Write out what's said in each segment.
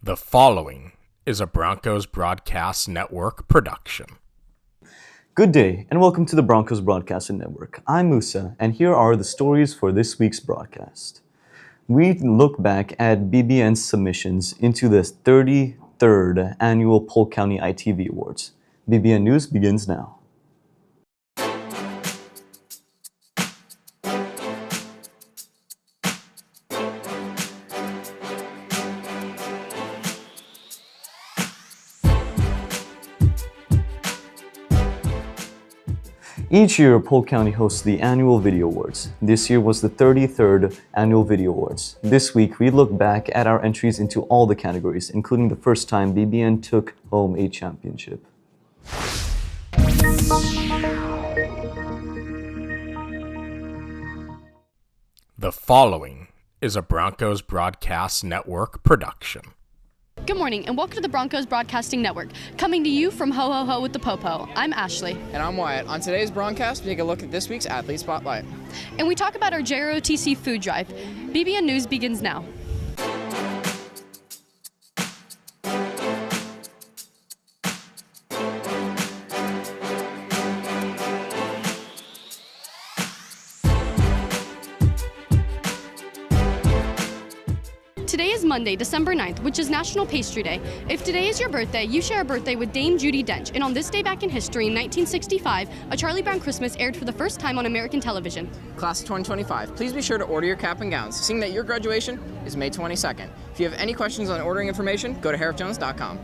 The following is a Broncos Broadcast Network production. Good day, and welcome to the Broncos Broadcasting Network. I'm Musa, and here are the stories for this week's broadcast. We look back at BBN's submissions into the 33rd Annual Polk ITV Awards. BBN News begins now. Each year, Polk County hosts the annual Video Awards. This year was the 33rd Annual Video Awards. This week, we look back at our entries into all the categories, including the first time BBN took home a championship. The following is a Broncos Broadcast Network production. Good morning and welcome to the Broncos Broadcasting Network. Coming to you from Ho Ho Ho with the Popo. I'm Ashley. And I'm Wyatt. On today's broadcast, we take a look at this week's Athlete Spotlight. And we talk about our JROTC food drive. BBN News begins now. Today is Monday, December 9th, which is National Pastry Day. If today is your birthday, you share a birthday with Dame Judi Dench. And on this day back in history, in 1965, A Charlie Brown Christmas aired for the first time on American television. Class of 2025, please be sure to order your cap and gowns, seeing that your graduation is May 22nd. If you have any questions on ordering information, go to harriffjones.com.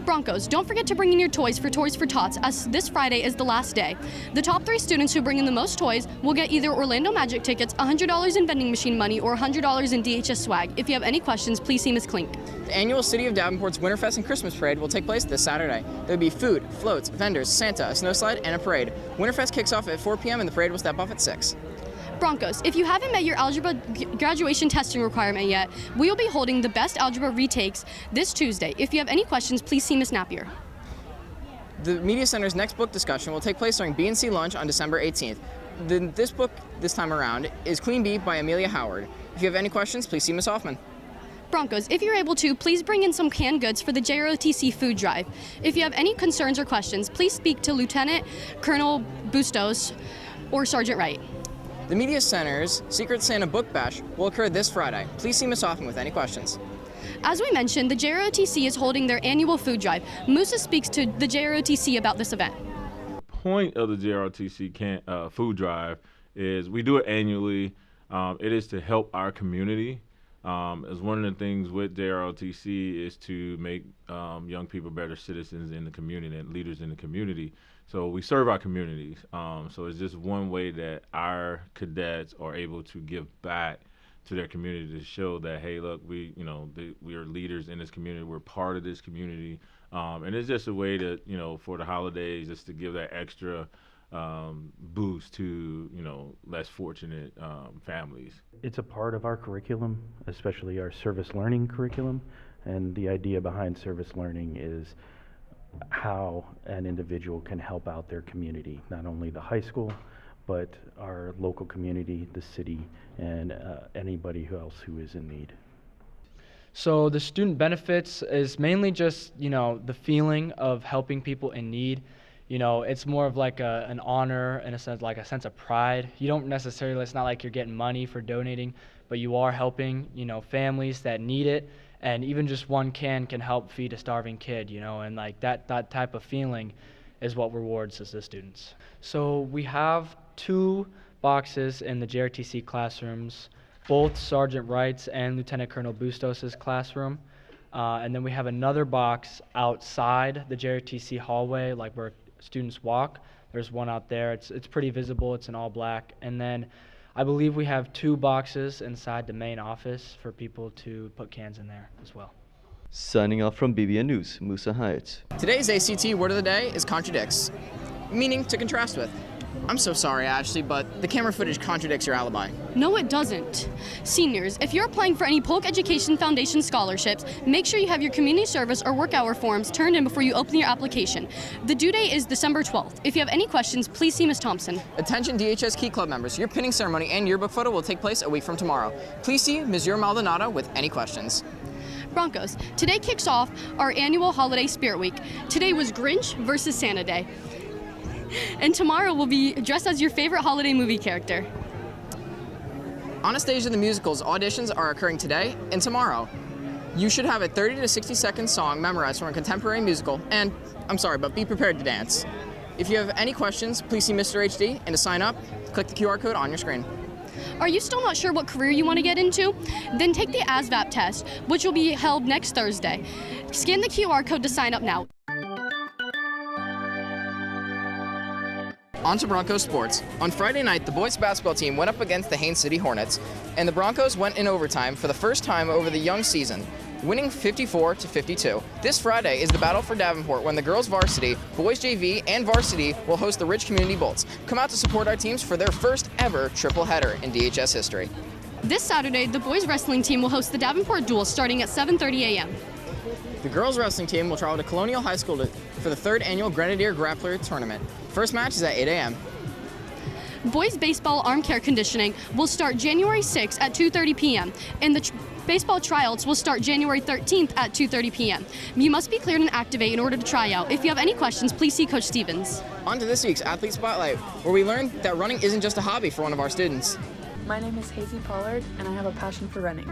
Broncos, don't forget to bring in your toys for Toys for Tots, as this Friday is the last day. The top 3 students who bring in the most toys will get either Orlando Magic tickets, $100 in vending machine money, or $100 in DHS swag. If you have any questions, please see Ms. Klink. The annual City of Davenport's Winterfest and Christmas Parade will take place this Saturday. There will be food, floats, vendors, Santa, a snowslide, and a parade. Winterfest kicks off at 4 p.m. and the parade will step off at 6. Broncos, if you haven't met your algebra graduation testing requirement yet, we will be holding the best algebra retakes this Tuesday. If you have any questions, please see Ms. Napier. The Media Center's next book discussion will take place during B&C lunch on December 18th. This book, this time around, is Queen Bee by Amelia Howard. If you have any questions, please see Ms. Hoffman. Broncos, if you're able to, please bring in some canned goods for the JROTC food drive. If you have any concerns or questions, please speak to Lieutenant Colonel Bustos or Sergeant Wright. The Media Center's Secret Santa Book Bash will occur this Friday. Please see Ms. Hoffman with any questions. As we mentioned, the JROTC is holding their annual food drive. Musa speaks to the JROTC about this event. The point of the JROTC food drive is we do it annually. It is to help our community. As one of the things with JROTC is to make young people better citizens in the community and leaders in the community. So we serve our communities. So it's just one way that our cadets are able to give back to their community to show that, hey, look, we are leaders in this community. We're part of this community. And it's just a way to, for the holidays, just to give that extra boost to, less fortunate families. It's a part of our curriculum, especially our service learning curriculum. And the idea behind service learning is how an individual can help out their community, not only the high school, but our local community, the city, and anybody else who is in need. So the student benefits is mainly just, the feeling of helping people in need. It's more of like an honor, in a sense, like a sense of pride. You don't necessarily, it's not like you're getting money for donating, but you are helping, families that need it. And even just one can help feed a starving kid, and like that type of feeling is what rewards us as students. So we have 2 boxes in the JRTC classrooms, both Sergeant Wright's and Lieutenant Colonel Bustos' classroom. And then we have another box outside the JRTC hallway, like where students walk. There's one out there. It's pretty visible. It's in all black. And then I believe we have 2 boxes inside the main office for people to put cans in there as well. Signing off from BBN News, Musa Hyatt. Today's ACT word of the day is contradicts, meaning to contrast with. I'm so sorry, Ashley, but the camera footage contradicts your alibi. No, it doesn't. Seniors, if you're applying for any Polk Education Foundation scholarships, make sure you have your community service or work hour forms turned in before you open your application. The due date is December 12th. If you have any questions, please see Ms. Thompson. Attention DHS Key Club members, your pinning ceremony and yearbook photo will take place a week from tomorrow. Please see Ms. Maldonado with any questions. Broncos. Today kicks off our annual holiday Spirit Week. Today was Grinch versus Santa Day. And tomorrow we'll be dressed as your favorite holiday movie character. Anastasia the Musical's auditions are occurring today and tomorrow. You should have a 30 to 60 second song memorized from a contemporary musical, and I'm sorry, but be prepared to dance. If you have any questions, please see Mr. HD, and to sign up, click the QR code on your screen. Are you still not sure what career you want to get into? Then take the ASVAB test, which will be held next Thursday. Scan the QR code to sign up now. On to Broncos sports. On Friday night, the boys basketball team went up against the Haines City Hornets, and the Broncos went in overtime for the first time over the young season, winning 54-52. This Friday is the battle for Davenport when the girls varsity, boys JV, and varsity will host the Rich Community Bolts. Come out to support our teams for their first ever triple header in DHS history. This Saturday, the boys wrestling team will host the Davenport Duel starting at 7:30 a.m. The girls wrestling team will travel to Colonial High School for the 3rd annual Grenadier Grappler Tournament. First match is at 8 a.m. Boys baseball arm care conditioning will start January 6th at 2:30 p.m. and the baseball tryouts will start January 13th at 2:30 p.m. You must be cleared and activate in order to try out. If you have any questions, please see Coach Stevens. On to this week's Athlete Spotlight, where we learned that running isn't just a hobby for one of our students. My name is Hazy Pollard, and I have a passion for running.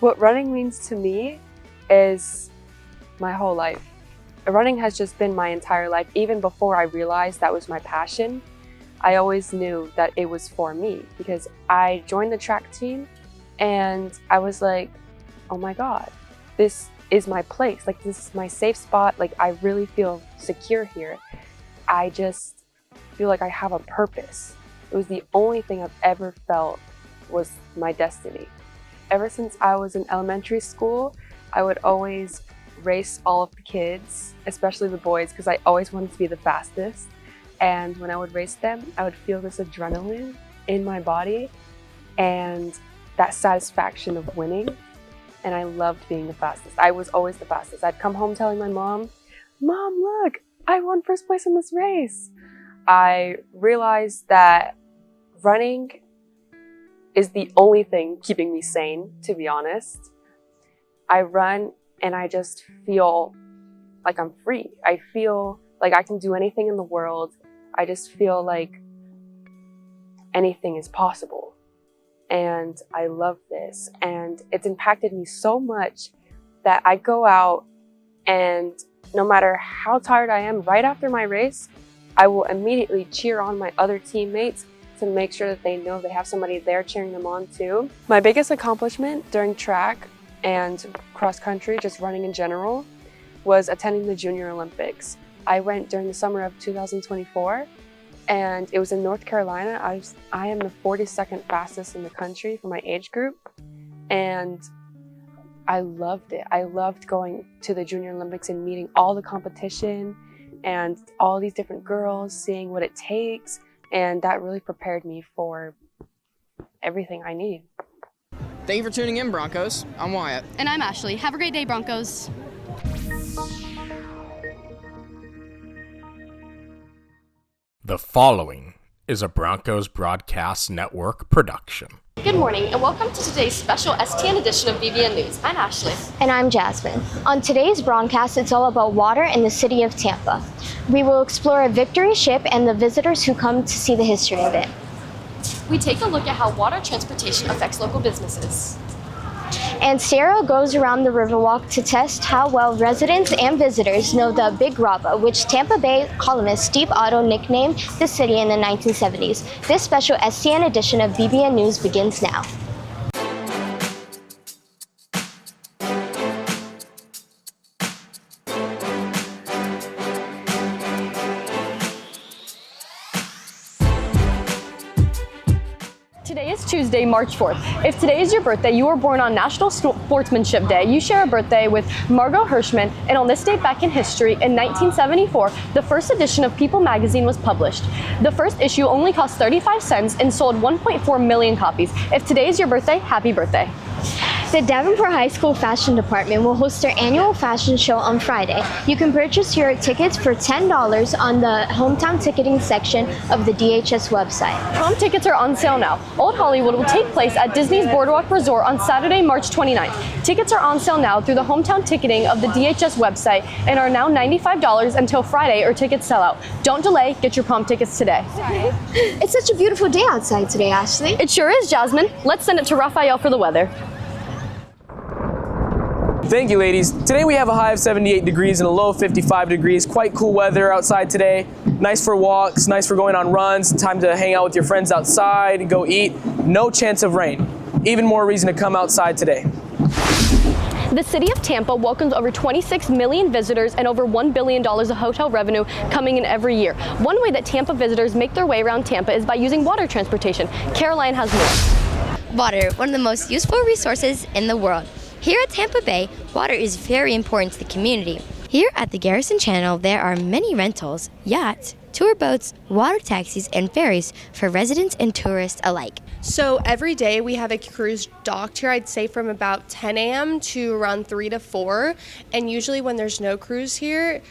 What running means to me is my whole life. Running has just been my entire life. Even before I realized that was my passion, I always knew that it was for me because I joined the track team and I was like, oh my God, this is my place. Like, this is my safe spot. Like, I really feel secure here. I just feel like I have a purpose. It was the only thing I've ever felt was my destiny. Ever since I was in elementary school, I would always race all of the kids, especially the boys, because I always wanted to be the fastest. And when I would race them, I would feel this adrenaline in my body and that satisfaction of winning. And I loved being the fastest. I was always the fastest. I'd come home telling my mom, "Mom, look, I won first place in this race." I realized that running is the only thing keeping me sane, to be honest. I run and I just feel like I'm free. I feel like I can do anything in the world. I just feel like anything is possible. And I love this. And it's impacted me so much that I go out and no matter how tired I am, right after my race, I will immediately cheer on my other teammates to make sure that they know they have somebody there cheering them on too. My biggest accomplishment during track and cross country, just running in general, was attending the Junior Olympics. I went during the summer of 2024 and it was in North Carolina. I am the 42nd fastest in the country for my age group and I loved it. I loved going to the Junior Olympics and meeting all the competition and all these different girls, seeing what it takes. And that really prepared me for everything I need. Thank you for tuning in, Broncos. I'm Wyatt. And I'm Ashley. Have a great day, Broncos. The following is a Broncos Broadcast Network production. Good morning and welcome to today's special STN edition of BBN News. I'm Ashley. And I'm Jasmine. On today's broadcast, it's all about water in the city of Tampa. We will explore a Victory ship and the visitors who come to see the history of it. We take a look at how water transportation affects local businesses. And Sarah goes around the Riverwalk to test how well residents and visitors know the Big Grappa, which Tampa Bay columnist Steve Otto nicknamed the city in the 1970s. This special STN edition of BBN News begins now. Today is Tuesday, March 4th. If today is your birthday, you were born on National Sportsmanship Day. You share a birthday with Margot Hirschman, and on this date back in history, in 1974, the first edition of People magazine was published. The first issue only cost 35 cents and sold 1.4 million copies. If today is your birthday, happy birthday. The Davenport High School Fashion Department will host their annual fashion show on Friday. You can purchase your tickets for $10 on the hometown ticketing section of the DHS website. Prom tickets are on sale now. Old Hollywood will take place at Disney's Boardwalk Resort on Saturday, March 29th. Tickets are on sale now through the hometown ticketing of the DHS website and are now $95 until Friday or tickets sell out. Don't delay, get your prom tickets today. It's such a beautiful day outside today, Ashley. It sure is, Jasmine. Let's send it to Raphael for the weather. Thank you, ladies. Today we have a high of 78 degrees and a low of 55 degrees. Quite cool weather outside today. Nice for walks, nice for going on runs, time to hang out with your friends outside and go eat. No chance of rain. Even more reason to come outside today. The city of Tampa welcomes over 26 million visitors and over $1 billion of hotel revenue coming in every year. One way that Tampa visitors make their way around Tampa is by using water transportation. Caroline has more. Water, one of the most useful resources in the world. Here at Tampa Bay, water is very important to the community. Here at the Garrison Channel, there are many rentals, yachts, tour boats, water taxis, and ferries for residents and tourists alike. So every day we have a cruise docked here, I'd say from about 10 a.m. to around 3 to 4. And usually when there's no cruise here,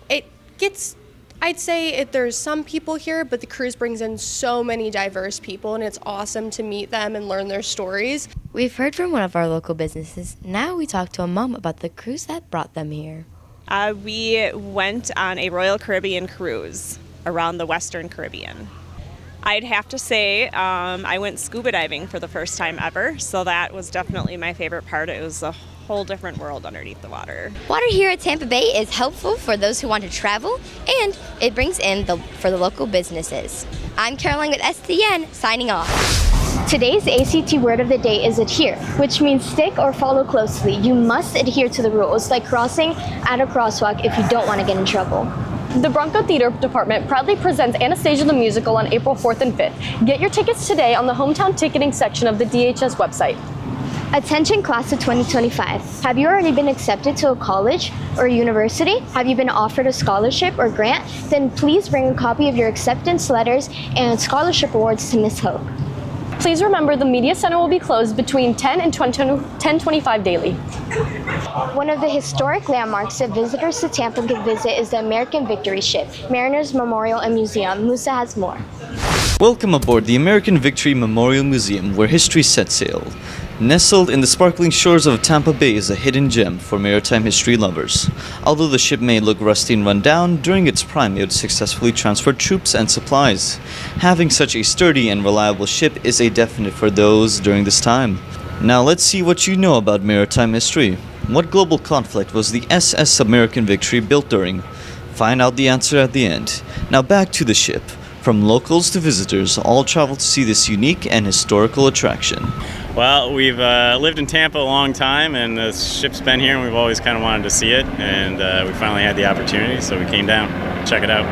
it gets, I'd say there's some people here, but the cruise brings in so many diverse people and it's awesome to meet them and learn their stories. We've heard from one of our local businesses. Now we talk to a mom about the cruise that brought them here. We went on a Royal Caribbean cruise around the Western Caribbean. I'd have to say I went scuba diving for the first time ever, so that was definitely my favorite part. It was a whole different world underneath the water. Water here at Tampa Bay is helpful for those who want to travel, and it brings in for the local businesses. I'm Caroline with STN, signing off. Today's ACT word of the day is adhere, which means stick or follow closely. You must adhere to the rules, like crossing at a crosswalk if you don't want to get in trouble. The Bronco Theater Department proudly presents Anastasia the Musical on April 4th and 5th. Get your tickets today on the hometown ticketing section of the DHS website. Attention class of 2025. Have you already been accepted to a college or university? Have you been offered a scholarship or grant? Then please bring a copy of your acceptance letters and scholarship awards to Ms. Hope. Please remember the Media Center will be closed between 10 and 10:25 daily. One of the historic landmarks that visitors to Tampa can visit is the American Victory Ship, Mariners Memorial and Museum. Musa has more. Welcome aboard the American Victory Memorial Museum, where history set sail. Nestled in the sparkling shores of Tampa Bay is a hidden gem for maritime history lovers. Although the ship may look rusty and run down, during its prime it successfully transferred troops and supplies. Having such a sturdy and reliable ship is a definite for those during this time. Now let's see what you know about maritime history. What global conflict was the SS American Victory built during? Find out the answer at the end. Now back to the ship. From locals to visitors, all travel to see this unique and historical attraction. Well, we've lived in Tampa a long time, and the ship's been here, and we've always kind of wanted to see it, and we finally had the opportunity, so we came down, check it out.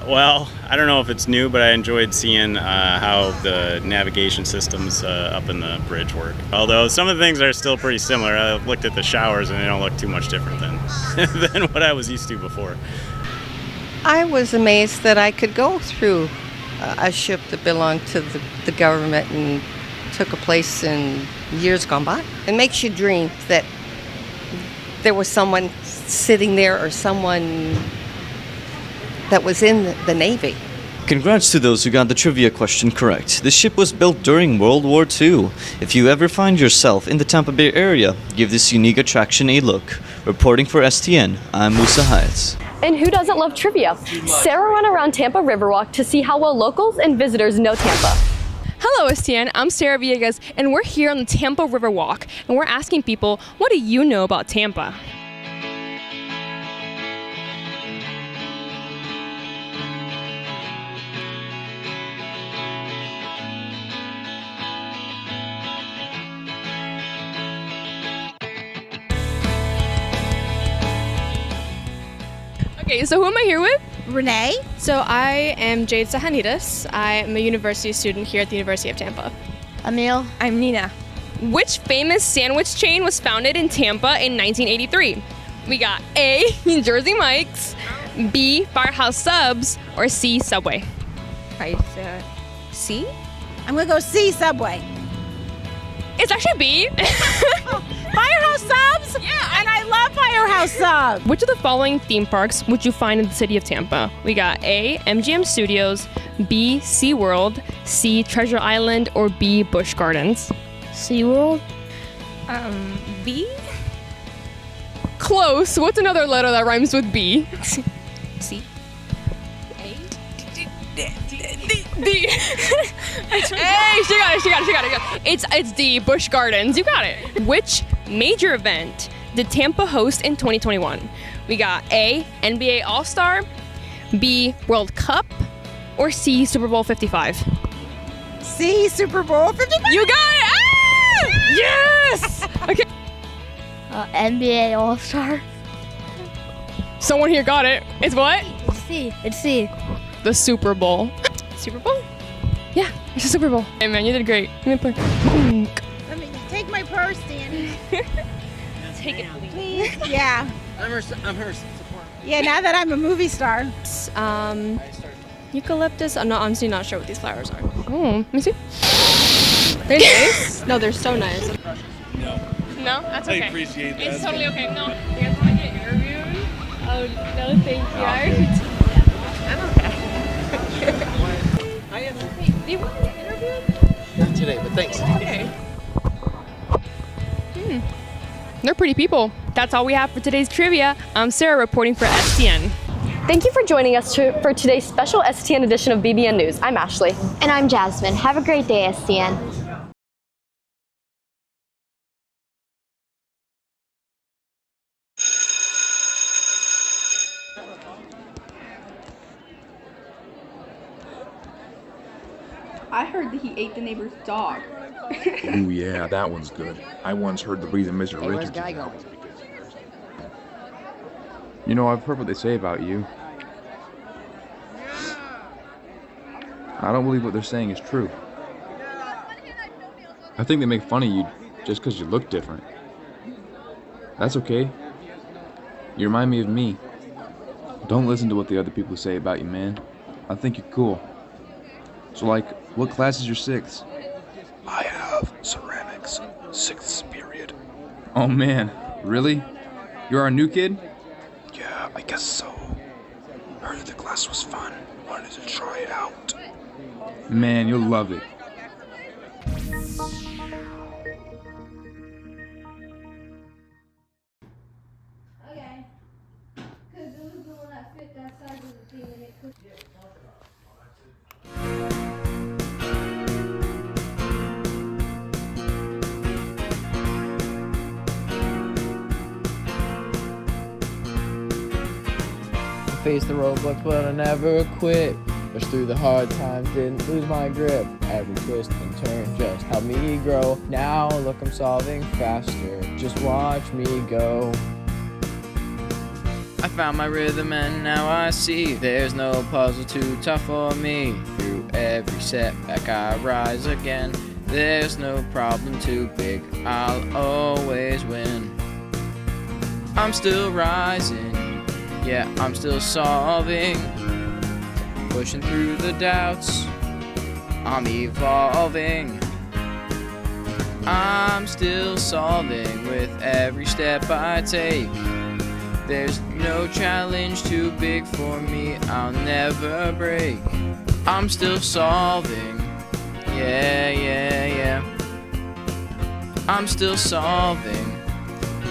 Well, I don't know if it's new, but I enjoyed seeing how the navigation systems up in the bridge work. Although some of the things are still pretty similar. I looked at the showers, and they don't look too much different than what I was used to before. I was amazed that I could go through a ship that belonged to the government and took a place in years gone by. It makes you dream that there was someone sitting there or someone that was in the Navy. Congrats to those who got the trivia question correct. The ship was built during World War II. If you ever find yourself in the Tampa Bay area, give this unique attraction a look. Reporting for STN, I'm Musa Hayes. And who doesn't love trivia? Sarah ran around Tampa Riverwalk to see how well locals and visitors know Tampa. Hello, STN. I'm Sarah Villegas, and we're here on the Tampa Riverwalk, and we're asking people, what do you know about Tampa? Okay, so who am I here with? Renee. So I am Jade Sahanidas. I am a university student here at the University of Tampa. Emil. I'm Nina. Which famous sandwich chain was founded in Tampa in 1983? We got A, Jersey Mike's, B, Firehouse Subs, or C, Subway. C? I'm gonna go C, Subway. It's actually B. Firehouse Subs? Yeah. And I love Firehouse Subs. Which of the following theme parks would you find in the city of Tampa? We got A, MGM Studios, B, SeaWorld, C, Treasure Island, or B, Busch Gardens? SeaWorld? B? Close. What's another letter that rhymes with B? C. D. Hey, she got it. It's D, Busch Gardens. You got it. Which major event did Tampa host in 2021? We got A, NBA All-Star, B, World Cup, or C, Super Bowl 55? C, Super Bowl 55. You got it! Ah! Yes! Okay. NBA All-Star. Someone here got it. It's what? It's C. The Super Bowl. Super Bowl? Yeah, it's a Super Bowl. Hey man, you did great. Let me play. Let me take my purse, Danny. Take it, please. Please? Yeah. I'm her support. Yeah, now that I'm a movie star. Eucalyptus. I'm honestly not sure what these flowers are. Oh, let me see. They're nice. No, they're so nice. No, that's okay. I appreciate that. It's totally okay. No, you guys want to get interviewed? Oh, no, thank you. I'm okay. Do you want to get interviewed? Not today, but thanks. Okay. They're pretty people. That's all we have for today's trivia. I'm Sarah reporting for STN. Thank you for joining us for today's special STN edition of BBN News. I'm Ashley. And I'm Jasmine. Have a great day, STN. I heard that he ate the neighbor's dog. Ooh, yeah, that one's good. I once heard the reason Mr. Richards. You know, I've heard what they say about you. I don't believe what they're saying is true. I think they make fun of you just because you look different. That's okay. You remind me of me. Don't listen to what the other people say about you, man. I think you're cool. So, like, what class is your sixth? I have ceramics, 6th period. Oh man, really? You're our new kid? Yeah, I guess so. Heard that the class was fun. Wanted to try it out. Man, you'll love it. Okay. Because it was the one that fit that size of the thing and it could. Faced the roadblocks, but I never quit. Pushed through the hard times, didn't lose my grip. Every twist and turn just helped me grow. Now look, I'm solving faster. Just watch me go. I found my rhythm and now I see there's no puzzle too tough for me. Through every setback I rise again. There's no problem too big, I'll always win. I'm still rising. Yeah, I'm still solving, pushing through the doubts, I'm evolving. I'm still solving with every step I take. There's no challenge too big for me, I'll never break. I'm still solving, yeah, yeah, yeah. I'm still solving,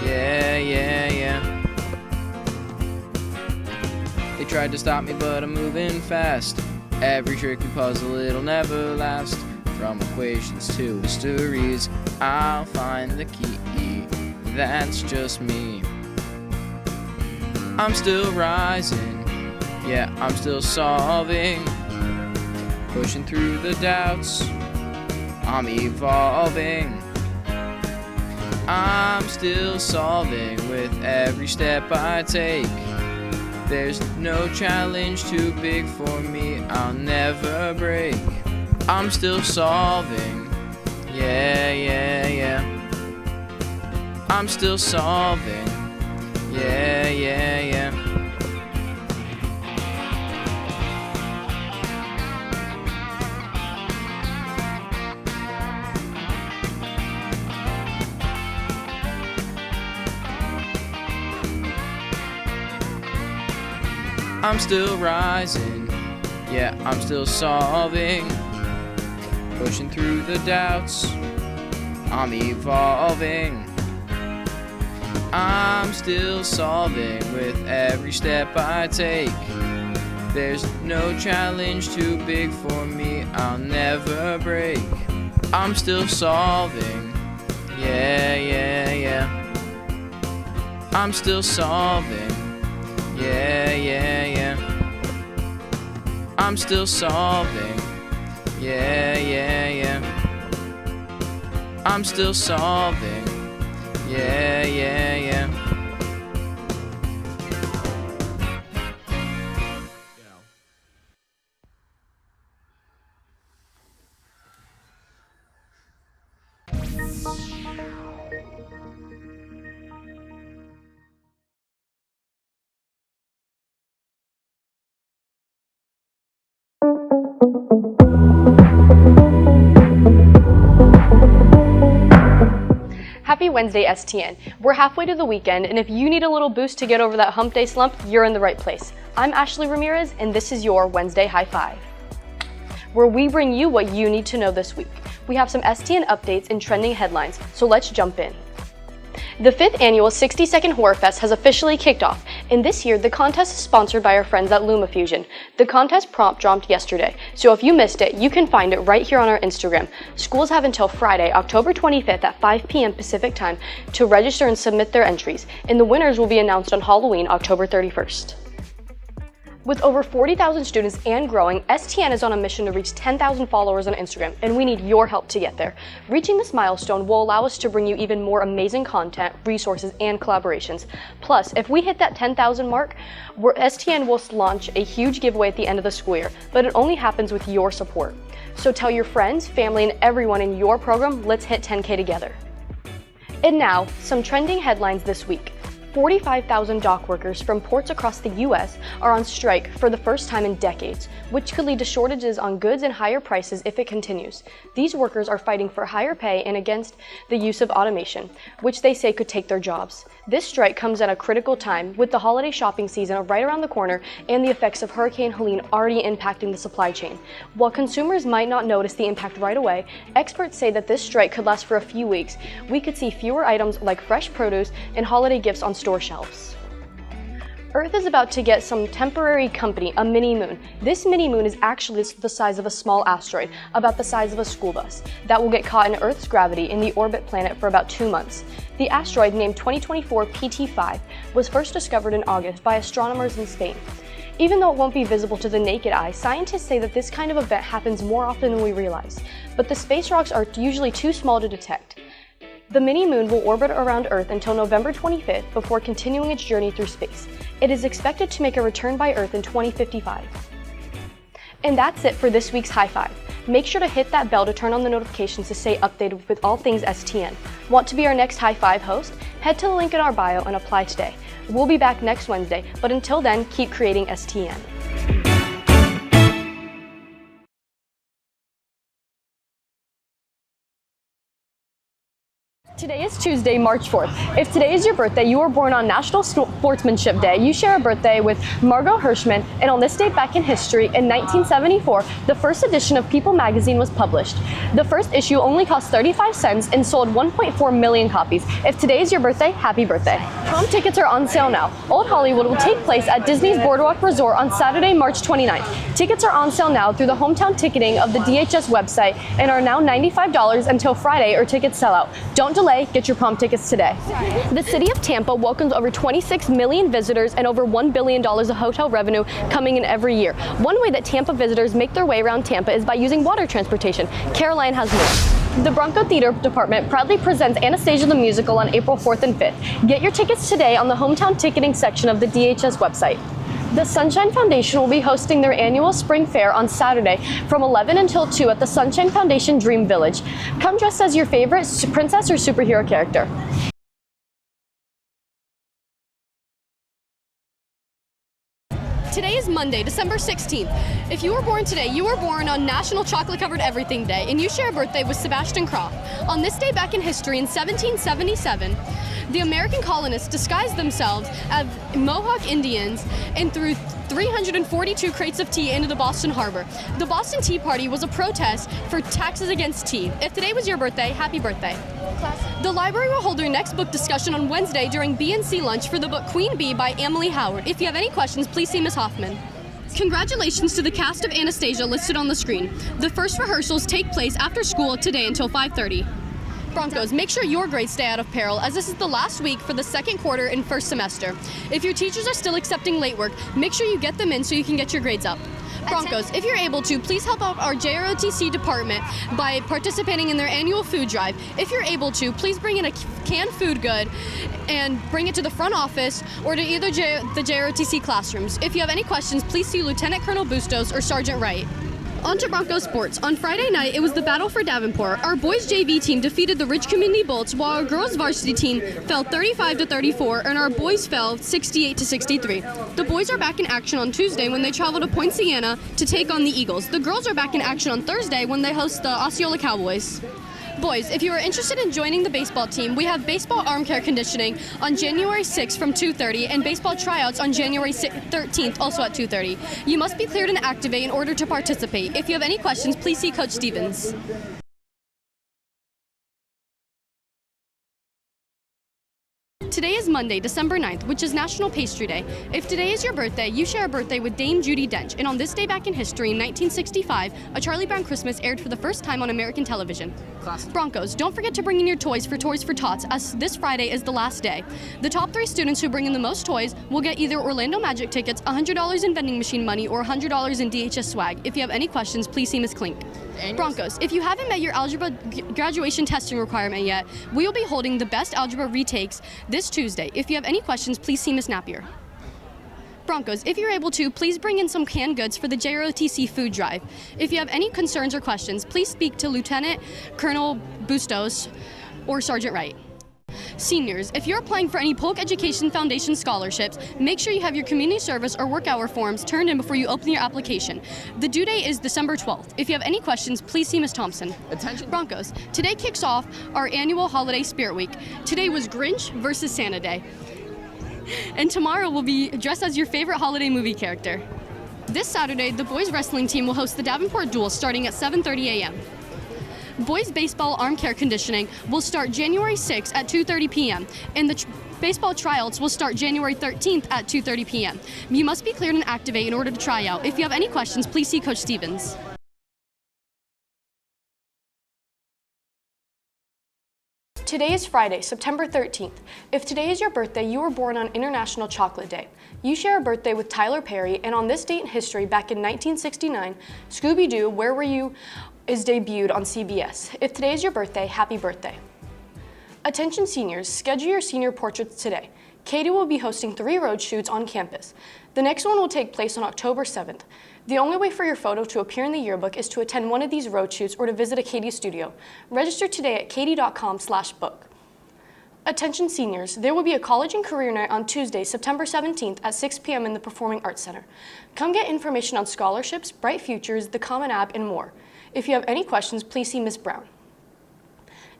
yeah, yeah, yeah. They tried to stop me, but I'm moving fast. Every tricky puzzle, it'll never last. From equations to mysteries, I'll find the key. That's just me. I'm still rising. Yeah, I'm still solving. Pushing through the doubts. I'm evolving. I'm still solving with every step I take. There's no challenge too big for me, I'll never break. I'm still solving, yeah, yeah, yeah. I'm still solving, yeah, yeah, yeah. I'm still rising, yeah, I'm still solving, pushing through the doubts, I'm evolving. I'm still solving with every step I take. There's no challenge too big for me, I'll never break. I'm still solving, yeah, yeah, yeah. I'm still solving, yeah, yeah, yeah. I'm still solving, yeah, yeah, yeah. I'm still solving, yeah, yeah, yeah. Happy Wednesday, STN. We're halfway to the weekend, and if you need a little boost to get over that hump day slump, you're in the right place. I'm Ashley Ramirez, and this is your Wednesday High Five, where we bring you what you need to know this week. We have some STN updates and trending headlines, so let's jump in. The 5th annual 60-Second Horror Fest has officially kicked off, and this year the contest is sponsored by our friends at LumaFusion. The contest prompt dropped yesterday, so if you missed it, you can find it right here on our Instagram. Schools have until Friday, October 25th at 5 p.m. Pacific Time to register and submit their entries, and the winners will be announced on Halloween, October 31st. With over 40,000 students and growing, STN is on a mission to reach 10,000 followers on Instagram, and we need your help to get there. Reaching this milestone will allow us to bring you even more amazing content, resources, and collaborations. Plus, if we hit that 10,000 mark, STN will launch a huge giveaway at the end of the school year, but it only happens with your support. So tell your friends, family, and everyone in your program, let's hit 10K together. And now, some trending headlines this week. 45,000 dock workers from ports across the U.S. are on strike for the first time in decades, which could lead to shortages on goods and higher prices if it continues. These workers are fighting for higher pay and against the use of automation, which they say could take their jobs. This strike comes at a critical time, with the holiday shopping season right around the corner and the effects of Hurricane Helene already impacting the supply chain. While consumers might not notice the impact right away, experts say that this strike could last for a few weeks. We could see fewer items like fresh produce and holiday gifts on store shelves. Earth is about to get some temporary company, a mini-moon. This mini-moon is actually the size of a small asteroid, about the size of a school bus, that will get caught in Earth's gravity in the orbit planet for about 2 months. The asteroid, named 2024 PT5, was first discovered in August by astronomers in Spain. Even though it won't be visible to the naked eye, scientists say that this kind of event happens more often than we realize, but the space rocks are usually too small to detect. The mini-moon will orbit around Earth until November 25th before continuing its journey through space. It is expected to make a return by Earth in 2055. And that's it for this week's High Five. Make sure to hit that bell to turn on the notifications to stay updated with all things STN. Want to be our next High Five host? Head to the link in our bio and apply today. We'll be back next Wednesday, but until then, keep creating STN. Today is Tuesday, March 4th. If today is your birthday, you were born on National Sportsmanship Day. You share a birthday with Margot Hirschman, and on this date back in history, in 1974, the first edition of People magazine was published. The first issue only cost 35 cents and sold 1.4 million copies. If today is your birthday, happy birthday. Prom tickets are on sale now. Old Hollywood will take place at Disney's Boardwalk Resort on Saturday, March 29th. Tickets are on sale now through the hometown ticketing of the DHS website and are now $95 until Friday or tickets sell out. Don't delay. Get your prom tickets today. The city of Tampa welcomes over 26 million visitors and over $1 billion of hotel revenue coming in every year. One way that Tampa visitors make their way around Tampa is by using water transportation. Caroline has more. The Bronco Theater Department proudly presents Anastasia the Musical on April 4th and 5th. Get your tickets today on the hometown ticketing section of the DHS website. The Sunshine Foundation will be hosting their annual spring fair on Saturday from 11 until 2 at the Sunshine Foundation Dream Village. Come dressed as your favorite princess or superhero character. Today is Monday, December 16th. If you were born today, you were born on National Chocolate Covered Everything Day, and you share a birthday with Sebastian Croft. On this day back in history, in 1777, The American colonists disguised themselves as Mohawk Indians and threw 342 crates of tea into the Boston Harbor. The Boston Tea Party was a protest for taxes against tea. If today was your birthday, happy birthday. The library will hold their next book discussion on Wednesday during B&C lunch for the book Queen Bee by Emily Howard. If you have any questions, please see Ms. Hoffman. Congratulations to the cast of Anastasia listed on the screen. The first rehearsals take place after school today until 5:30. Broncos, make sure your grades stay out of peril as this is the last week for the second quarter and first semester. If your teachers are still accepting late work, make sure you get them in so you can get your grades up. Broncos, if you're able to, please help out our JROTC department by participating in their annual food drive. If you're able to, please bring in a canned food good and bring it to the front office or to either the JROTC classrooms. If you have any questions, please see Lieutenant Colonel Bustos or Sergeant Wright. On to Broncos sports. On Friday night, it was the battle for Davenport. Our boys JV team defeated the Rich Community Bolts, while our girls varsity team fell 35-34, and our boys fell 68-63. The boys are back in action on Tuesday when they travel to Point Siena to take on the Eagles. The girls are back in action on Thursday when they host the Osceola Cowboys. Boys, if you are interested in joining the baseball team, we have baseball arm care conditioning on January 6th from 2:30 and baseball tryouts on January 13th, also at 2:30. You must be cleared and activate in order to participate. If you have any questions, please see Coach Stevens. Today is Monday, December 9th, which is National Pastry Day. If today is your birthday, you share a birthday with Dame Judi Dench. And on this day back in history, in 1965, A Charlie Brown Christmas aired for the first time on American television. Broncos, don't forget to bring in your toys for Toys for Tots, as this Friday is the last day. The top 3 students who bring in the most toys will get either Orlando Magic tickets, $100 in vending machine money, or $100 in DHS swag. If you have any questions, please see Ms. Klink. Broncos, if you haven't met your algebra graduation testing requirement yet, we will be holding the best algebra retakes this Tuesday. If you have any questions, please see Ms. Napier. Broncos, if you're able to, please bring in some canned goods for the JROTC food drive. If you have any concerns or questions, please speak to Lieutenant Colonel Bustos or Sergeant Wright. Seniors, if you're applying for any Polk Education Foundation scholarships, make sure you have your community service or work hour forms turned in before you open your application. The due date is December 12th. If you have any questions, please see Ms. Thompson. Attention. Broncos, today kicks off our annual holiday Spirit Week. Today was Grinch versus Santa Day. And tomorrow will be dressed as your favorite holiday movie character. This Saturday, the boys wrestling team will host the Davenport Duel starting at 7:30 a.m. Boys baseball arm care conditioning will start January 6th at 2:30 p.m. and the baseball tryouts will start January 13th at 2:30 p.m. You must be cleared and activate in order to try out. If you have any questions, please see Coach Stevens. Today is Friday, September 13th. If today is your birthday, you were born on International Chocolate Day. You share a birthday with Tyler Perry, and on this date in history, back in 1969, Scooby-Doo, Where Were You? Is debuted on CBS. If today is your birthday, happy birthday. Attention seniors, schedule your senior portraits today. Katie will be hosting 3 road shoots on campus. The next one will take place on October 7th. The only way for your photo to appear in the yearbook is to attend one of these road shoots or to visit a Katie studio. Register today at katie.com/book. Attention seniors, there will be a college and career night on Tuesday, September 17th at 6 p.m. in the Performing Arts Center. Come get information on scholarships, Bright Futures, the Common App, and more. If you have any questions, please see Ms. Brown.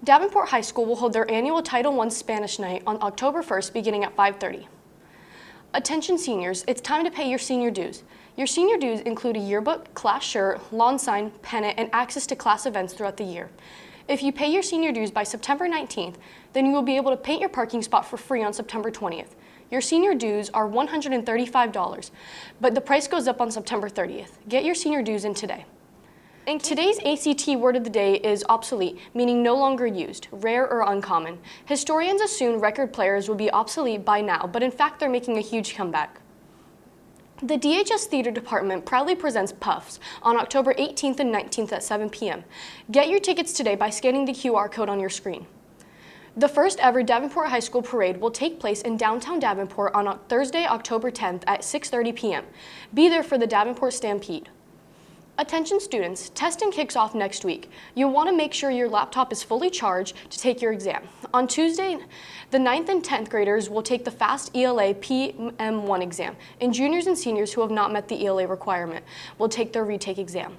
Davenport High School will hold their annual Title I Spanish Night on October 1st beginning at 5:30. Attention seniors, it's time to pay your senior dues. Your senior dues include a yearbook, class shirt, lawn sign, pennant, and access to class events throughout the year. If you pay your senior dues by September 19th, then you will be able to paint your parking spot for free on September 20th. Your senior dues are $135, but the price goes up on September 30th. Get your senior dues in today. And today's ACT word of the day is obsolete, meaning no longer used, rare or uncommon. Historians assume record players will be obsolete by now, but in fact they're making a huge comeback. The DHS Theater Department proudly presents Puffs on October 18th and 19th at 7 p.m. Get your tickets today by scanning the QR code on your screen. The first ever Davenport High School Parade will take place in downtown Davenport on Thursday, October 10th at 6:30 p.m. Be there for the Davenport Stampede. Attention students, testing kicks off next week. You'll want to make sure your laptop is fully charged to take your exam. On Tuesday, the 9th and 10th graders will take the FAST ELA PM1 exam, and juniors and seniors who have not met the ELA requirement will take their retake exam.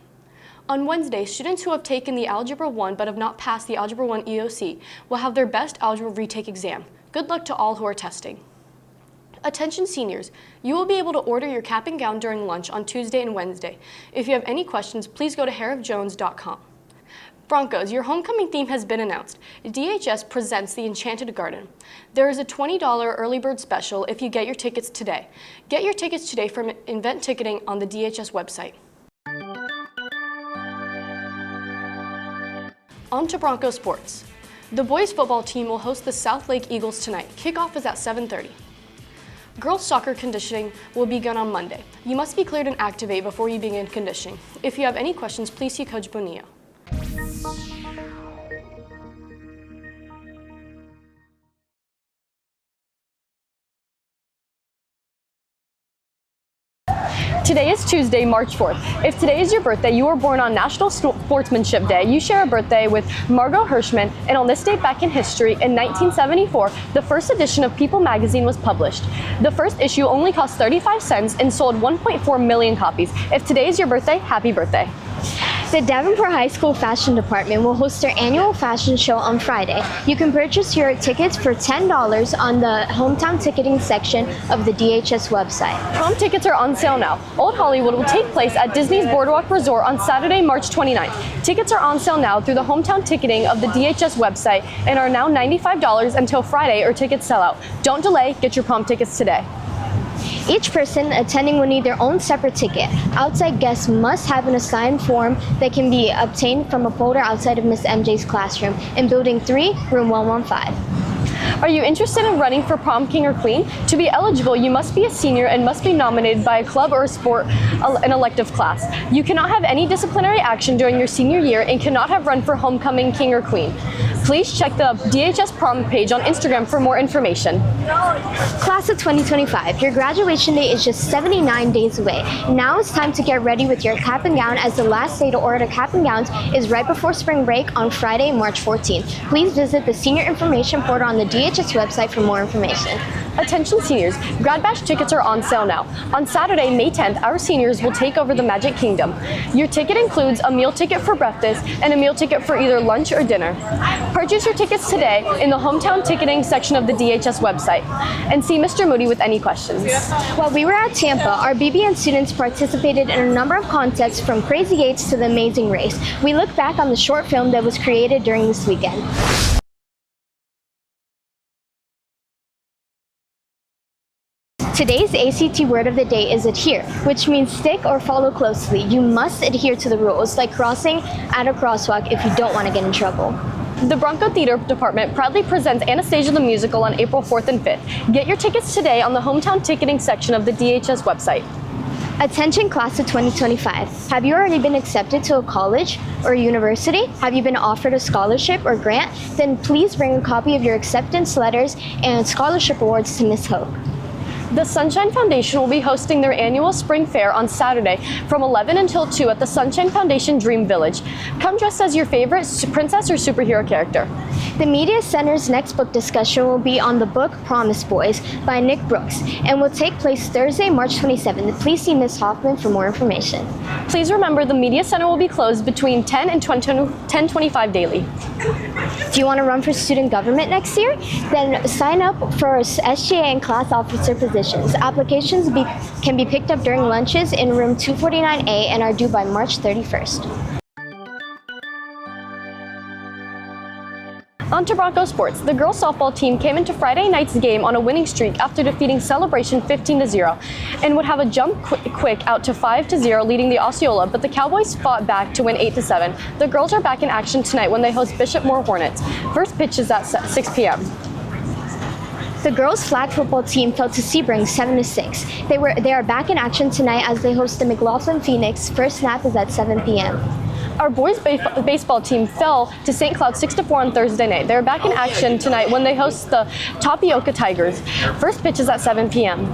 On Wednesday, students who have taken the Algebra 1 but have not passed the Algebra 1 EOC will have their best algebra retake exam. Good luck to all who are testing. Attention seniors, you will be able to order your cap and gown during lunch on Tuesday and Wednesday. If you have any questions, please go to hairofjones.com. Broncos, your homecoming theme has been announced. DHS presents the Enchanted Garden. There is a $20 early bird special if you get your tickets today. Get your tickets today from event ticketing on the DHS website. On to Broncos sports. The boys football team will host the South Lake Eagles tonight. Kickoff is at 7:30. Girls soccer conditioning will begin on Monday. You must be cleared and activate before you begin conditioning. If you have any questions, please see Coach Bonilla. Today is Tuesday, March 4th. If today is your birthday, you were born on National Sportsmanship Day. You share a birthday with Margot Hirschman, and on this date back in history, in 1974, the first edition of People magazine was published. The first issue only cost 35 cents and sold 1.4 million copies. If today is your birthday, happy birthday. The Davenport High School Fashion Department will host their annual fashion show on Friday. You can purchase your tickets for $10 on the hometown ticketing section of the DHS website. Prom tickets are on sale now. Old Hollywood will take place at Disney's Boardwalk Resort on Saturday, March 29th. Tickets are on sale now through the hometown ticketing of the DHS website and are now $95 until Friday or tickets sell out. Don't delay, get your prom tickets today. Each person attending will need their own separate ticket. Outside guests must have an assigned form that can be obtained from a folder outside of Miss MJ's classroom in Building 3, Room 115. Are you interested in running for prom king or queen? To be eligible, you must be a senior and must be nominated by a club or a sport, an elective class. You cannot have any disciplinary action during your senior year and cannot have run for homecoming king or queen. Please check the DHS prom page on Instagram for more information. Class of 2025, your graduation date is just 79 days away. Now it's time to get ready with your cap and gown, as the last day to order cap and gowns is right before spring break on Friday, March 14th. Please visit the senior information portal on the DHS website for more information. Attention seniors, Grad Bash tickets are on sale now. On Saturday, May 10th, our seniors will take over the Magic Kingdom. Your ticket includes a meal ticket for breakfast and a meal ticket for either lunch or dinner. Purchase your tickets today in the hometown ticketing section of the DHS website and see Mr. Moody with any questions. While we were at Tampa, our BBN students participated in a number of contests from Crazy Eights to the Amazing Race. We look back on the short film that was created during this weekend. Today's ACT word of the day is adhere, which means stick or follow closely. You must adhere to the rules, like crossing at a crosswalk if you don't want to get in trouble. The Bronco Theater Department proudly presents Anastasia the Musical on April 4th and 5th. Get your tickets today on the hometown ticketing section of the DHS website. Attention class of 2025. Have you already been accepted to a college or university? Have you been offered a scholarship or grant? Then please bring a copy of your acceptance letters and scholarship awards to Ms. Hope. The Sunshine Foundation will be hosting their annual spring fair on Saturday from 11 until 2 at the Sunshine Foundation Dream Village. Come dressed as your favorite princess or superhero character. The Media Center's next book discussion will be on the book Promise Boys by Nick Brooks and will take place Thursday, March 27th. Please see Ms. Hoffman for more information. Please remember the Media Center will be closed between 10 and 10:25 daily. Do you want to run for student government next year? Then sign up for SGA and class officer positions. Applications can be picked up during lunches in room 249A and are due by March 31st. On to Broncos sports. The girls softball team came into Friday night's game on a winning streak after defeating Celebration 15-0 and would have a jump quick out to 5-0 leading the Osceola, but the Cowboys fought back to win 8-7. The girls are back in action tonight when they host Bishop Moore Hornets. First pitch is at 6 p.m. The girls' flag football team fell to Sebring 7-6. They are back in action tonight as they host the McLaughlin Phoenix. First snap is at 7 p.m. Our boys baseball team fell to St. Cloud 6-4 on Thursday night. They're back in action tonight when they host the Tapioca Tigers. First pitch is at 7 p.m.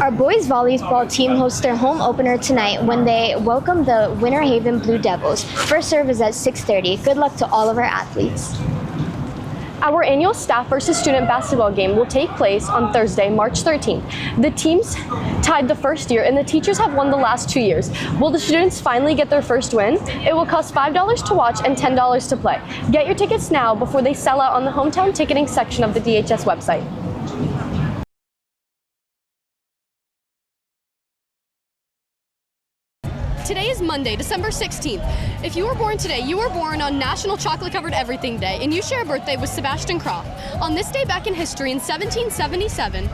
Our boys volleyball team hosts their home opener tonight when they welcome the Winter Haven Blue Devils. First serve is at 6:30. Good luck to all of our athletes. Our annual staff versus student basketball game will take place on Thursday, March 13th. The teams tied the first year and the teachers have won the last 2 years. Will the students finally get their first win? It will cost $5 to watch and $10 to play. Get your tickets now before they sell out on the hometown ticketing section of the DHS website. Today is Monday, December 16th. If you were born today, you were born on National Chocolate Covered Everything Day, and you share a birthday with Sebastian Croft. On this day back in history, in 1777,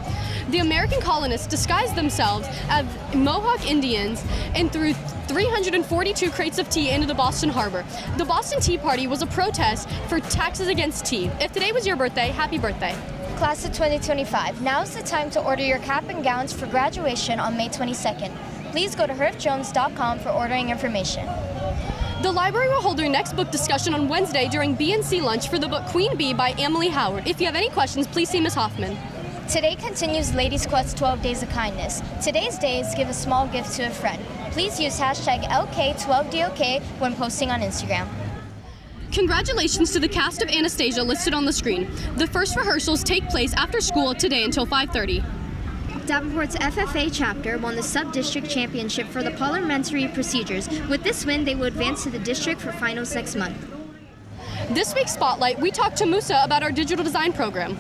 the American colonists disguised themselves as Mohawk Indians and threw 342 crates of tea into the Boston Harbor. The Boston Tea Party was a protest for taxes against tea. If today was your birthday, happy birthday. Class of 2025, now's the time to order your cap and gowns for graduation on May 22nd. Please go to herfjones.com for ordering information. The library will hold their next book discussion on Wednesday during B&C lunch for the book Queen Bee by Emily Howard. If you have any questions, please see Ms. Hoffman. Today continues Ladies Quest 12 Days of Kindness. Today's day is give a small gift to a friend. Please use hashtag LK12DOK when posting on Instagram. Congratulations to the cast of Anastasia listed on the screen. The first rehearsals take place after school today until 5:30. Davenport's FFA chapter won the sub-district championship for the parliamentary procedures. With this win, they will advance to the district for finals next month. This week's Spotlight, we talked to Musa about our digital design program.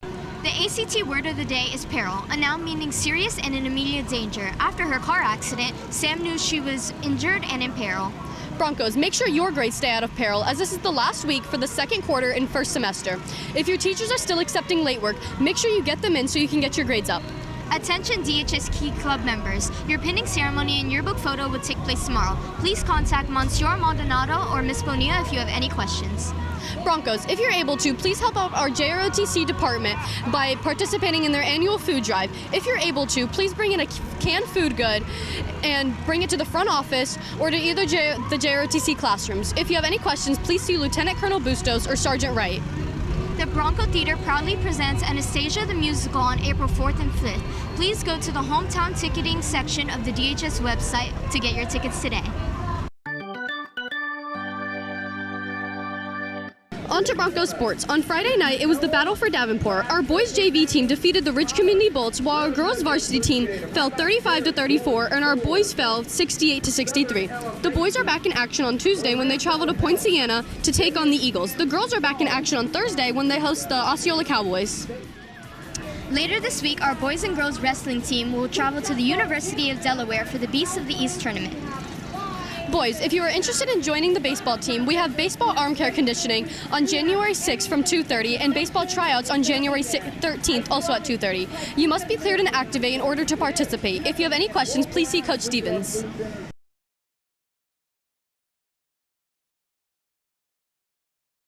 The ACT word of the day is peril, a noun meaning serious and in immediate danger. After her car accident, Sam knew she was injured and in peril. Broncos, make sure your grades stay out of peril, as this is the last week for the second quarter and first semester. If your teachers are still accepting late work, make sure you get them in so you can get your grades up. Attention DHS Key Club members, your pinning ceremony and yearbook photo will take place tomorrow. Please contact Monsieur Maldonado or Miss Bonilla if you have any questions. Broncos, if you're able to, please help out our JROTC department by participating in their annual food drive. If you're able to, please bring in a canned food good and bring it to the front office or to either the JROTC classrooms. If you have any questions, please see Lieutenant Colonel Bustos or Sergeant Wright. The Bronco Theater proudly presents Anastasia the Musical on April 4th and 5th. Please go to the hometown ticketing section of the DHS website to get your tickets today. On to Broncos sports. On Friday night, it was the battle for Davenport. Our boys JV team defeated the Ridge Community Bolts, while our girls varsity team fell 35-34, and our boys fell 68-63. The boys are back in action on Tuesday when they travel to Point Siena to take on the Eagles. The girls are back in action on Thursday when they host the Osceola Cowboys. Later this week, our boys and girls wrestling team will travel to the University of Delaware for the Beasts of the East tournament. Boys, if you are interested in joining the baseball team, we have baseball arm care conditioning on January 6th from 2:30 and baseball tryouts on January 13th, also at 2:30. You must be cleared and activate in order to participate. If you have any questions, please see Coach Stevens.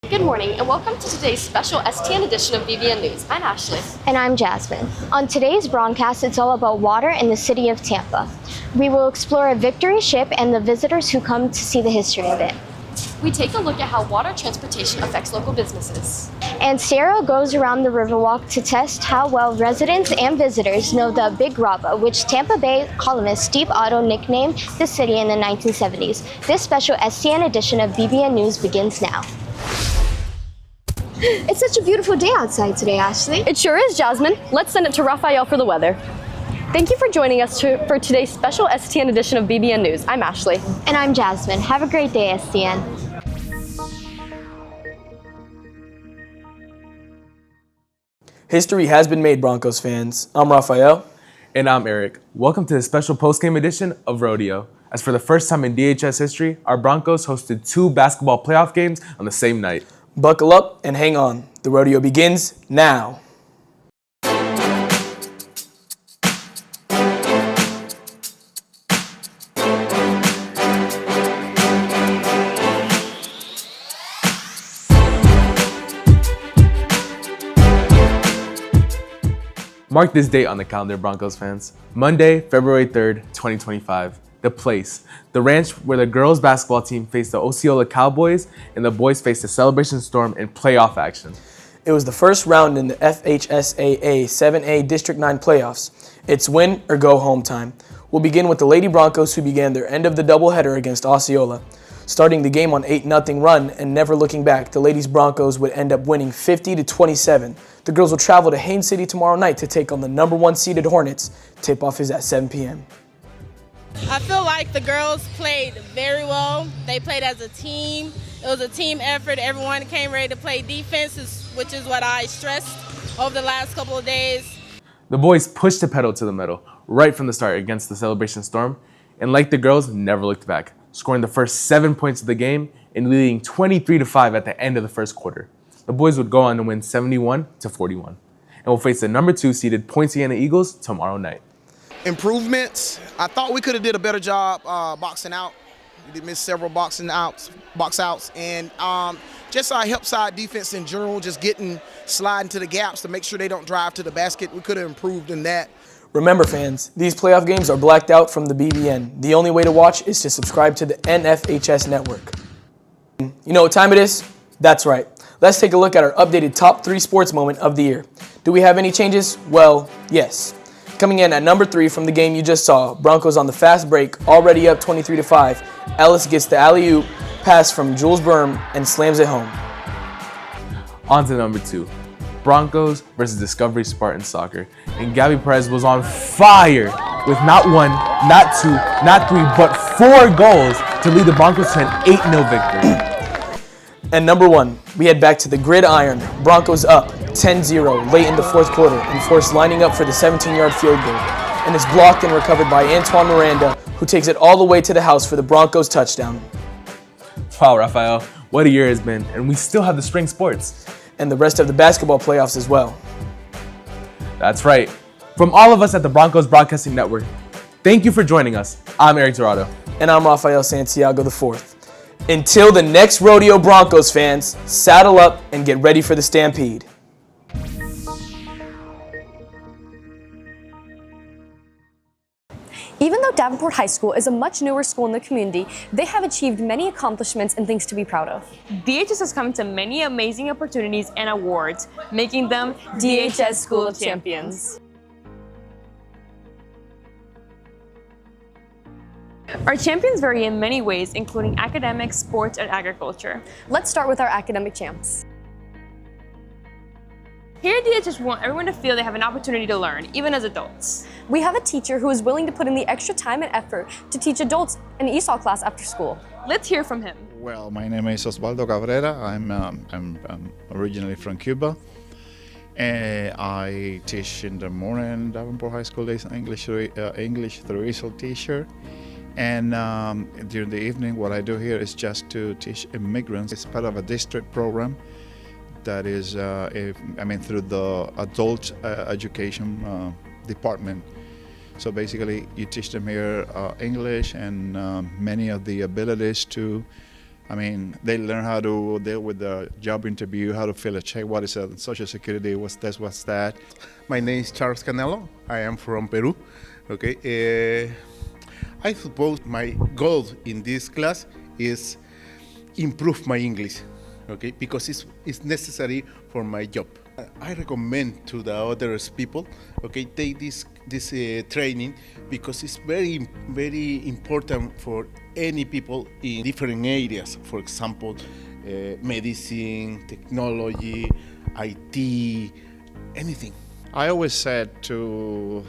Good morning and welcome to today's special STN edition of BBN News. I'm Ashley. And I'm Jasmine. On today's broadcast, it's all about water in the city of Tampa. We will explore a victory ship and the visitors who come to see the history of it. We take a look at how water transportation affects local businesses. And Sarah goes around the Riverwalk to test how well residents and visitors know the Big Raba, which Tampa Bay columnist Steve Otto nicknamed the city in the 1970s. This special STN edition of BBN News begins now. It's such a beautiful day outside today, Ashley. It sure is, Jasmine. Let's send it to Raphael for the weather. Thank you for joining us for today's special STN edition of BBN News. I'm Ashley. And I'm Jasmine. Have a great day, STN. History has been made, Broncos fans. I'm Raphael. And I'm Eric. Welcome to the special post-game edition of Rodeo. As for the first time in DHS history, our Broncos hosted 2 basketball playoff games on the same night. Buckle up and hang on. The rodeo begins now. Mark this date on the calendar, Broncos fans. Monday, February 3rd, 2025. The place, the ranch where the girls basketball team faced the Osceola Cowboys and the boys faced the Celebration Storm in playoff action. It was the first round in the FHSAA 7A District 9 playoffs. It's win or go home time. We'll begin with the Lady Broncos, who began their end of the doubleheader against Osceola. Starting the game on 8-0 run and never looking back, the Ladies Broncos would end up winning 50-27. The girls will travel to Haines City tomorrow night to take on the number 1 seeded Hornets. Tip-off is at 7 p.m. I feel like the girls played very well. They played as a team. It was a team effort. Everyone came ready to play defense, which is what I stressed over the last couple of days. The boys pushed the pedal to the metal right from the start against the Celebration Storm, and like the girls, never looked back, scoring the first 7 points of the game and leading 23-5 at the end of the first quarter. The boys would go on to win 71-41 and will face the number 2 seeded Poinciana Eagles tomorrow night. Improvements. I thought we could have did a better job boxing out. We did miss several box outs, and just our help side defense in general, just sliding to the gaps to make sure they don't drive to the basket. We could have improved in that. Remember, fans, these playoff games are blacked out from the BBN. The only way to watch is to subscribe to the NFHS network. You know what time it is? That's right. Let's take a look at our updated top 3 sports moment of the year. Do we have any changes? Well, yes. Coming in at number 3 from the game you just saw, Broncos on the fast break, already up 23-5. Ellis gets the alley-oop pass from Jules Berm and slams it home. On to number 2, Broncos versus Discovery Spartan Soccer. And Gabby Perez was on fire with not 1, not 2, not 3, but 4 goals to lead the Broncos to an 8-0 victory. And number 1, we head back to the gridiron. Broncos up 10-0 late in the fourth quarter and forced lining up for the 17-yard field goal. And it's blocked and recovered by Antoine Miranda, who takes it all the way to the house for the Broncos touchdown. Wow, Rafael, what a year it's been, and we still have the spring sports. And the rest of the basketball playoffs as well. That's right. From all of us at the Broncos Broadcasting Network, thank you for joining us. I'm Eric Dorado. And I'm Rafael Santiago IV. Until the next rodeo, Broncos fans, saddle up and get ready for the Stampede. Even though Davenport High School is a much newer school in the community, they have achieved many accomplishments and things to be proud of. DHS has come to many amazing opportunities and awards, making them DHS School of Champions. Our champions vary in many ways, including academics, sports, and agriculture. Let's start with our academic champs. Here at DHS, we want everyone to feel they have an opportunity to learn, even as adults. We have a teacher who is willing to put in the extra time and effort to teach adults an ESOL class after school. Let's hear from him. Well, my name is Osvaldo Cabrera. I'm originally from Cuba. I teach in the morning Davenport High School days English through ESOL teacher. And during the evening, what I do here is just to teach immigrants. It's part of a district program that is, through the adult education department. So basically, you teach them here English and many of the abilities to, they learn how to deal with the job interview, how to fill a check, what is a social security, what's this, what's that. My name is Charles Canelo. I am from Peru. Okay. I suppose my goal in this class is improve my English, okay, because it's necessary for my job. I recommend to the other people, okay, take this training because it's very, very important for any people in different areas. For example, medicine, technology, IT, anything. I always said to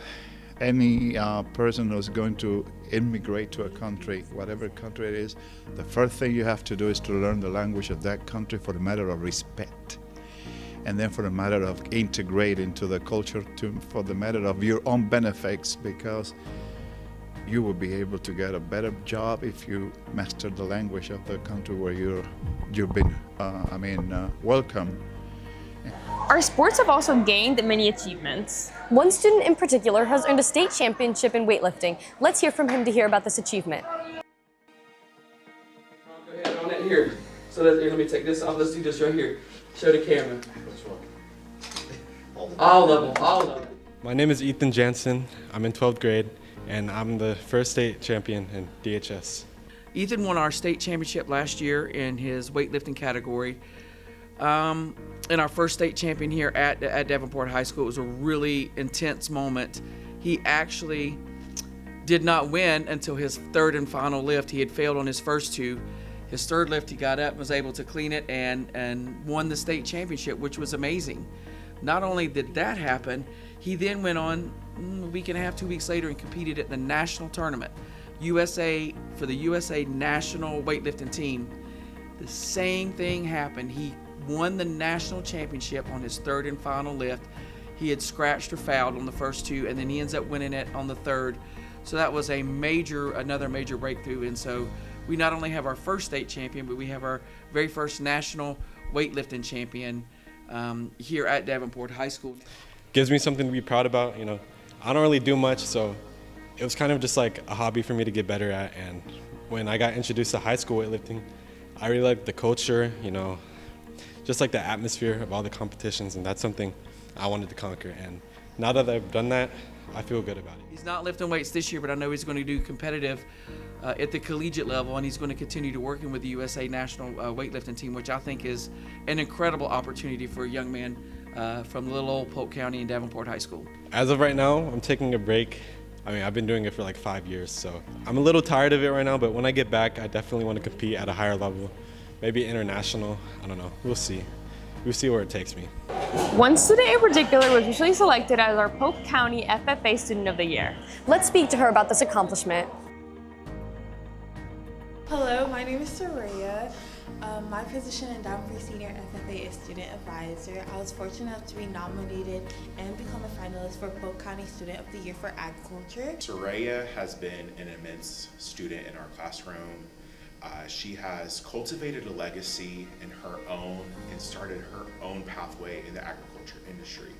any person who's going to immigrate to a country, whatever country it is, the first thing you have to do is to learn the language of that country for the matter of respect. And then for the matter of integrate into the culture, for the matter of your own benefits, because you will be able to get a better job if you master the language of the country where you've been welcome. Our sports have also gained many achievements. One student in particular has earned a state championship in weightlifting. Let's hear from him to hear about this achievement. Go ahead on it here. So let me take this off. Let's do this right here. Show the camera. Which one? All of them. My name is Ethan Jansen. I'm in 12th grade, and I'm the first state champion in DHS. Ethan won our state championship last year in his weightlifting category. And our first state champion here at Davenport High School. It was a really intense moment. He actually did not win until his third and final lift. He had failed on his first two. His third lift, he got up and was able to clean it and won the state championship, which was amazing. Not only did that happen, he then went on a week and a half, 2 weeks later, and competed at the national tournament. For the USA national weightlifting team. The same thing happened. He won the national championship on his third and final lift. He had scratched or fouled on the first two, and then he ends up winning it on the third. So that was another major breakthrough. And so we not only have our first state champion, but we have our very first national weightlifting champion here at Davenport High School. Gives me something to be proud about. You know, I don't really do much, so it was kind of just like a hobby for me to get better at. And when I got introduced to high school weightlifting, I really liked the culture, you know, just like the atmosphere of all the competitions, and that's something I wanted to conquer. And now that I've done that, I feel good about it. He's not lifting weights this year, but I know he's going to do competitive at the collegiate level, and he's going to continue to working with the USA national weightlifting team, which I think is an incredible opportunity for a young man from little old Polk County and Davenport High School. As of right now, I'm taking a break. I mean, I've been doing it for like 5 years, so I'm a little tired of it right now, but when I get back, I definitely want to compete at a higher level, maybe international. I don't know. We'll see. We'll see where it takes me. One student in particular was recently selected as our Polk County FFA Student of the Year. Let's speak to her about this accomplishment. Hello, my name is Soraya. My position in Davenport Senior FFA is Student Advisor. I was fortunate enough to be nominated and become a finalist for Polk County Student of the Year for Agriculture. Soraya has been an immense student in our classroom. She has cultivated a legacy in her own and started her own pathway in the agriculture industry.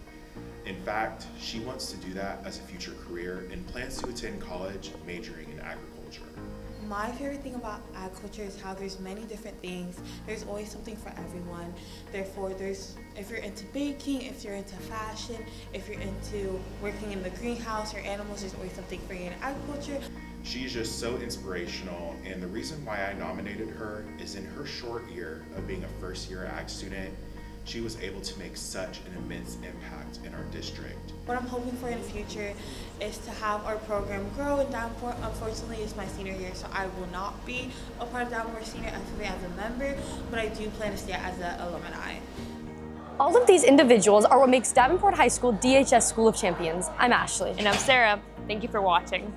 In fact, she wants to do that as a future career and plans to attend college majoring in agriculture. My favorite thing about agriculture is how there's many different things. There's always something for everyone. Therefore, if you're into baking, if you're into fashion, if you're into working in the greenhouse or animals, there's always something for you in agriculture. She's just so inspirational, and the reason why I nominated her is in her short year of being a first-year ag student, she was able to make such an immense impact in our district. What I'm hoping for in the future is to have our program grow in Davenport. Unfortunately, it's my senior year, so I will not be a part of Davenport Senior FFA as a member, but I do plan to stay as an alumni. All of these individuals are what makes Davenport High School DHS School of Champions. I'm Ashley. And I'm Sarah. Thank you for watching.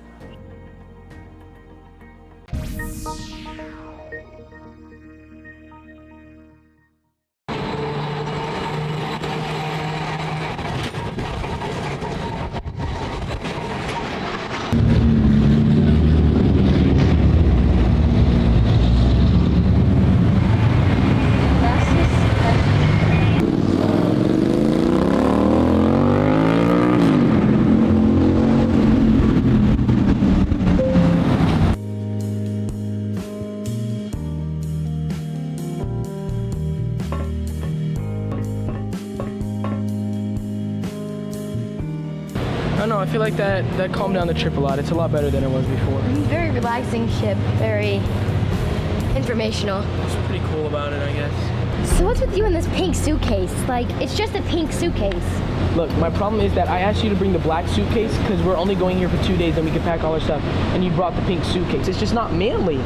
I don't know, I feel like that calmed down the trip a lot. It's a lot better than it was before. Very relaxing ship, very informational. It's pretty cool about it, I guess. So what's with you in this pink suitcase? Like, it's just a pink suitcase. Look, my problem is that I asked you to bring the black suitcase because we're only going here for 2 days and we can pack all our stuff, and you brought the pink suitcase. It's just not manly.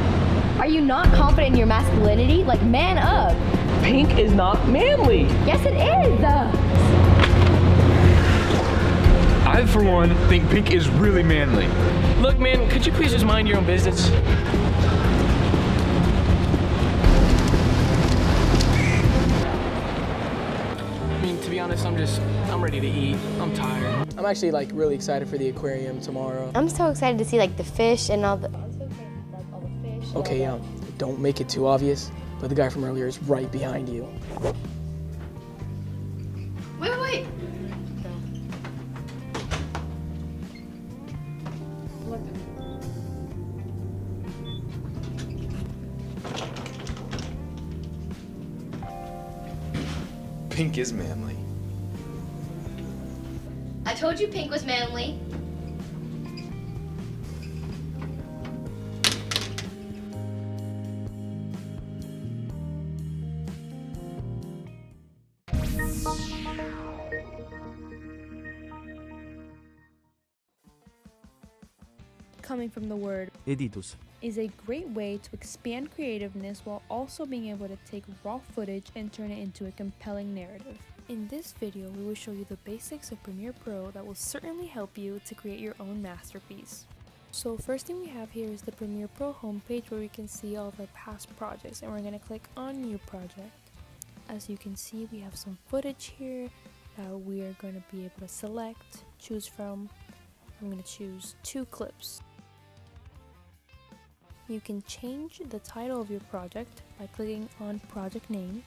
Are you not confident in your masculinity? Like, man up. Pink is not manly. Yes, it is. I, for one, think pink is really manly. Look, man, could you please just mind your own business? I mean, to be honest, I'm ready to eat. I'm tired. I'm actually like really excited for the aquarium tomorrow. I'm so excited to see like the fish and all the fish. Okay, don't make it too obvious, but the guy from earlier is right behind you. Wait. Pink is manly. I told you pink was manly. coming from the word editus, is a great way to expand creativeness while also being able to take raw footage and turn it into a compelling narrative. In this video, we will show you the basics of Premiere Pro that will certainly help you to create your own masterpiece. So first thing we have here is the Premiere Pro homepage where we can see all of our past projects, and we're going to click on New Project. As you can see, we have some footage here that we are going to be able to select, choose from. I'm going to choose 2 clips. You can change the title of your project by clicking on project name,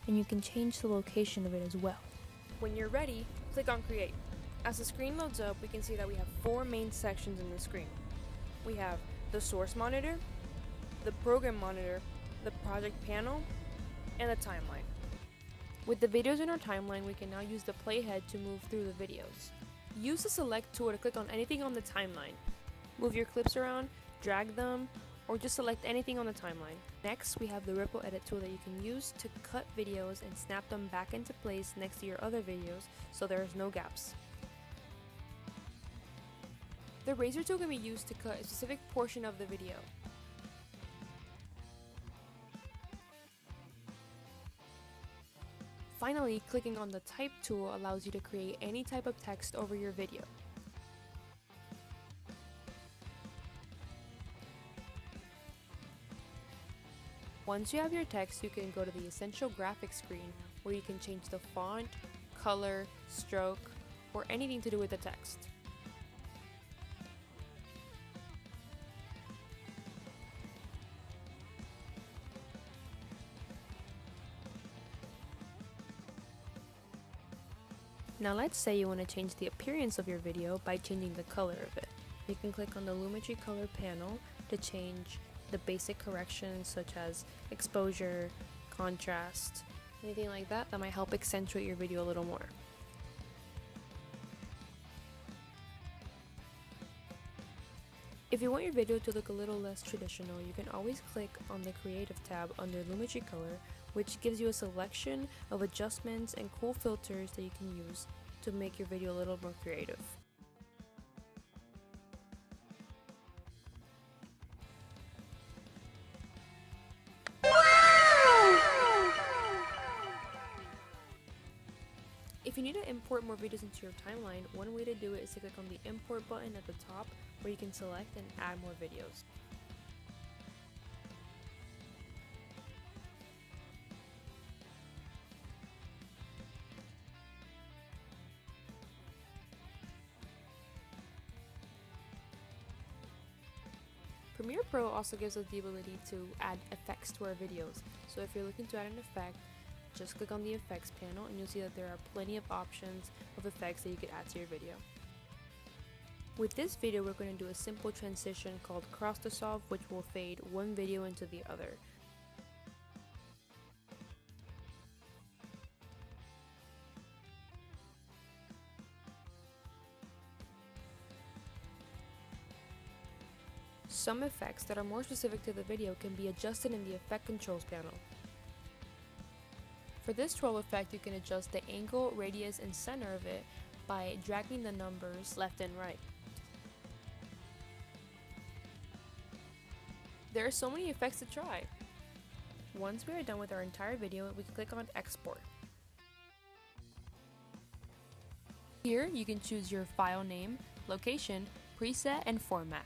and you can change the location of it as well. When you're ready, click on Create. As the screen loads up, we can see that we have 4 main sections in the screen. We have the source monitor, the program monitor, the project panel, and the timeline. With the videos in our timeline, we can now use the playhead to move through the videos. Use the select tool to click on anything on the timeline. Move your clips around, drag them, or just select anything on the timeline. Next, we have the ripple edit tool that you can use to cut videos and snap them back into place next to your other videos so there's no gaps. The razor tool can be used to cut a specific portion of the video. Finally, clicking on the type tool allows you to create any type of text over your video. Once you have your text, you can go to the Essential Graphics screen where you can change the font, color, stroke, or anything to do with the text. Now let's say you want to change the appearance of your video by changing the color of it. You can click on the Lumetri color panel to change the basic corrections such as exposure, contrast, anything like that might help accentuate your video a little more. If you want your video to look a little less traditional, you can always click on the Creative tab under Lumetri Color, which gives you a selection of adjustments and cool filters that you can use to make your video a little more creative. If you need to import more videos into your timeline, one way to do it is to click on the import button at the top where you can select and add more videos. Premiere Pro also gives us the ability to add effects to our videos. So if you're looking to add an effect, just click on the effects panel and you'll see that there are plenty of options of effects that you could add to your video. With this video, we're going to do a simple transition called cross dissolve, which will fade one video into the other. Some effects that are more specific to the video can be adjusted in the Effect Controls panel. For this roll effect, you can adjust the angle, radius, and center of it by dragging the numbers left and right. There are so many effects to try. Once we are done with our entire video, we can click on Export. Here, you can choose your file name, location, preset, and format.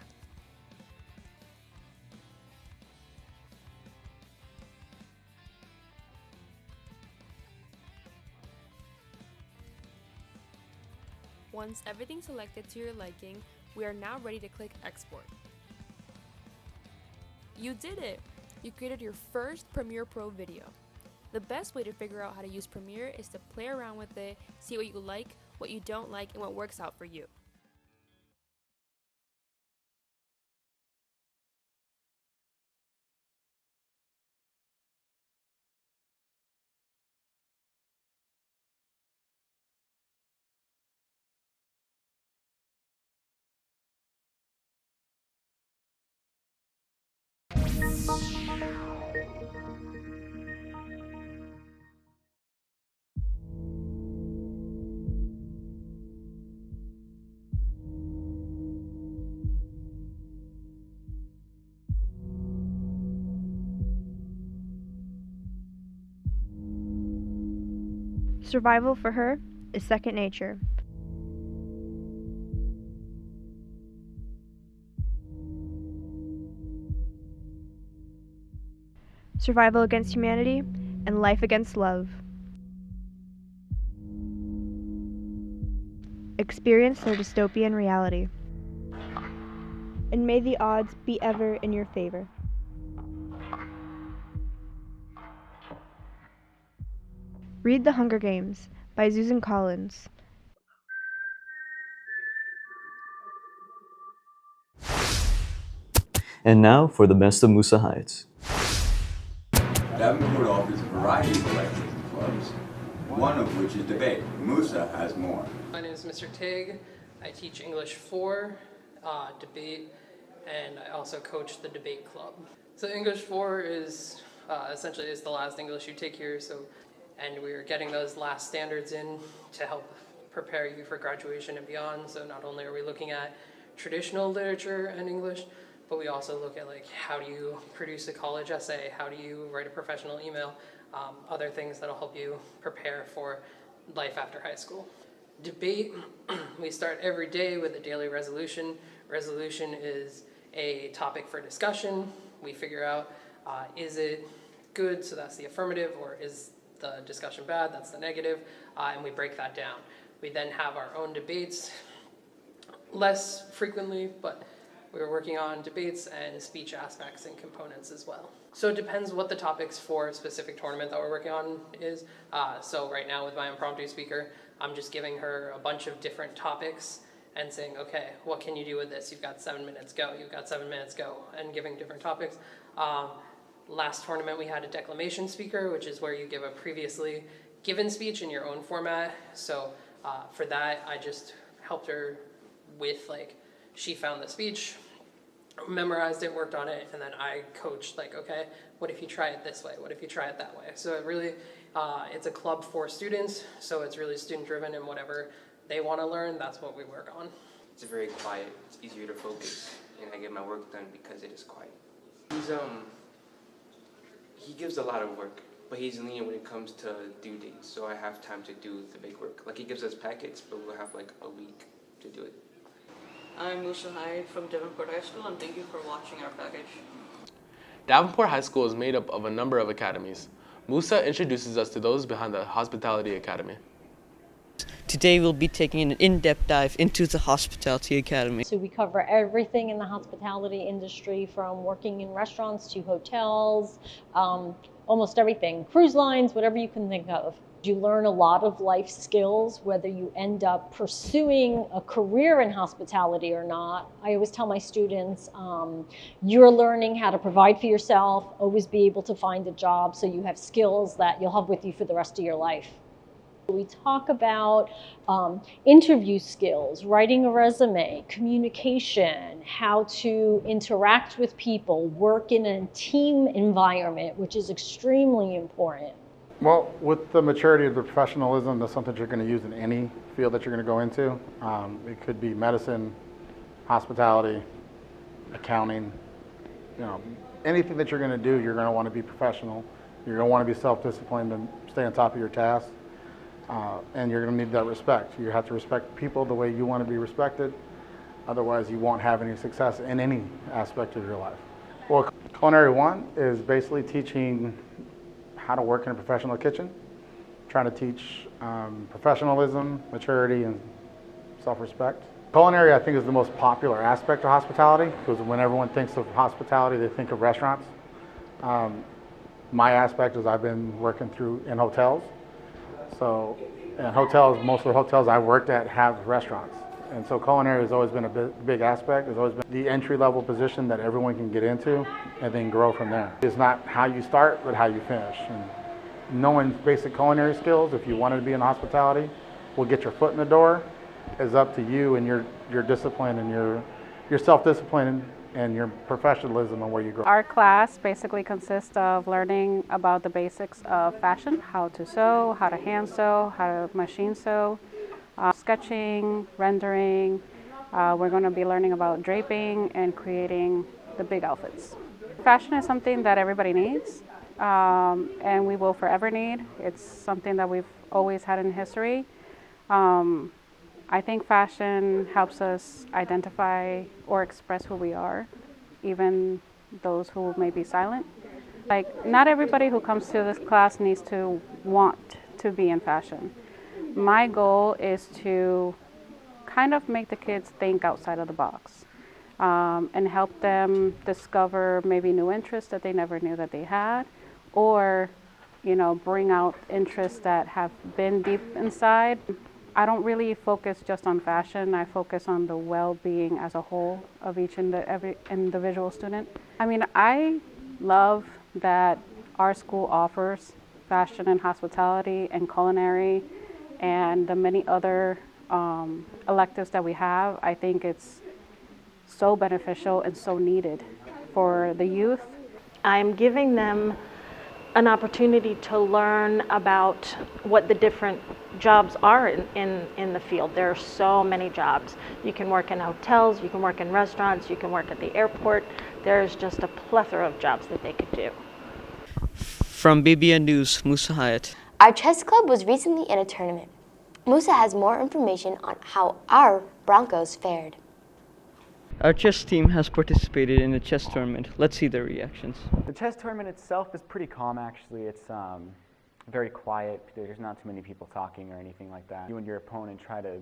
Once everything's selected to your liking, we are now ready to click Export. You did it! You created your first Premiere Pro video. The best way to figure out how to use Premiere is to play around with it, see what you like, what you don't like, and what works out for you. Survival for her is second nature. Survival against humanity and life against love. Experience their dystopian reality. And may the odds be ever in your favor. Read The Hunger Games by Susan Collins. And now for the best of Musa Heights. Davenport offers a variety of electives and clubs, one of which is debate. Musa has more. My name is Mr. Tig. I teach English 4, debate, and I also coach the debate club. So English 4 is essentially is the last English you take here, and we're getting those last standards in to help prepare you for graduation and beyond. So not only are we looking at traditional literature and English, but we also look at like how do you produce a college essay, how do you write a professional email, other things that'll help you prepare for life after high school. Debate, we start every day with a daily resolution. Resolution is a topic for discussion. We figure out, is it good, so that's the affirmative, or is the discussion bad, that's the negative, and we break that down. We then have our own debates, less frequently, but we're working on debates and speech aspects and components as well. So it depends what the topics for a specific tournament that we're working on is. So right now with my impromptu speaker, I'm just giving her a bunch of different topics and saying, okay, what can you do with this? You've got 7 minutes, go. You've got 7 minutes, go. And giving different topics. Last tournament we had a declamation speaker, which is where you give a previously given speech in your own format. So for that, I just helped her with she found the speech, memorized it, worked on it, and then I coached okay, what if you try it this way? What if you try it that way? So it really, it's a club for students, so it's really student driven, and whatever they want to learn, that's what we work on. It's very quiet, it's easier to focus, and I get my work done because it is quiet. He gives a lot of work, but he's lenient when it comes to due dates, so I have time to do the big work. He gives us packets, but we'll have a week to do it. I'm Musa Hyde from Davenport High School, and thank you for watching our package. Davenport High School is made up of a number of academies. Musa introduces us to those behind the Hospitality Academy. Today we'll be taking an in-depth dive into the Hospitality Academy. So we cover everything in the hospitality industry, from working in restaurants to hotels, almost everything, cruise lines, whatever you can think of. You learn a lot of life skills, whether you end up pursuing a career in hospitality or not. I always tell my students, you're learning how to provide for yourself, always be able to find a job so you have skills that you'll have with you for the rest of your life. We talk about interview skills, writing a resume, communication, how to interact with people, work in a team environment, which is extremely important. Well, with the maturity of the professionalism, that's something you're going to use in any field that you're going to go into. It could be medicine, hospitality, accounting, anything that you're going to do, you're going to want to be professional. You're going to want to be self-disciplined and stay on top of your tasks. And you're going to need that respect. You have to respect people the way you want to be respected. Otherwise, you won't have any success in any aspect of your life. Well, Culinary 1 is basically teaching how to work in a professional kitchen, trying to teach professionalism, maturity, and self-respect. Culinary, I think, is the most popular aspect of hospitality, because when everyone thinks of hospitality, they think of restaurants. My aspect is I've been working in hotels. So, and hotels, most of the hotels I worked at have restaurants. And so culinary has always been a big aspect. It's always been the entry-level position that everyone can get into and then grow from there. It's not how you start, but how you finish. And knowing basic culinary skills, if you wanted to be in hospitality, will get your foot in the door. It's up to you and your discipline and your self-discipline and your professionalism and where you grow. Our class basically consists of learning about the basics of fashion, how to sew, how to hand sew, how to machine sew, sketching, rendering. We're going to be learning about draping and creating the big outfits. Fashion is something that everybody needs. and we will forever need. It's something that we've always had in history. I think fashion helps us identify or express who we are, even those who may be silent. Like, not everybody who comes to this class needs to want to be in fashion. My goal is to kind of make the kids think outside of the box, and help them discover maybe new interests that they never knew that they had, or, you know, bring out interests that have been deep inside. I don't really focus just on fashion. I focus on the well-being as a whole of every individual student. I mean, I love that our school offers fashion and hospitality and culinary and the many other electives that we have. I think it's so beneficial and so needed for the youth. I'm giving them an opportunity to learn about what the different jobs are in the field. There are so many jobs. You can work in hotels, you can work in restaurants, you can work at the airport. There's just a plethora of jobs that they could do. From BBN News, Musa Hyatt. Our chess club was recently in a tournament. Musa has more information on how our Broncos fared. Our chess team has participated in a chess tournament. Let's see their reactions. The chess tournament itself is pretty calm, actually. It's very quiet. There's not too many people talking or anything like that. You and your opponent try to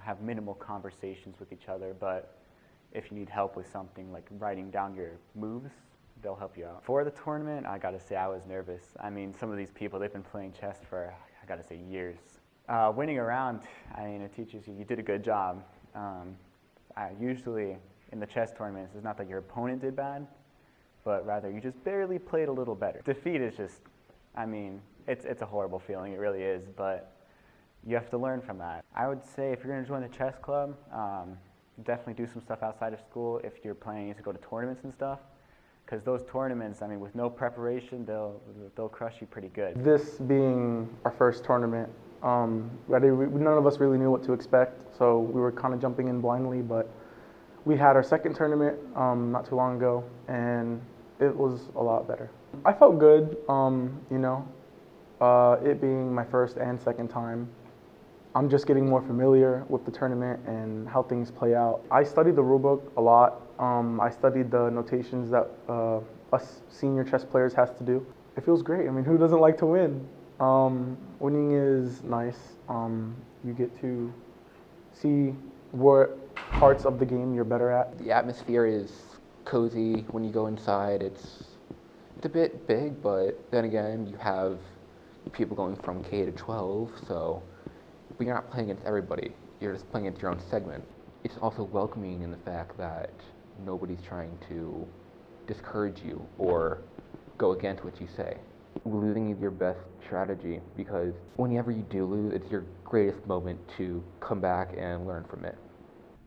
have minimal conversations with each other, but if you need help with something like writing down your moves, they'll help you out. For the tournament, I gotta say I was nervous. I mean, some of these people, they've been playing chess for, I gotta say, years. Winning a round, I mean, it teaches you did a good job. Usually in the chess tournaments, it's not that your opponent did bad, but rather you just barely played a little better. Defeat is just, I mean, it's a horrible feeling, it really is, but you have to learn from that. I would say if you're gonna join the chess club, definitely do some stuff outside of school if you're planning to go to tournaments and stuff, because those tournaments, I mean, with no preparation, they'll crush you pretty good. This being our first tournament, none of us really knew what to expect, so we were kind of jumping in blindly, but we had our second tournament not too long ago, and it was a lot better. I felt good, it being my first and second time. I'm just getting more familiar with the tournament and how things play out. I studied the rulebook a lot. I studied the notations that us senior chess players has to do. It feels great. I mean, who doesn't like to win? Winning is nice. You get to see what parts of the game you're better at. The atmosphere is cozy when you go inside. It's a bit big, but then again, you have people going from K to 12, so but you're not playing against everybody. You're just playing against your own segment. It's also welcoming in the fact that nobody's trying to discourage you or go against what you say. Losing is your best strategy because whenever you do lose, it's your greatest moment to come back and learn from it.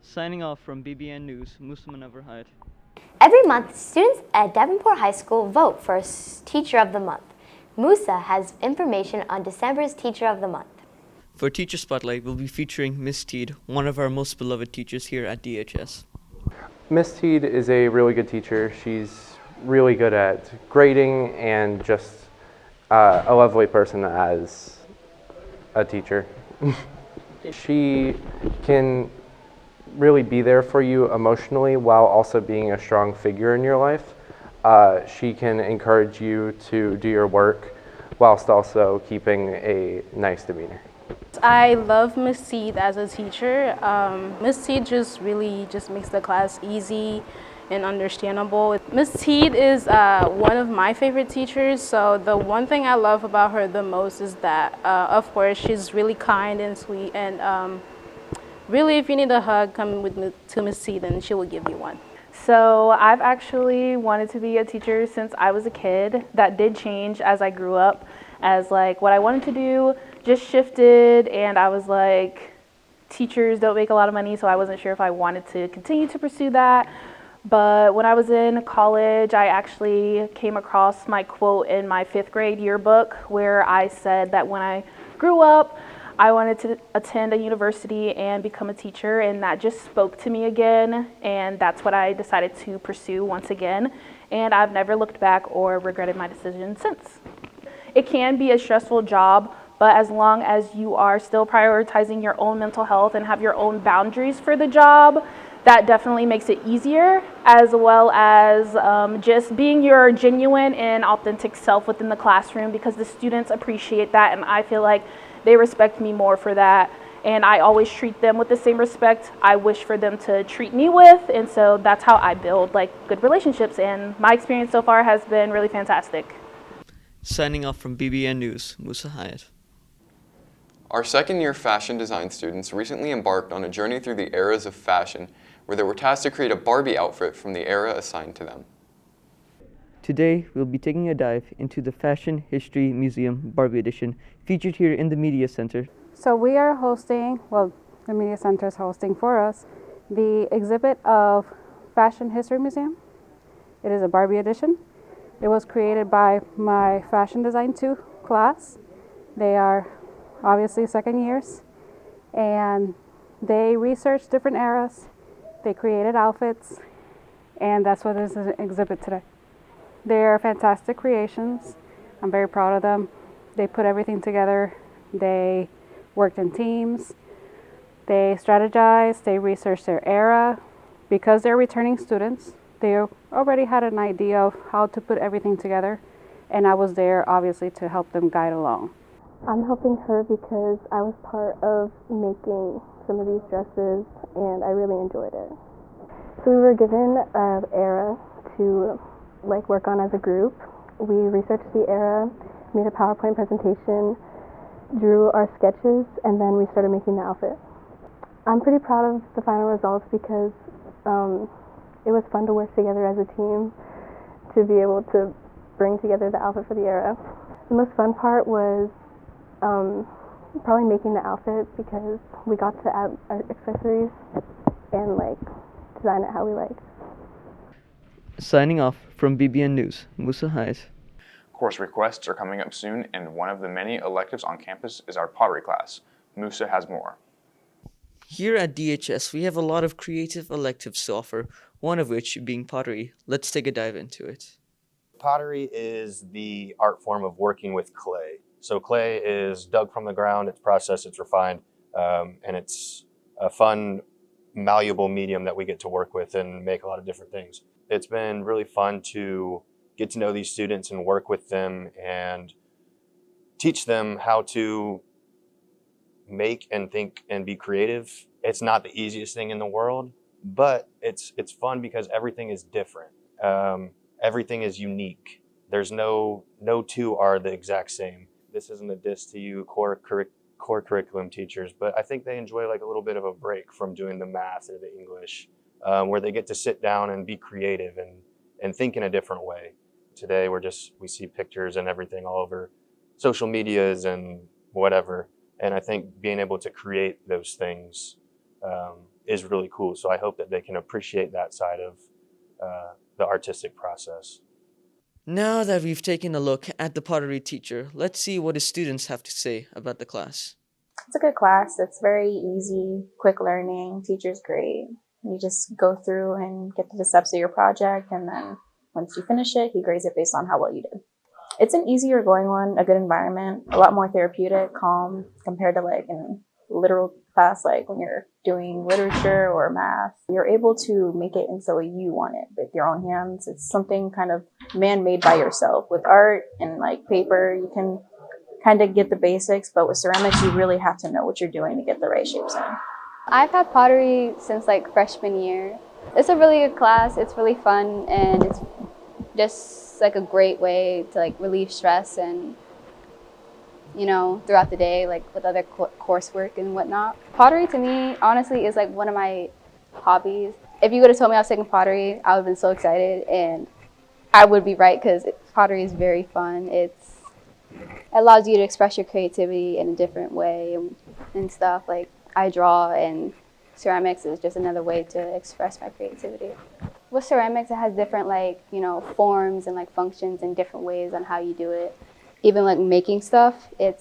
Signing off from BBN News, Musa Hyatt. Every month, students at Davenport High School vote for a Teacher of the Month. Musa has information on December's Teacher of the Month. For Teacher Spotlight, we'll be featuring Miss Teed, one of our most beloved teachers here at DHS. Miss Teed is a really good teacher. She's really good at grading and just a lovely person as a teacher. She can really be there for you emotionally while also being a strong figure in your life. She can encourage you to do your work whilst also keeping a nice demeanor. I love Miss Teed as a teacher. Miss Teed just really makes the class easy and understandable. Miss Teed is one of my favorite teachers, so the one thing I love about her the most is that, of course, she's really kind and sweet, and really, if you need a hug, come to Miss Teed and she will give you one. So I've actually wanted to be a teacher since I was a kid. That did change as I grew up, as like what I wanted to do just shifted, and I was like, teachers don't make a lot of money, so I wasn't sure if I wanted to continue to pursue that. But when I was in college, I actually came across my quote in my 5th grade yearbook where I said that when I grew up, I wanted to attend a university and become a teacher, and that just spoke to me again, and that's what I decided to pursue once again. and I've never looked back or regretted my decision since. It can be a stressful job, but as long as you are still prioritizing your own mental health and have your own boundaries for the job, that definitely makes it easier, as well as just being your genuine and authentic self within the classroom, because the students appreciate that, and I feel like they respect me more for that. And I always treat them with the same respect I wish for them to treat me with, and so that's how I build like good relationships, and my experience so far has been really fantastic. Signing off from BBN News, Musa Hyatt. Our second-year fashion design students recently embarked on a journey through the eras of fashion, where they were tasked to create a Barbie outfit from the era assigned to them. Today, we'll be taking a dive into the Fashion History Museum Barbie Edition, featured here in the Media Center. So we are hosting, well, the Media Center is hosting for us, the exhibit of Fashion History Museum. It is a Barbie edition. It was created by my Fashion Design 2 class. They are obviously second years, and they researched different eras. They created outfits, and that's what is an exhibit today. They are fantastic creations. I'm very proud of them. They put everything together. They worked in teams. They strategized. They researched their era. Because they're returning students, they already had an idea of how to put everything together, and I was there obviously to help them guide along. I'm helping her because I was part of making some of these dresses, and I really enjoyed it. So we were given an era to work on as a group. We researched the era, made a PowerPoint presentation, drew our sketches, and then we started making the outfit. I'm pretty proud of the final results because it was fun to work together as a team to be able to bring together the outfit for the era. The most fun part was probably making the outfit because we got to add our accessories and design it how we liked. Signing off from BBN News, Musa Hyatt. Course requests are coming up soon, and one of the many electives on campus is our pottery class. Musa has more. Here at DHS, we have a lot of creative electives to offer, one of which being pottery. Let's take a dive into it. Pottery is the art form of working with clay. So clay is dug from the ground, it's processed, it's refined, and it's a fun, malleable medium that we get to work with and make a lot of different things. It's been really fun to get to know these students and work with them and teach them how to make and think and be creative. It's not the easiest thing in the world, but it's fun because everything is different. Everything is unique. There's no two are the exact same. This isn't a diss to you core curriculum teachers, but I think they enjoy a little bit of a break from doing the math or the English, where they get to sit down and be creative and think in a different way. Today we see pictures and everything all over social medias and whatever. And I think being able to create those things is really cool. So I hope that they can appreciate that side of the artistic process. Now that we've taken a look at the pottery teacher, let's see what his students have to say about the class. It's a good class. It's very easy, quick learning. Teacher's great. You just go through and get to the steps of your project, and then once you finish it, he grades it based on how well you did. It's an easier going one, a good environment, a lot more therapeutic, calm, compared to in literal class, when you're doing literature or math. You're able to make it into the way you want it with your own hands. It's something kind of man-made by yourself. With art and paper, you can kind of get the basics, but with ceramics, you really have to know what you're doing to get the right shapes in. I've had pottery since freshman year. It's a really good class. It's really fun, and it's just a great way to relieve stress and throughout the day with other coursework and whatnot. Pottery to me honestly is one of my hobbies. If you would have told me I was taking pottery, I would have been so excited, and I would be right because pottery is very fun. It allows you to express your creativity in a different way and stuff. I draw, and ceramics is just another way to express my creativity. With ceramics, it has different forms and functions and different ways on how you do it. Even making stuff, you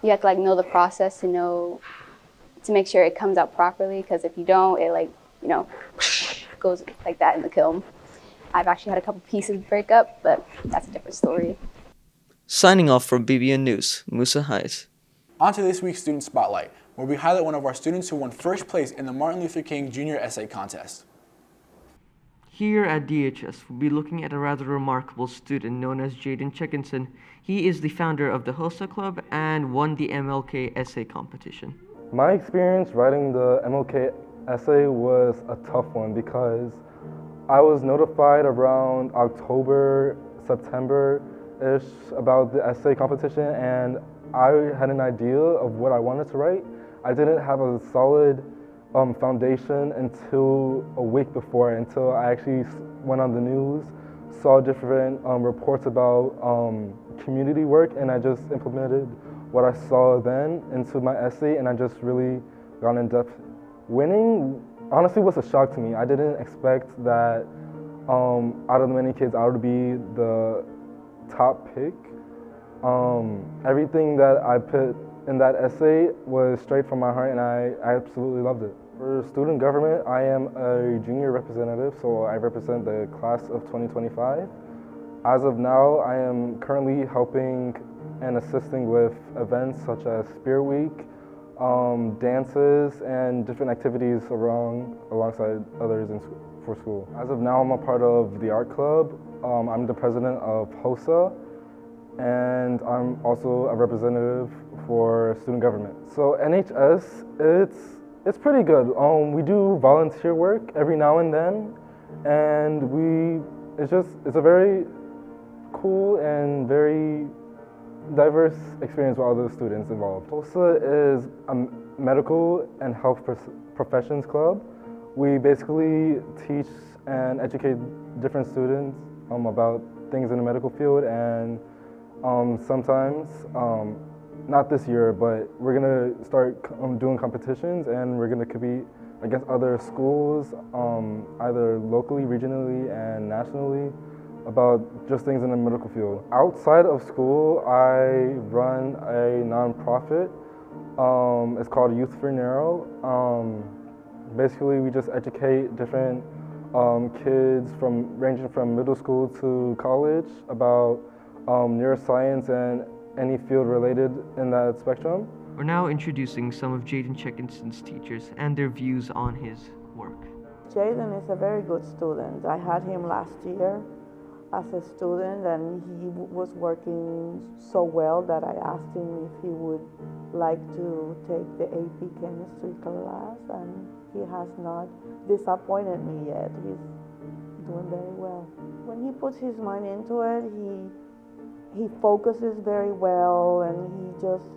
have to know the process to make sure it comes out properly, because if you don't, it goes like that in the kiln. I've actually had a couple pieces break up, but that's a different story. Signing off from BBN News, Musa Hayat. On to this week's Student Spotlight, where we highlight one of our students who won first place in the Martin Luther King Jr. Essay Contest. Here at DHS, we'll be looking at a rather remarkable student known as Jaden Chickinson. He is the founder of the HOSA Club and won the MLK Essay Competition. My experience writing the MLK essay was a tough one because I was notified around October, September-ish about the essay competition, and I had an idea of what I wanted to write. I didn't have a solid foundation until a week before, until I actually went on the news, saw different reports about community work, and I just implemented what I saw then into my essay, and I just really got in depth. Winning honestly was a shock to me. I didn't expect that out of the many kids I would be the top pick. Everything that I put in that essay was straight from my heart, and I absolutely loved it. For student government, I am a junior representative, so I represent the class of 2025. As of now, I am currently helping and assisting with events such as Spirit Week, dances, and different activities alongside others for school. As of now, I'm a part of the art club. I'm the president of HOSA, and I'm also a representative for student government. So NHS, it's pretty good. We do volunteer work every now and then, and it's a very cool and very diverse experience with all the students involved. HOSA is a medical and health professions club. We basically teach and educate different students about things in the medical field, and sometimes, not this year, but we're gonna start doing competitions, and we're gonna compete against other schools, either locally, regionally, and nationally, about just things in the medical field. Outside of school, I run a nonprofit. It's called Youth for Neuro. Basically, we just educate different kids ranging from middle school to college about neuroscience and any field related in that spectrum. We're now introducing some of Jaden Chickinson's teachers and their views on his work. Jaden is a very good student. I had him last year as a student, and he was working so well that I asked him if he would like to take the AP chemistry class, and he has not disappointed me yet. He's doing very well. When he puts his mind into it, he focuses very well, and he just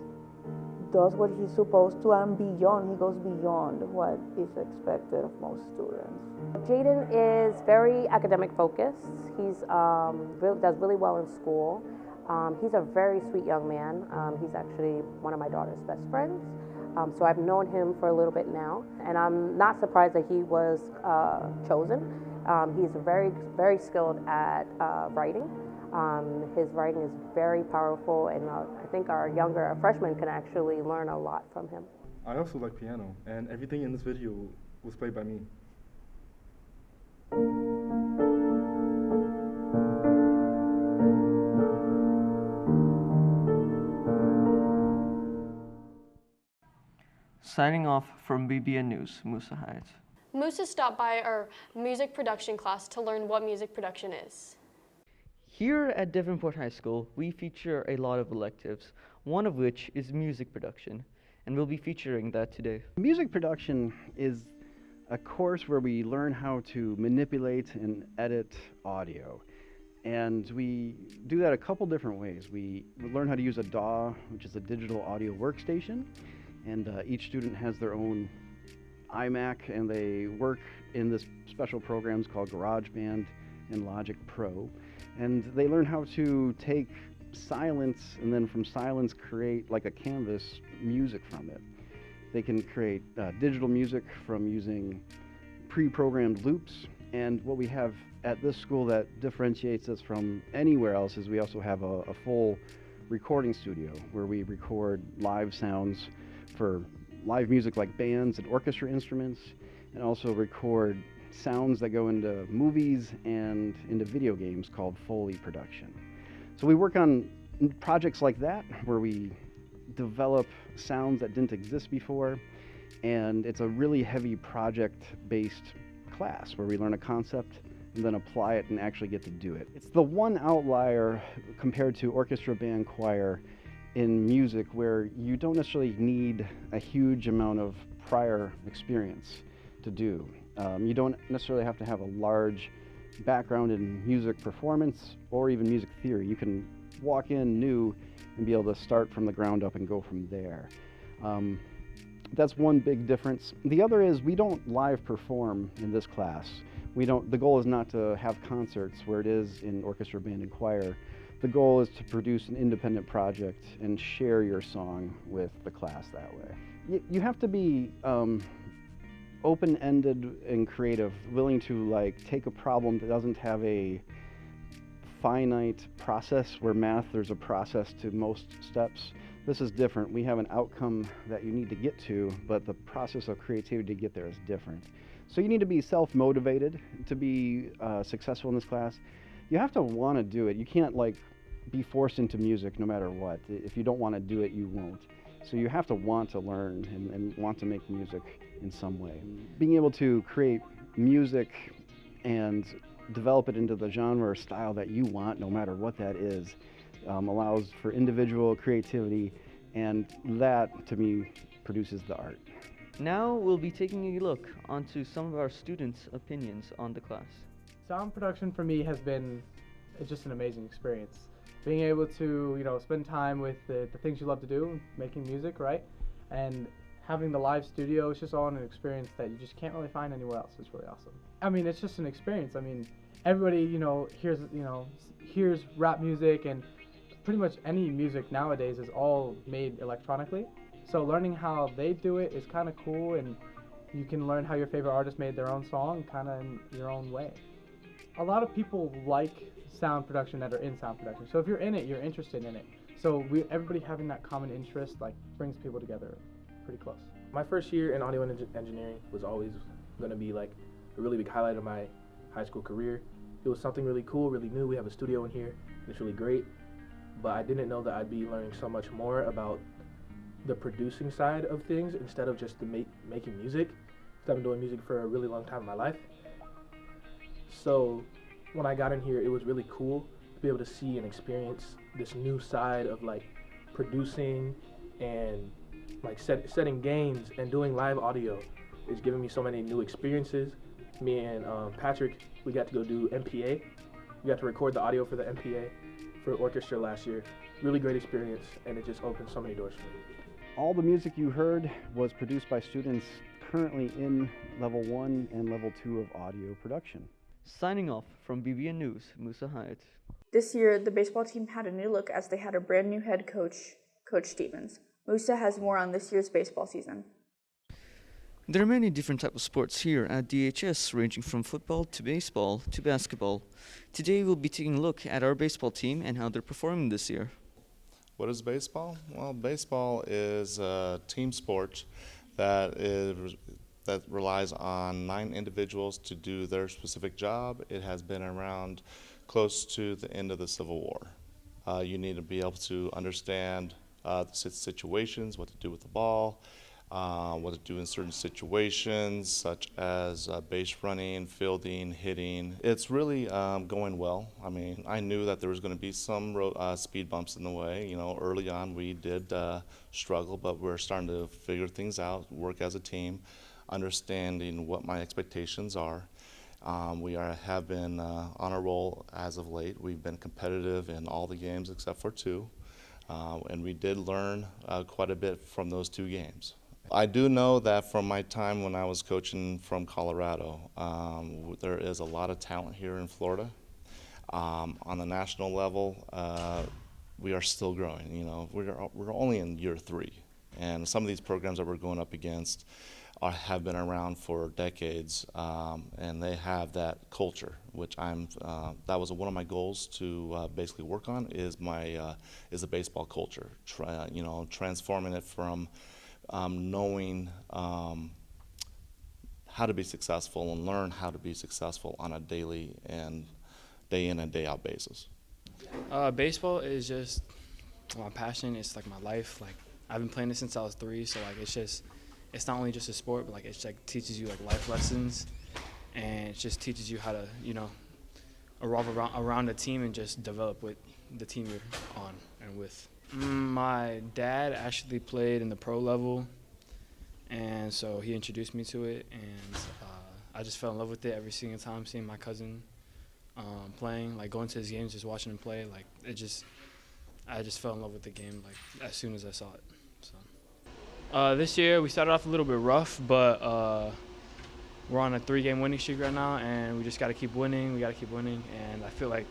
does what he's supposed to, and beyond. He goes beyond what is expected of most students. Jaden is very academic focused. He's does really well in school. He's a very sweet young man. He's actually one of my daughter's best friends. So I've known him for a little bit now, and I'm not surprised that he was chosen. He's very, very skilled at writing. His writing is very powerful, and I think our freshmen can actually learn a lot from him. I also like piano, and everything in this video was played by me. Signing off from BBN News, Musa Hayat. Musa stopped by our music production class to learn what music production is. Here at Davenport High School, we feature a lot of electives, one of which is music production, and we'll be featuring that today. Music production is a course where we learn how to manipulate and edit audio. And we do that a couple different ways. We learn how to use a DAW, which is a digital audio workstation, and each student has their own iMac, and they work in this special programs called GarageBand and Logic Pro. And they learn how to take silence, and then from silence create like a canvas music from it. They can create digital music from using pre-programmed loops. And what we have at this school that differentiates us from anywhere else is we also have a full recording studio where we record live sounds for live music like bands and orchestra instruments, and also record sounds that go into movies and into video games called Foley production. So we work on projects like that where we develop sounds that didn't exist before, and it's a really heavy project-based class where we learn a concept and then apply it and actually get to do it. It's the one outlier compared to orchestra, band, choir in music where you don't necessarily need a huge amount of prior experience to do. You don't necessarily have to have a large background in music performance or even music theory. You can walk in new and be able to start from the ground up and go from there. That's one big difference. The other is we don't live perform in this class. The goal is not to have concerts where it is in orchestra, band, and choir. The goal is to produce an independent project and share your song with the class that way. You have to be open-ended and creative, willing to take a problem that doesn't have a finite process. Where math, there's a process to most steps. This is different. We have an outcome that you need to get to, but the process of creativity to get there is different. So you need to be self-motivated to be successful in this class. You have to want to do it. You can't be forced into music no matter what. If you don't want to do it, you won't. So you have to want to learn and want to make music in some way. Being able to create music and develop it into the genre or style that you want, no matter what that is, allows for individual creativity, and that, to me, produces the art. Now we'll be taking a look onto some of our students' opinions on the class. Sound production for me has been just an amazing experience. Being able to, spend time with the things you love to do, making music, right? And having the live studio, it's just all an experience that you just can't really find anywhere else. It's really awesome. I mean, it's just an experience. I mean, everybody, hears rap music, and pretty much any music nowadays is all made electronically. So learning how they do it is kind of cool, and you can learn how your favorite artist made their own song kind of in your own way. A lot of people like sound production that are in sound production. So if you're in it, you're interested in it. So everybody having that common interest brings people together pretty close. My first year in audio engineering was always going to be a really big highlight of my high school career. It was something really cool, really new. We have a studio in here, and it's really great. But I didn't know that I'd be learning so much more about the producing side of things instead of just the making music. Because I've been doing music for a really long time in my life. So when I got in here, it was really cool to be able to see and experience this new side of producing and setting games and doing live audio. It's given me so many new experiences. Me and Patrick, we got to go do MPA. We got to record the audio for the MPA for orchestra last year. Really great experience, and it just opened so many doors for me. All the music you heard was produced by students currently in Level 1 and Level 2 of audio production. Signing off from BBN News, Musa Hyatt. This year, the baseball team had a new look as they had a brand new head coach, Coach Stevens. Musa has more on this year's baseball season. There are many different types of sports here at DHS, ranging from football to baseball to basketball. Today we'll be taking a look at our baseball team and how they're performing this year. What is baseball? Well, baseball is a team sport that relies on 9 individuals to do their specific job. It has been around close to the end of the Civil War. You need to be able to understand the situations, what to do with the ball, what to do in certain situations, such as base running, fielding, hitting. It's really going well. I mean, I knew that there was going to be some speed bumps in the way. Early on we did struggle, but we're starting to figure things out, work as a team, understanding what my expectations are. We have been on a roll as of late. We've been competitive in all the games except for 2. And we did learn quite a bit from those 2 games. I do know that from my time when I was coaching from Colorado, there is a lot of talent here in Florida. On the national level, we are still growing. We're only in year 3, and some of these programs that we're going up against have been around for decades, and they have that culture, which that was one of my goals to basically work on is the baseball culture. Transforming it from knowing how how to be successful and learn how to be successful on a daily and day in and day out basis. Baseball is just my passion. It's like my life. Like I've been playing it since I was 3, so like it's not only just a sport, but like it's like teaches you like life lessons, and it just teaches you how to revolve around the team and just develop with the team you're on and with. My dad actually played in the pro level, and so he introduced me to it, and I just fell in love with it every single time seeing my cousin playing, like going to his games, just watching him play. Like I just fell in love with the game like as soon as I saw it. So this year we started off a little bit rough, but we're on a 3-game winning streak right now, and we just got to keep winning. We got to keep winning, and I feel like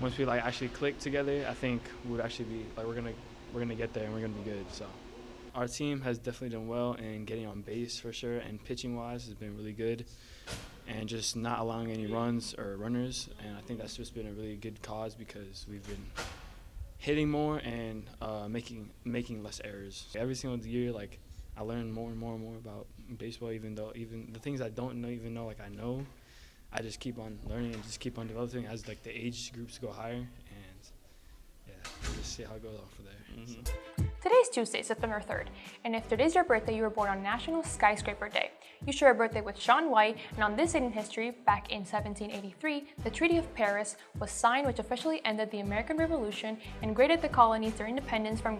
once we like actually click together, I think we'd actually be like we're gonna get there and we're gonna be good. So our team has definitely done well in getting on base for sure, and pitching wise has been really good, and just not allowing any runs or runners. And I think that's just been a really good cause because we've been hitting more and making less errors. Every single year, like I learn more and more and more about baseball. Even the things I don't know, like I know. I just keep on learning and just keep on developing as like the age groups go higher, and yeah, we'll just see how it goes on from there. So. Today is Tuesday, September 3rd, and if today's your birthday, you were born on National Skyscraper Day. You share a birthday with Shaun White, and on this date in history, back in 1783, the Treaty of Paris was signed, which officially ended the American Revolution and granted the colonies their independence from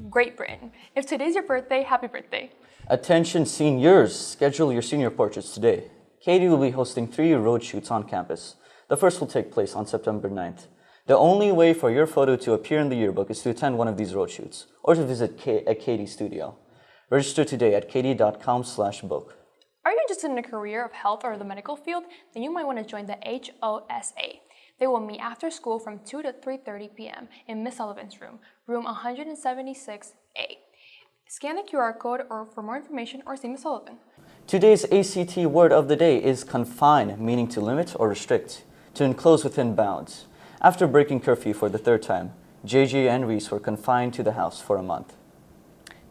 Great Britain. If today's your birthday, happy birthday. Attention seniors, schedule your senior portraits today. Katie will be hosting 3 road shoots on campus. The first will take place on September 9th. The only way for your photo to appear in the yearbook is to attend one of these road shoots or to visit a Katie studio. Register today at katie.com/book. Are you interested in a career of health or the medical field? Then you might want to join the HOSA. They will meet after school from 2 to 3:30 p.m. in Miss Sullivan's room, room 176A. Scan the QR code or for more information or see Miss Sullivan. Today's ACT word of the day is confine, meaning to limit or restrict, to enclose within bounds. After breaking curfew for the 3rd time, JJ and Reese were confined to the house for a month.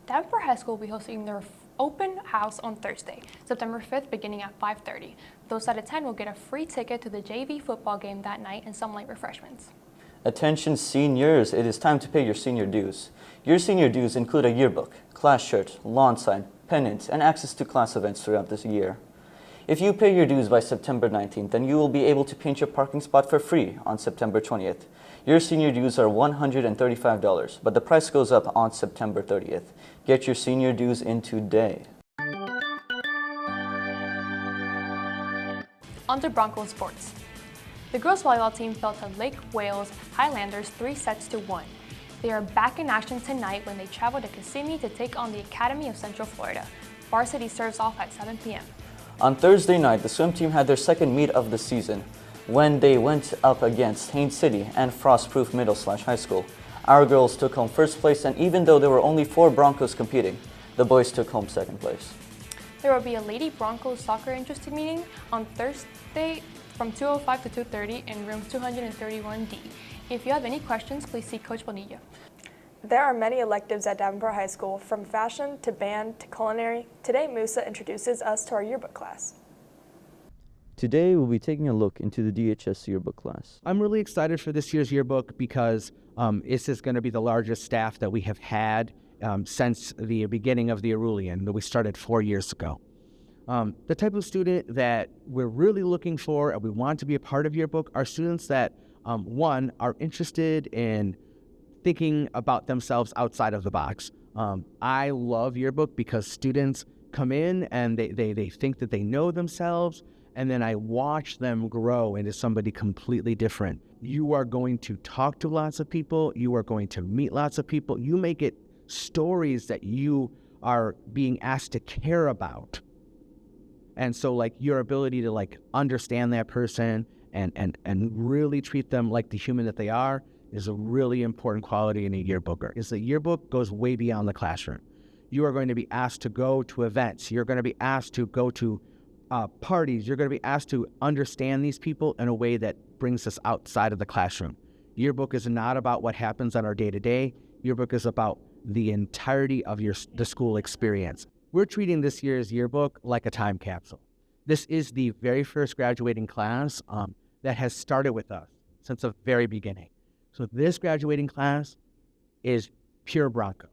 Davenport High School will be hosting their open house on Thursday, September 5th, beginning at 5:30. Those that attend will get a free ticket to the JV football game that night and some light refreshments. Attention seniors, it is time to pay your senior dues. Your senior dues include a yearbook, class shirt, lawn sign, pennant, and access to class events throughout this year. If you pay your dues by September 19th, then you will be able to paint your parking spot for free on September 20th. Your senior dues are $135, but the price goes up on September 30th. Get your senior dues in today. On to Broncos sports. The girls volleyball team fell to Lake Wales Highlanders 3-1. They are back in action tonight when they travel to Kissimmee to take on the Academy of Central Florida. Varsity serves off at 7 p.m. On Thursday night, the swim team had their second meet of the season when they went up against Haines City and Frostproof Middle/High School. Our girls took home first place, and even though there were only 4 Broncos competing, the boys took home second place. There will be a Lady Broncos soccer interested meeting on Thursday from 2:05 to 2:30 in room 231D. If you have any questions, please see Coach Bonilla. There are many electives at Davenport High School, from fashion to band to culinary. Today, Musa introduces us to our yearbook class. Today, we'll be taking a look into the DHS yearbook class. I'm really excited for this year's yearbook because this is going to be the largest staff that we have had since the beginning of the Arulian that we started 4 years ago. The type of student that we're really looking for and we want to be a part of yearbook are students that, one, are interested in thinking about themselves outside of the box. I love yearbook because students come in and they think that they know themselves, and then I watch them grow into somebody completely different. You are going to talk to lots of people. You are going to meet lots of people. You may get stories that you are being asked to care about. And so like your ability to like understand that person and really treat them like the human that they are is a really important quality in a yearbooker. Is the yearbook goes way beyond the classroom. You are going to be asked to go to events. You're going to be asked to go to parties. You're going to be asked to understand these people in a way that brings us outside of the classroom. Yearbook is not about what happens on our day-to-day. Yearbook is about the entirety of the school experience. we're treating this year's yearbook like a time capsule. This is the very first graduating class that has started with us since the very beginning. So this graduating class is pure Bronco.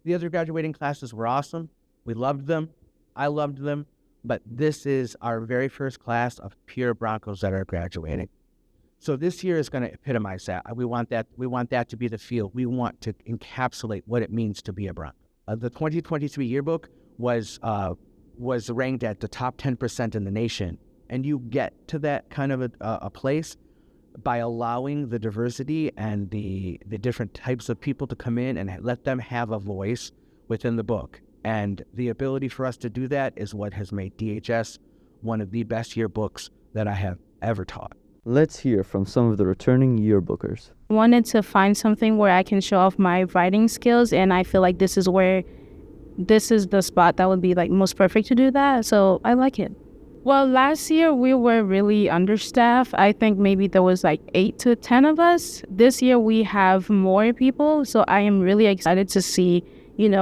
The other graduating classes were awesome. We loved them. I loved them. But this is our very first class of pure Broncos that are graduating. So this year is going to epitomize that. We want that to be the feel. We want to encapsulate what it means to be a Bronco. The 2023 yearbook was ranked at the top 10% in the nation. And you get to that kind of a place by allowing the diversity and the different types of people to come in and let them have a voice within the book. And the ability for us to do that is what has made DHS one of the best yearbooks that I have ever taught. Let's hear from some of the returning yearbookers. Wanted to find something where I can show off my writing skills, and I feel like this is the spot that would be like most perfect to do that, so I like it. Well, last year we were really understaffed. I think maybe there was like 8 to 10 of us. This year we have more people, so I am really excited to see,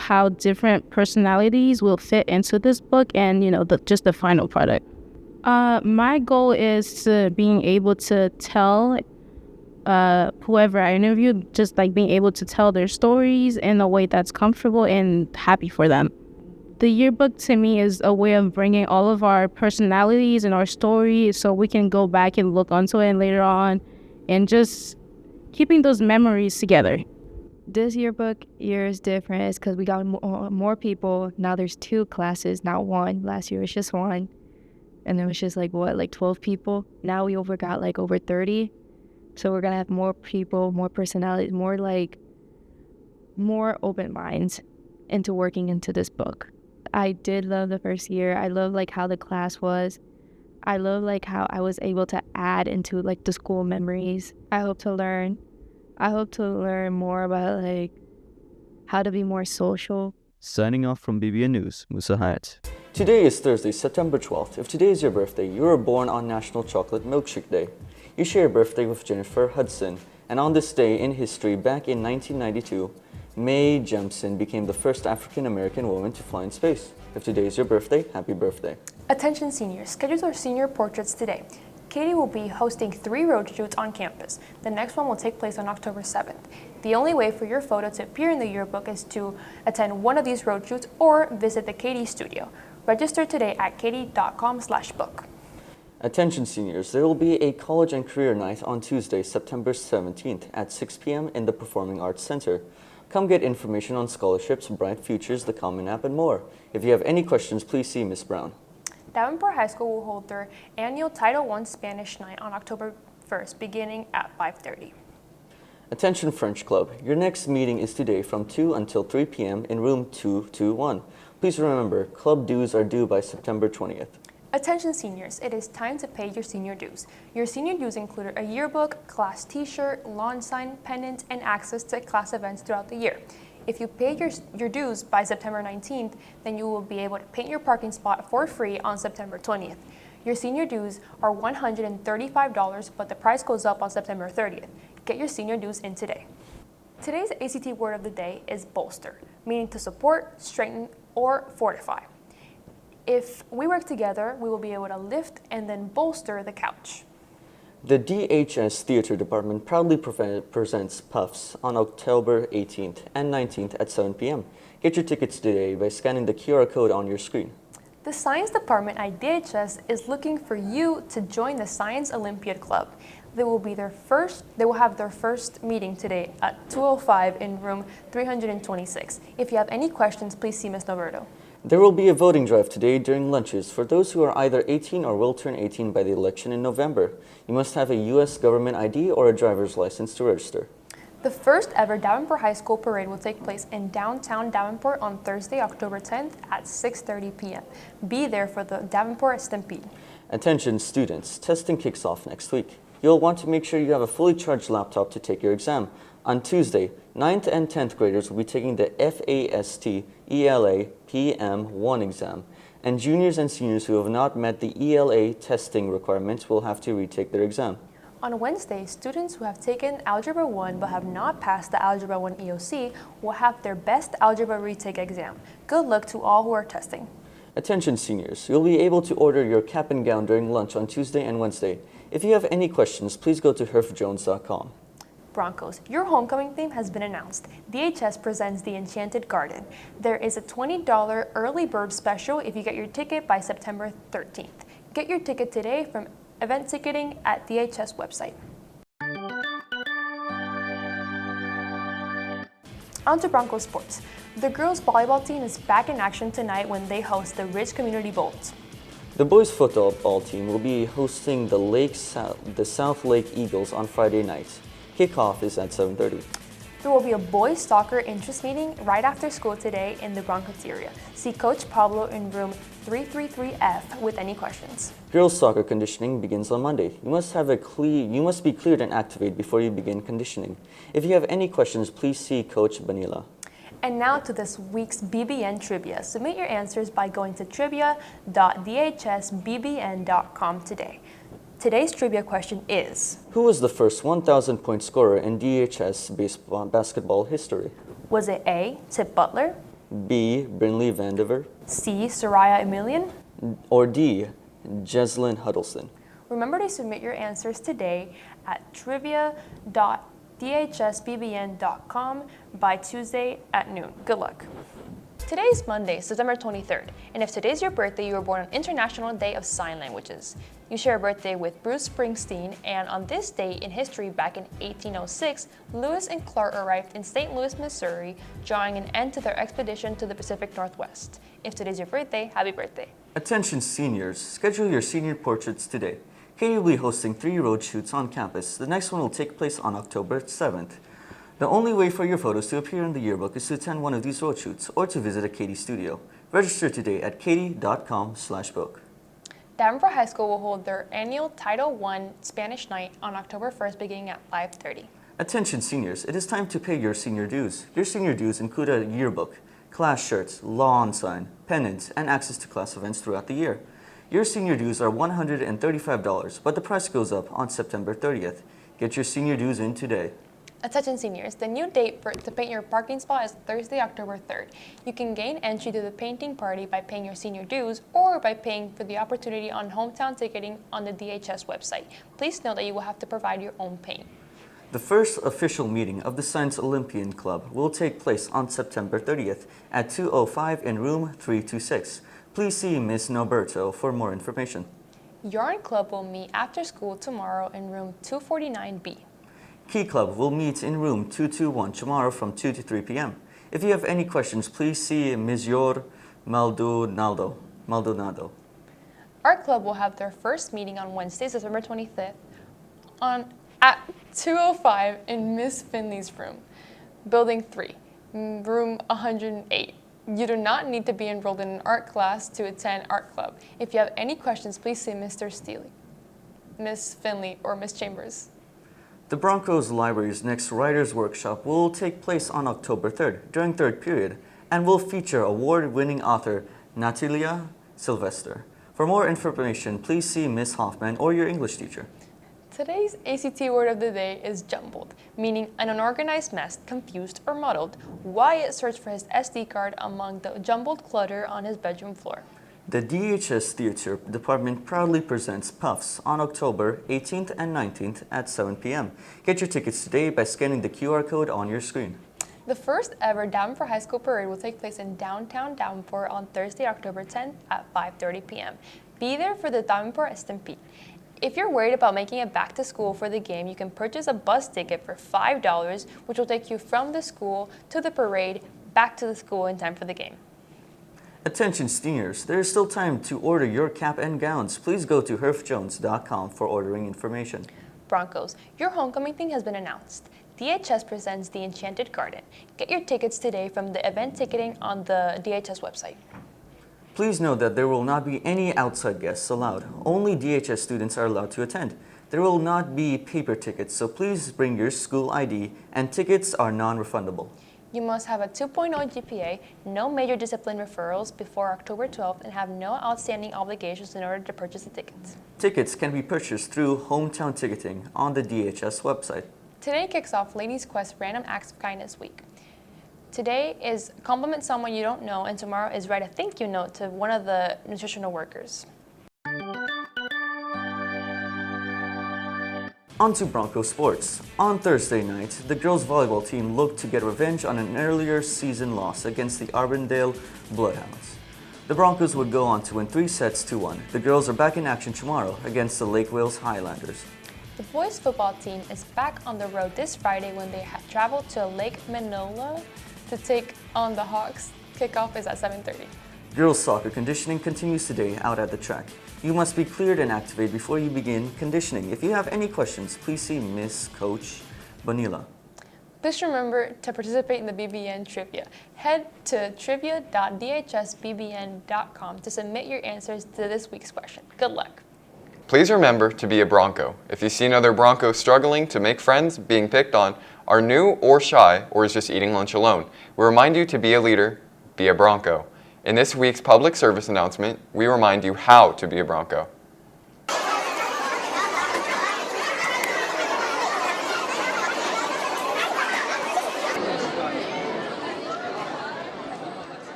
how different personalities will fit into this book and, just the final product. My goal is to being able to tell whoever I interviewed, just like being able to tell their stories in a way that's comfortable and happy for them. The yearbook to me is a way of bringing all of our personalities and our stories so we can go back and look onto it later on and just keeping those memories together. This yearbook year is different. It's because we got more people. Now there's 2 classes, not 1. Last year it was just 1. And there was just 12 people. Now we got over 30. So we're going to have more people, more personalities, more open minds into working into this book. I did love the first year. I love how the class was. I love how I was able to add into the school memories. I hope to learn more about how to be more social. Signing off from BBN News, Musa Hayat. Today is Thursday, September 12th. If today is your birthday, you were born on National Chocolate Milkshake Day. You share a birthday with Jennifer Hudson. And on this day in history, back in 1992, Mae Jemison became the first African-American woman to fly in space. If today is your birthday, happy birthday. Attention seniors, schedule our senior portraits today. Katie will be hosting 3 road shoots on campus. The next one will take place on October 7th. The only way for your photo to appear in the yearbook is to attend one of these road shoots or visit the Katie studio. Register today at katie.com/book. Attention seniors, there will be a college and career night on Tuesday, September 17th at 6 p.m. in the Performing Arts Center. Come get information on scholarships, Bright Futures, the Common App, and more. If you have any questions, please see Ms. Brown. Davenport High School will hold their annual Title I Spanish Night on October 1st, beginning at 5:30. Attention French Club, your next meeting is today from 2 until 3 p.m. in room 221. Please remember, club dues are due by September 20th. Attention seniors, it is time to pay your senior dues. Your senior dues include a yearbook, class t-shirt, lawn sign, pennant, and access to class events throughout the year. If you pay your dues by September 19th, then you will be able to paint your parking spot for free on September 20th. Your senior dues are $135, but the price goes up on September 30th. Get your senior dues in today. Today's ACT word of the day is bolster, meaning to support, strengthen, or fortify. If we work together, we will be able to lift and then bolster the couch. The DHS Theater Department proudly presents Puffs on October 18th and 19th at 7 p.m. Get your tickets today by scanning the QR code on your screen. The Science Department at DHS is looking for you to join the Science Olympiad Club. They will have their first meeting today at 2:05 in room 326. If you have any questions, please see Ms. Noverto. There will be a voting drive today during lunches for those who are either 18 or will turn 18 by the election in November. You must have a U.S. government ID or a driver's license to register. The first ever Davenport High School Parade will take place in downtown Davenport on Thursday, October 10th at 6:30 p.m. Be there for the Davenport Stampede. Attention students, testing kicks off next week. You'll want to make sure you have a fully charged laptop to take your exam. On Tuesday, 9th and 10th graders will be taking the FAST ELA PM1 exam, and juniors and seniors who have not met the ELA testing requirements will have to retake their exam. On Wednesday, students who have taken Algebra 1 but have not passed the Algebra 1 EOC will have their best algebra retake exam. Good luck to all who are testing. Attention seniors, you'll be able to order your cap and gown during lunch on Tuesday and Wednesday. If you have any questions, please go to herfjones.com. Broncos, your homecoming theme has been announced. DHS presents The Enchanted Garden. There is a $20 early bird special if you get your ticket by September 13th. Get your ticket today from event ticketing at DHS website. On to Broncos sports. The girls volleyball team is back in action tonight when they host the Ridge Community Bolts. The boys football team will be hosting the South Lake Eagles on Friday night. Kickoff is at 7:30. There will be a boys soccer interest meeting right after school today in the Broncos area. See Coach Pablo in room 333F with any questions. Girls soccer conditioning begins on Monday. You must be cleared and activated before you begin conditioning. If you have any questions, please see Coach Banila. And now to this week's BBN trivia. Submit your answers by going to trivia.dhsbbn.com today. Today's trivia question is: who was the first 1,000-point scorer in DHS basketball history? Was it A, Tip Butler, B, Brinley Vandiver, C, Soraya Emilian, or D, Jeslyn Huddleston? Remember to submit your answers today at trivia.dhsbbn.com by Tuesday at noon. Good luck. Today is Monday, September 23rd, and if today's your birthday, you were born on International Day of Sign Languages. You share a birthday with Bruce Springsteen, and on this day in history back in 1806, Lewis and Clark arrived in St. Louis, Missouri, drawing an end to their expedition to the Pacific Northwest. If today's your birthday, happy birthday. Attention seniors, schedule your senior portraits today. Katie will be hosting 3 road shoots on campus. The next one will take place on October 7th. The only way for your photos to appear in the yearbook is to attend one of these road shoots or to visit a Katie studio. Register today at katie.com/book. Davenport High School will hold their annual Title I Spanish Night on October 1st beginning at 5:30. Attention seniors, it is time to pay your senior dues. Your senior dues include a yearbook, class shirts, lawn sign, pennants, and access to class events throughout the year. Your senior dues are $135, but the price goes up on September 30th. Get your senior dues in today. Attention seniors, the new date to paint your parking spot is Thursday, October 3rd. You can gain entry to the painting party by paying your senior dues or by paying for the opportunity on hometown ticketing on the DHS website. Please note that you will have to provide your own paint. The first official meeting of the Science Olympian Club will take place on September 30th at 2:05 in room 326. Please see Ms. Noberto for more information. Yarn Club will meet after school tomorrow in room 249B. Key Club will meet in room 221 tomorrow from 2 to 3 p.m. If you have any questions, please see Ms. Maldonado. Art Club will have their first meeting on Wednesday, September 25th at 2:05 in Miss Finley's room, Building 3, room 108. You do not need to be enrolled in an art class to attend Art Club. If you have any questions, please see Mr. Steele, Miss Finley, or Miss Chambers. The Broncos Library's next Writers' Workshop will take place on October 3rd during third period and will feature award-winning author Natalia Sylvester. For more information, please see Ms. Hoffman or your English teacher. Today's ACT word of the day is jumbled, meaning an unorganized mess, confused, or muddled. Wyatt searched for his SD card among the jumbled clutter on his bedroom floor. The DHS Theater Department proudly presents Puffs on October 18th and 19th at 7 p.m. Get your tickets today by scanning the QR code on your screen. The first ever Davenport High School Parade will take place in downtown Davenport on Thursday, October 10th at 5:30 p.m. Be there for the Davenport Stampede. If you're worried about making it back to school for the game, you can purchase a bus ticket for $5, which will take you from the school to the parade, back to the school in time for the game. Attention seniors, there is still time to order your cap and gowns. Please go to herfjones.com for ordering information. Broncos, your homecoming theme has been announced. DHS presents The Enchanted Garden. Get your tickets today from the event ticketing on the DHS website. Please note that there will not be any outside guests allowed. Only DHS students are allowed to attend. There will not be paper tickets, so please bring your school ID, and tickets are non-refundable. You must have a 2.0 GPA, no major discipline referrals before October 12th, and have no outstanding obligations in order to purchase the tickets. Tickets can be purchased through Hometown Ticketing on the DHS website. Today kicks off Ladies Quest Random Acts of Kindness Week. Today is compliment someone you don't know, and tomorrow is write a thank you note to one of the nutritional workers. On to Broncos sports. On Thursday night, the girls volleyball team looked to get revenge on an earlier season loss against the Arbandale Bloodhounds. The Broncos would go on to win 3 sets to 1. The girls are back in action tomorrow against the Lake Wales Highlanders. The boys football team is back on the road this Friday when they travel to Lake Minola to take on the Hawks. Kickoff is at 7:30. Girls soccer conditioning continues today out at the track. You must be cleared and activated before you begin conditioning. If you have any questions, please see Miss Coach Bonilla. Please remember to participate in the BBN Trivia. Head to trivia.dhsbbn.com to submit your answers to this week's question. Good luck. Please remember to be a Bronco. If you see another Bronco struggling to make friends, being picked on, are new or shy, or is just eating lunch alone, we remind you to be a leader, be a Bronco. In this week's public service announcement, we remind you how to be a Bronco.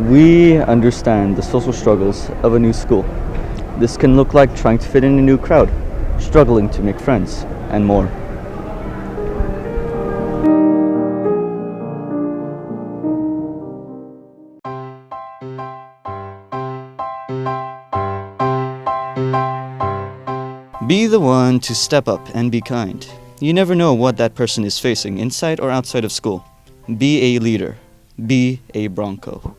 We understand the social struggles of a new school. This can look like trying to fit in a new crowd, struggling to make friends, and more. Be the one to step up and be kind. You never know what that person is facing inside or outside of school. Be a leader. Be a Bronco.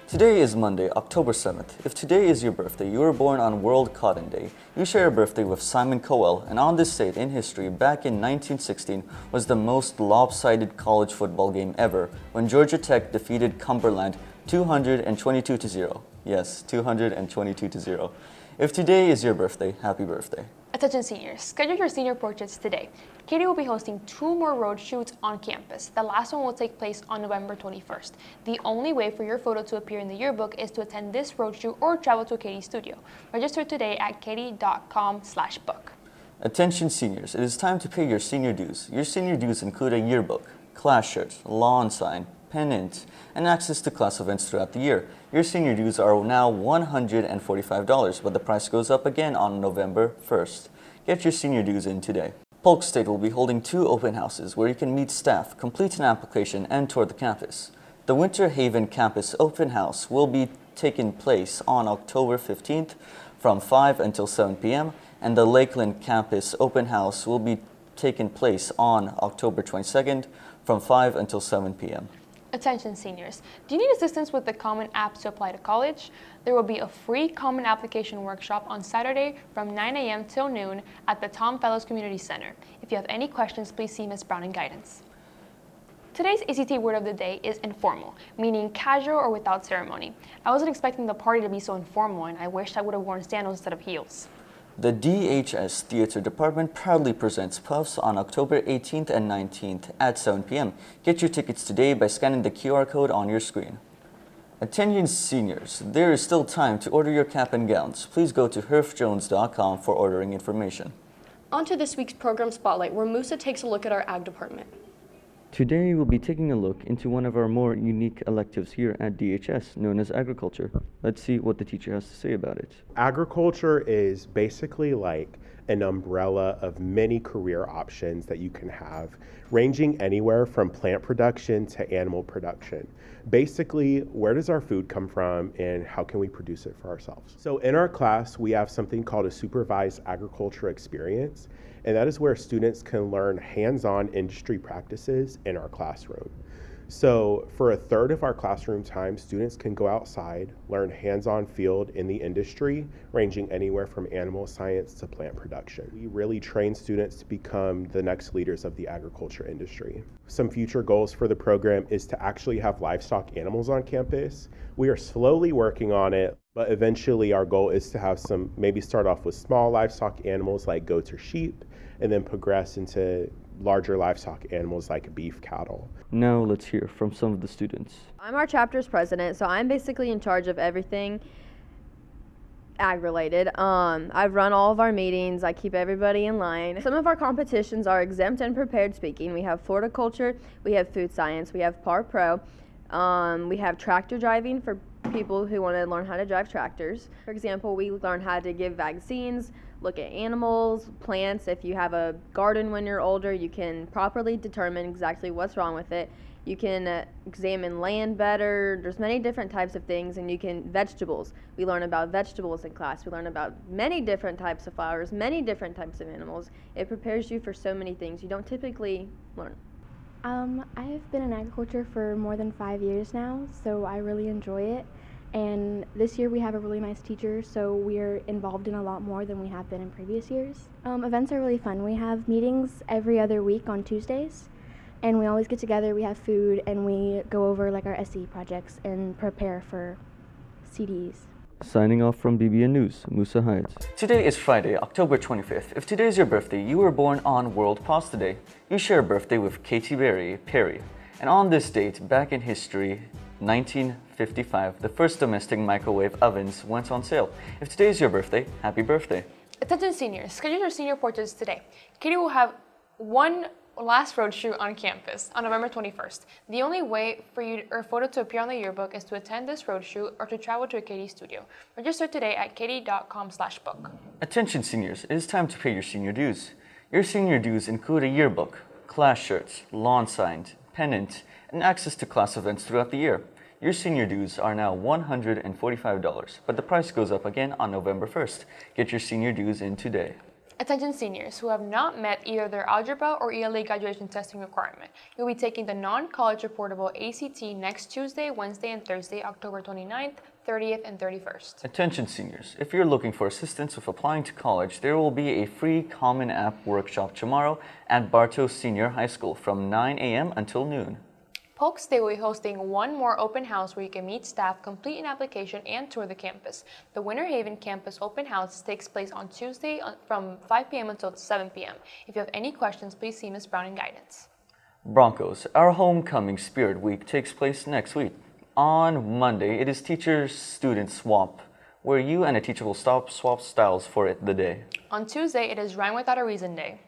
Today is Monday, October 7th. If today is your birthday, you were born on World Cotton Day. You share a birthday with Simon Cowell, and on this date in history, back in 1916, was the most lopsided college football game ever when Georgia Tech defeated Cumberland 222-0. Yes, 222-0. If today is your birthday, happy birthday. Attention seniors, schedule your senior portraits today. Katie will be hosting 2 more road shoots on campus. The last one will take place on November 21st. The only way for your photo to appear in the yearbook is to attend this road shoot or travel to Katie's studio. Register today at katie.com/book. Attention seniors, it is time to pay your senior dues. Your senior dues include a yearbook, class shirt, lawn sign, pennant, and access to class events throughout the year. Your senior dues are now $145, but the price goes up again on November 1st. Get your senior dues in today. Polk State will be holding 2 open houses where you can meet staff, complete an application, and tour the campus. The Winter Haven Campus Open House will be taking place on October 15th from 5 until 7 p.m. and the Lakeland Campus Open House will be taking place on October 22nd from 5 until 7 p.m. Attention seniors, do you need assistance with the Common App to apply to college? There will be a free Common Application workshop on Saturday from 9 a.m. till noon at the Tom Fellows Community Center. If you have any questions, please see Ms. Brown in guidance. Today's ACT word of the day is informal, meaning casual or without ceremony. I wasn't expecting the party to be so informal, and I wished I would have worn sandals instead of heels. The DHS Theater Department proudly presents Puffs on October 18th and 19th at 7 p.m. Get your tickets today by scanning the QR code on your screen. Attention seniors, there is still time to order your cap and gowns. Please go to herfjones.com for ordering information. On to this week's program spotlight, where Musa takes a look at our ag department. Today we'll be taking a look into one of our more unique electives here at DHS, known as agriculture. Let's see what the teacher has to say about it. Agriculture is basically like an umbrella of many career options that you can have, ranging anywhere from plant production to animal production. Basically, where does our food come from and how can we produce it for ourselves? So in our class, we have something called a supervised agriculture experience, and that is where students can learn hands-on industry practices in our classroom. So for a third of our classroom time, students can go outside, learn hands-on field in the industry, ranging anywhere from animal science to plant production. We really train students to become the next leaders of the agriculture industry. Some future goals for the program is to actually have livestock animals on campus. We are slowly working on it, but eventually our goal is to have maybe start off with small livestock animals like goats or sheep, and then progress into larger livestock animals like beef cattle. Now let's hear from some of the students. I'm our chapter's president, so I'm basically in charge of everything ag-related. I run all of our meetings, I keep everybody in line. Some of our competitions are exempt and prepared speaking. We have horticulture, we have food science, we have par pro, we have tractor driving for people who want to learn how to drive tractors. For example, we learn how to give vaccines, look at animals, plants. If you have a garden when you're older, you can properly determine exactly what's wrong with it. You can examine land better. There's many different types of things, and vegetables. We learn about vegetables in class. We learn about many different types of flowers, many different types of animals. It prepares you for so many things you don't typically learn. I've been in agriculture for more than 5 years now, so I really enjoy it. And this year we have a really nice teacher, so we're involved in a lot more than we have been in previous years. Events are really fun. We have meetings every other week on Tuesdays, and we always get together, we have food, and we go over like our SE projects and prepare for CDs. Signing off from BBN News, Musa Hides. Today is Friday, October 25th. If today is your birthday, you were born on World Pasta Day. You share a birthday with Katy Perry. And on this date, back in history, 1955, the first domestic microwave ovens went on sale. If today is your birthday, happy birthday. Attention seniors, schedule your senior portraits today. Katie will have one last road shoot on campus on November 21st. The only way for your photo to appear on the yearbook is to attend this road shoot or to travel to a Katy studio. Register today at katy.com/book. Attention seniors, it is time to pay your senior dues. Your senior dues include a yearbook, class shirts, lawn signs, pennant, and access to class events throughout the year. Your senior dues are now $145, but the price goes up again on November 1st. Get your senior dues in today. Attention seniors who have not met either their algebra or ELA graduation testing requirement. You'll be taking the non-college reportable ACT next Tuesday, Wednesday, and Thursday, October 29th, 30th, and 31st. Attention seniors, if you're looking for assistance with applying to college, there will be a free Common App workshop tomorrow at Bartow Senior High School from 9 a.m. until noon. Polk State will be hosting one more open house where you can meet staff, complete an application, and tour the campus. The Winter Haven campus open house takes place on Tuesday from 5 p.m. until 7 p.m. If you have any questions, please see Ms. Brown in guidance. Broncos, our homecoming spirit week takes place next week. On Monday, it is teacher-student swap, where you and a teacher will swap styles for the day. On Tuesday, it is Rhyme Without a Reason Day.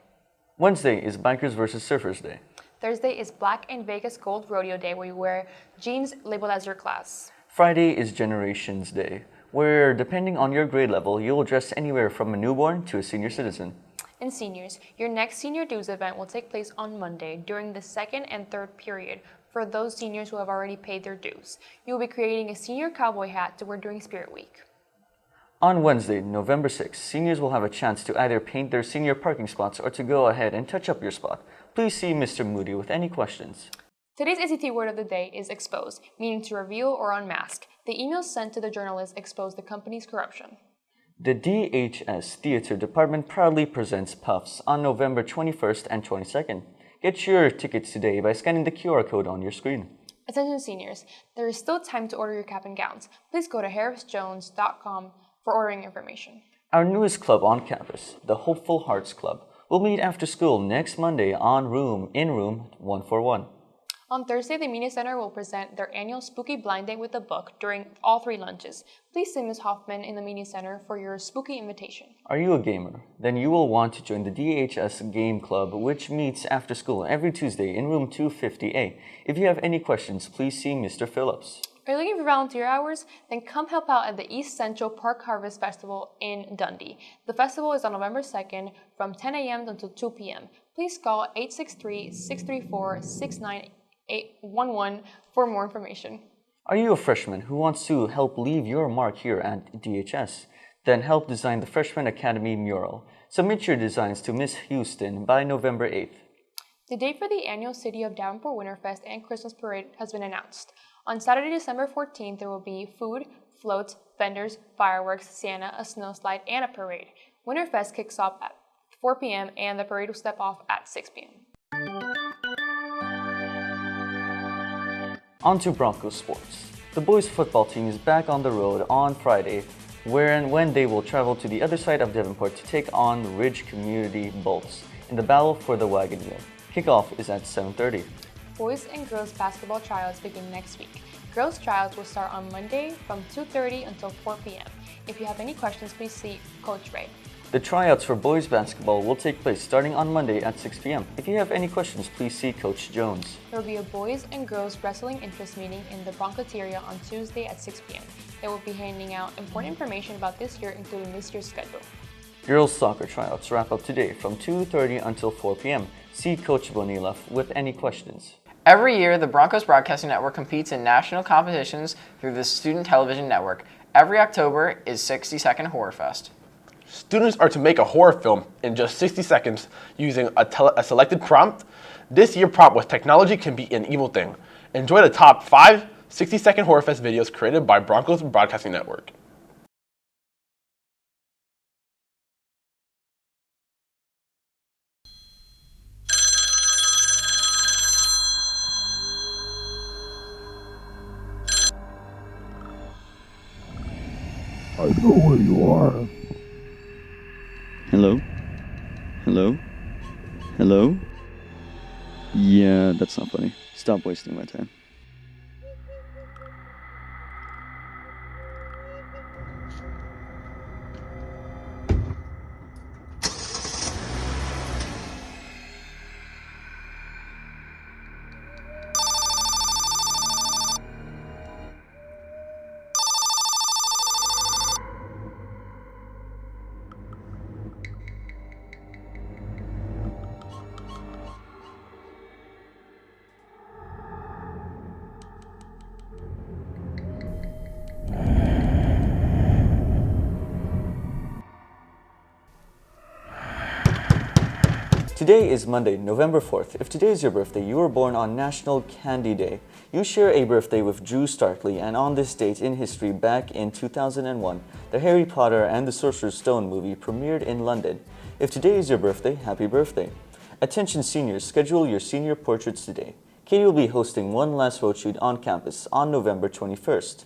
Wednesday is Bikers vs. Surfers Day. Thursday is Black and Vegas Gold Rodeo Day, where you wear jeans labeled as your class. Friday is Generations Day, where depending on your grade level, you will dress anywhere from a newborn to a senior citizen. And seniors, your next senior dues event will take place on Monday during the second and third period for those seniors who have already paid their dues. You will be creating a senior cowboy hat to wear during Spirit Week. On Wednesday, November 6th, seniors will have a chance to either paint their senior parking spots or to go ahead and touch up your spot. Please see Mr. Moody with any questions. Today's ACT word of the day is expose, meaning to reveal or unmask. The email sent to the journalist exposed the company's corruption. The DHS Theater Department proudly presents Puffs on November 21st and 22nd. Get your tickets today by scanning the QR code on your screen. Attention seniors, there is still time to order your cap and gowns. Please go to harrisjones.com for ordering information. Our newest club on campus, the Hopeful Hearts Club, will meet after school next Monday in room 141. On Thursday, the Media Center will present their annual Spooky Blind Date with a book during all 3 lunches. Please see Ms. Hoffman in the Media Center for your spooky invitation. Are you a gamer? Then you will want to join the DHS Game Club, which meets after school every Tuesday in room 250A. If you have any questions, please see Mr. Phillips. Are you looking for volunteer hours? Then come help out at the East Central Park Harvest Festival in Dundee. The festival is on November 2nd from 10 a.m. until 2 p.m. Please call 863-634-6911 for more information. Are you a freshman who wants to help leave your mark here at DHS? Then help design the Freshman Academy mural. Submit your designs to Miss Houston by November 8th. The date for the annual City of Davenport Winterfest and Christmas Parade has been announced. On Saturday, December 14th, there will be food, floats, vendors, fireworks, Santa, a snowslide, and a parade. Winterfest kicks off at 4 p.m. and the parade will step off at 6 p.m. On to Broncos sports. The boys football team is back on the road on Friday, where and when they will travel to the other side of Davenport to take on Ridge Community Bolts in the battle for the wagon wheel. Kickoff is at 7:30. Boys and girls basketball tryouts begin next week. Girls tryouts will start on Monday from 2:30 until 4 p.m. If you have any questions, please see Coach Ray. The tryouts for boys basketball will take place starting on Monday at 6 p.m. If you have any questions, please see Coach Jones. There will be a boys and girls wrestling interest meeting in the Broncoteria on Tuesday at 6 p.m. They will be handing out important information about this year, including this year's schedule. Girls soccer tryouts wrap up today from 2:30 until 4 p.m. See Coach Bonilla with any questions. Every year, the Broncos Broadcasting Network competes in national competitions through the Student Television Network. Every October is 60-Second Horror Fest. Students are to make a horror film in just 60 seconds using a selected prompt. This year's prompt was "Technology can be an evil thing." Enjoy the top 5 60-Second Horror Fest videos created by Broncos Broadcasting Network. I know where you are. Hello? Hello? Hello? Yeah, that's not funny. Stop wasting my time. Today is Monday, November 4th. If today is your birthday, you were born on National Candy Day. You share a birthday with Drew Starkley, and on this date in history back in 2001, the Harry Potter and the Sorcerer's Stone movie premiered in London. If today is your birthday, happy birthday. Attention seniors, schedule your senior portraits today. Katie will be hosting one last road shoot on campus on November 21st.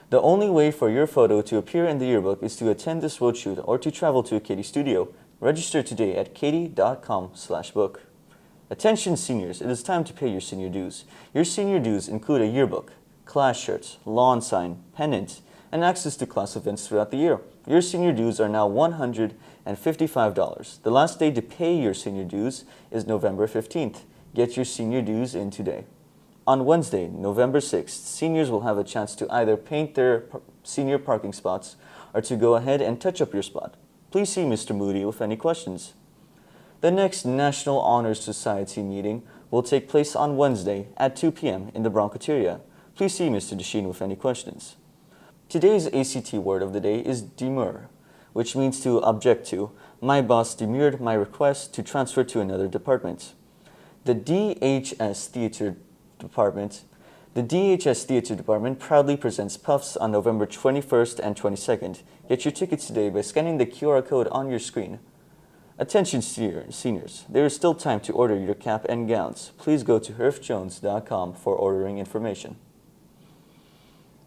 The only way for your photo to appear in the yearbook is to attend this road shoot or to travel to a Katie studio. Register today at katie.com/book. Attention seniors, it is time to pay your senior dues. Your senior dues include a yearbook, class shirts, lawn sign, pennant, and access to class events throughout the year. Your senior dues are now $155. The last day to pay your senior dues is November 15th. Get your senior dues in today. On Wednesday, November 6th, seniors will have a chance to either paint their senior parking spots or to go ahead and touch up your spot. Please see Mr. Moody with any questions. The next National Honor Society meeting will take place on Wednesday at 2 p.m. in the Broncoteria. Please see Mr. Desheen with any questions. Today's ACT word of the day is demur, which means to object to. My boss demurred my request to transfer to another department. The DHS Theater Department proudly presents Puffs on November 21st and 22nd. Get your tickets today by scanning the QR code on your screen. Attention seniors, there is still time to order your cap and gowns. Please go to herfjones.com for ordering information.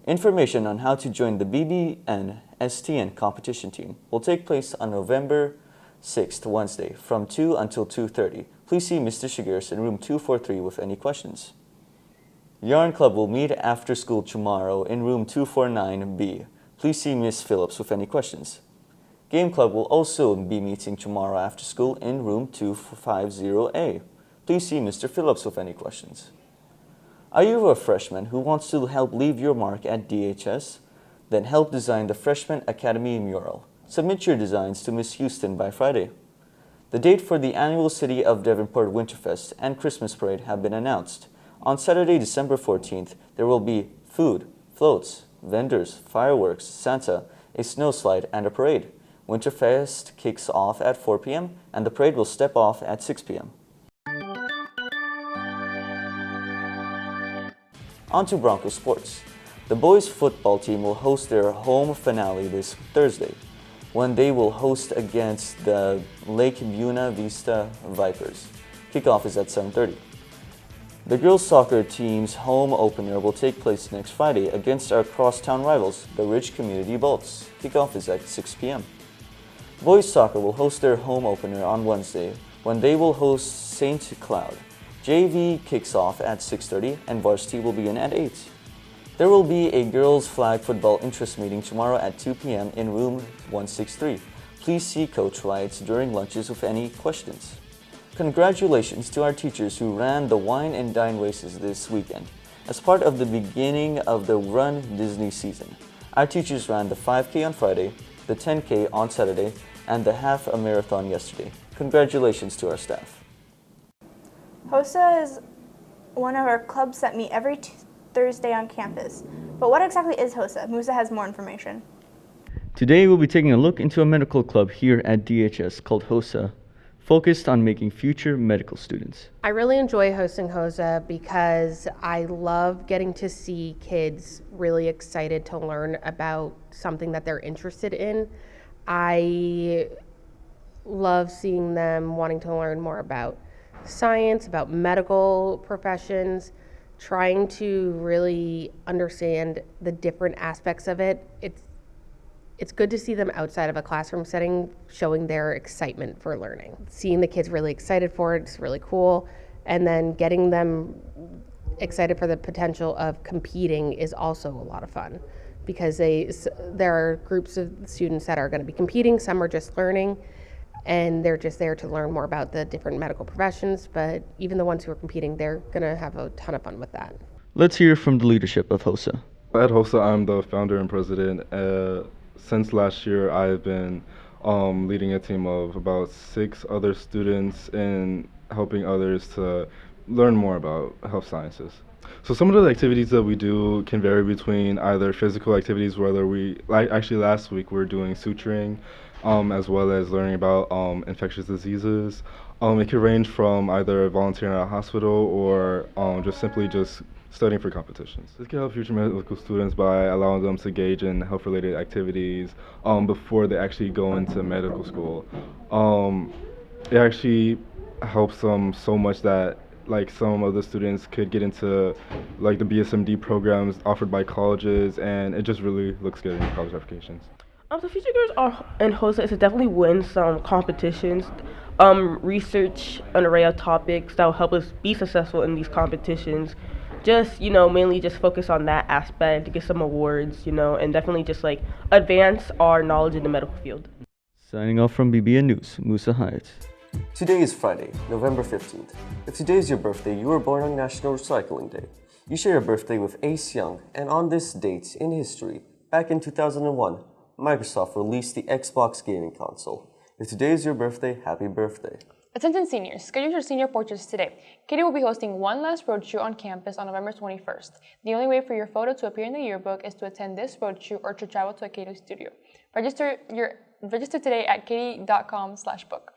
Information on how to join the BBN STN competition team will take place on November 6th, Wednesday, from 2 until 2:30. Please see Mr. Shigeris in room 243 with any questions. Yarn Club will meet after school tomorrow in room 249B. Please see Miss Phillips with any questions. Game Club will also be meeting tomorrow after school in room 250A. Please see Mr. Phillips with any questions. Are you a freshman who wants to help leave your mark at DHS? Then help design the Freshman Academy mural. Submit your designs to Miss Houston by Friday. The date for the annual City of Davenport Winterfest and Christmas Parade have been announced. On Saturday, December 14th, there will be food, floats, vendors, fireworks, Santa, a snowslide, and a parade. Winterfest kicks off at 4 p.m. and the parade will step off at 6 p.m. On to Broncos sports. The boys football team will host their home finale this Thursday, when they will host against the Lake Buena Vista Vipers. Kickoff is at 7:30. The girls soccer team's home opener will take place next Friday against our crosstown rivals, the Ridge Community Bolts. Kickoff is at 6 p.m. Boys soccer will host their home opener on Wednesday when they will host St. Cloud. JV kicks off at 6:30 and varsity will begin at 8. There will be a girls flag football interest meeting tomorrow at 2 p.m. in room 163. Please see Coach Wright during lunches with any questions. Congratulations to our teachers who ran the Wine and Dine races this weekend. As part of the beginning of the Run Disney season, our teachers ran the 5K on Friday, the 10K on Saturday, and the half a marathon yesterday. Congratulations to our staff. HOSA is one of our clubs that meet every Thursday on campus. But what exactly is HOSA? Musa has more information. Today we'll be taking a look into a medical club here at DHS called HOSA, focused on making future medical students. I really enjoy hosting HOSA because I love getting to see kids really excited to learn about something that they're interested in. I love seeing them wanting to learn more about science, about medical professions, trying to really understand the different aspects of it. It's good to see them outside of a classroom setting showing their excitement for learning. Seeing the kids really excited for it is really cool, and then getting them excited for the potential of competing is also a lot of fun, because there are groups of students that are going to be competing, some are just learning, and they're just there to learn more about the different medical professions, but even the ones who are competing, they're going to have a ton of fun with that. Let's hear from the leadership of HOSA. At HOSA, I'm the founder and president. Since last year, I've been leading a team of about 6 other students and helping others to learn more about health sciences. So some of the activities that we do can vary between either physical activities, whether actually last week we were doing suturing, as well as learning about infectious diseases. It could range from either volunteering at a hospital or just simply studying for competitions. This can help future medical students by allowing them to engage in health-related activities before they actually go into medical school. It actually helps them so much that some of the students could get into the BSMD programs offered by colleges, and it just really looks good in college applications. So future goals in HOSA is to definitely win some competitions, research an array of topics that will help us be successful in these competitions. Just, mainly just focus on that aspect, to get some awards, and definitely just advance our knowledge in the medical field. Signing off from BBN News, Musa Hyatt. Today is Friday, November 15th. If today is your birthday, you were born on National Recycling Day. You share your birthday with Ace Young, and on this date in history, back in 2001, Microsoft released the Xbox gaming console. If today is your birthday, happy birthday. Attention seniors, schedule your senior portraits today. Katie will be hosting one last roadshow on campus on November 21st. The only way for your photo to appear in the yearbook is to attend this roadshow or to travel to a Katie studio. Register today at katie.com/book.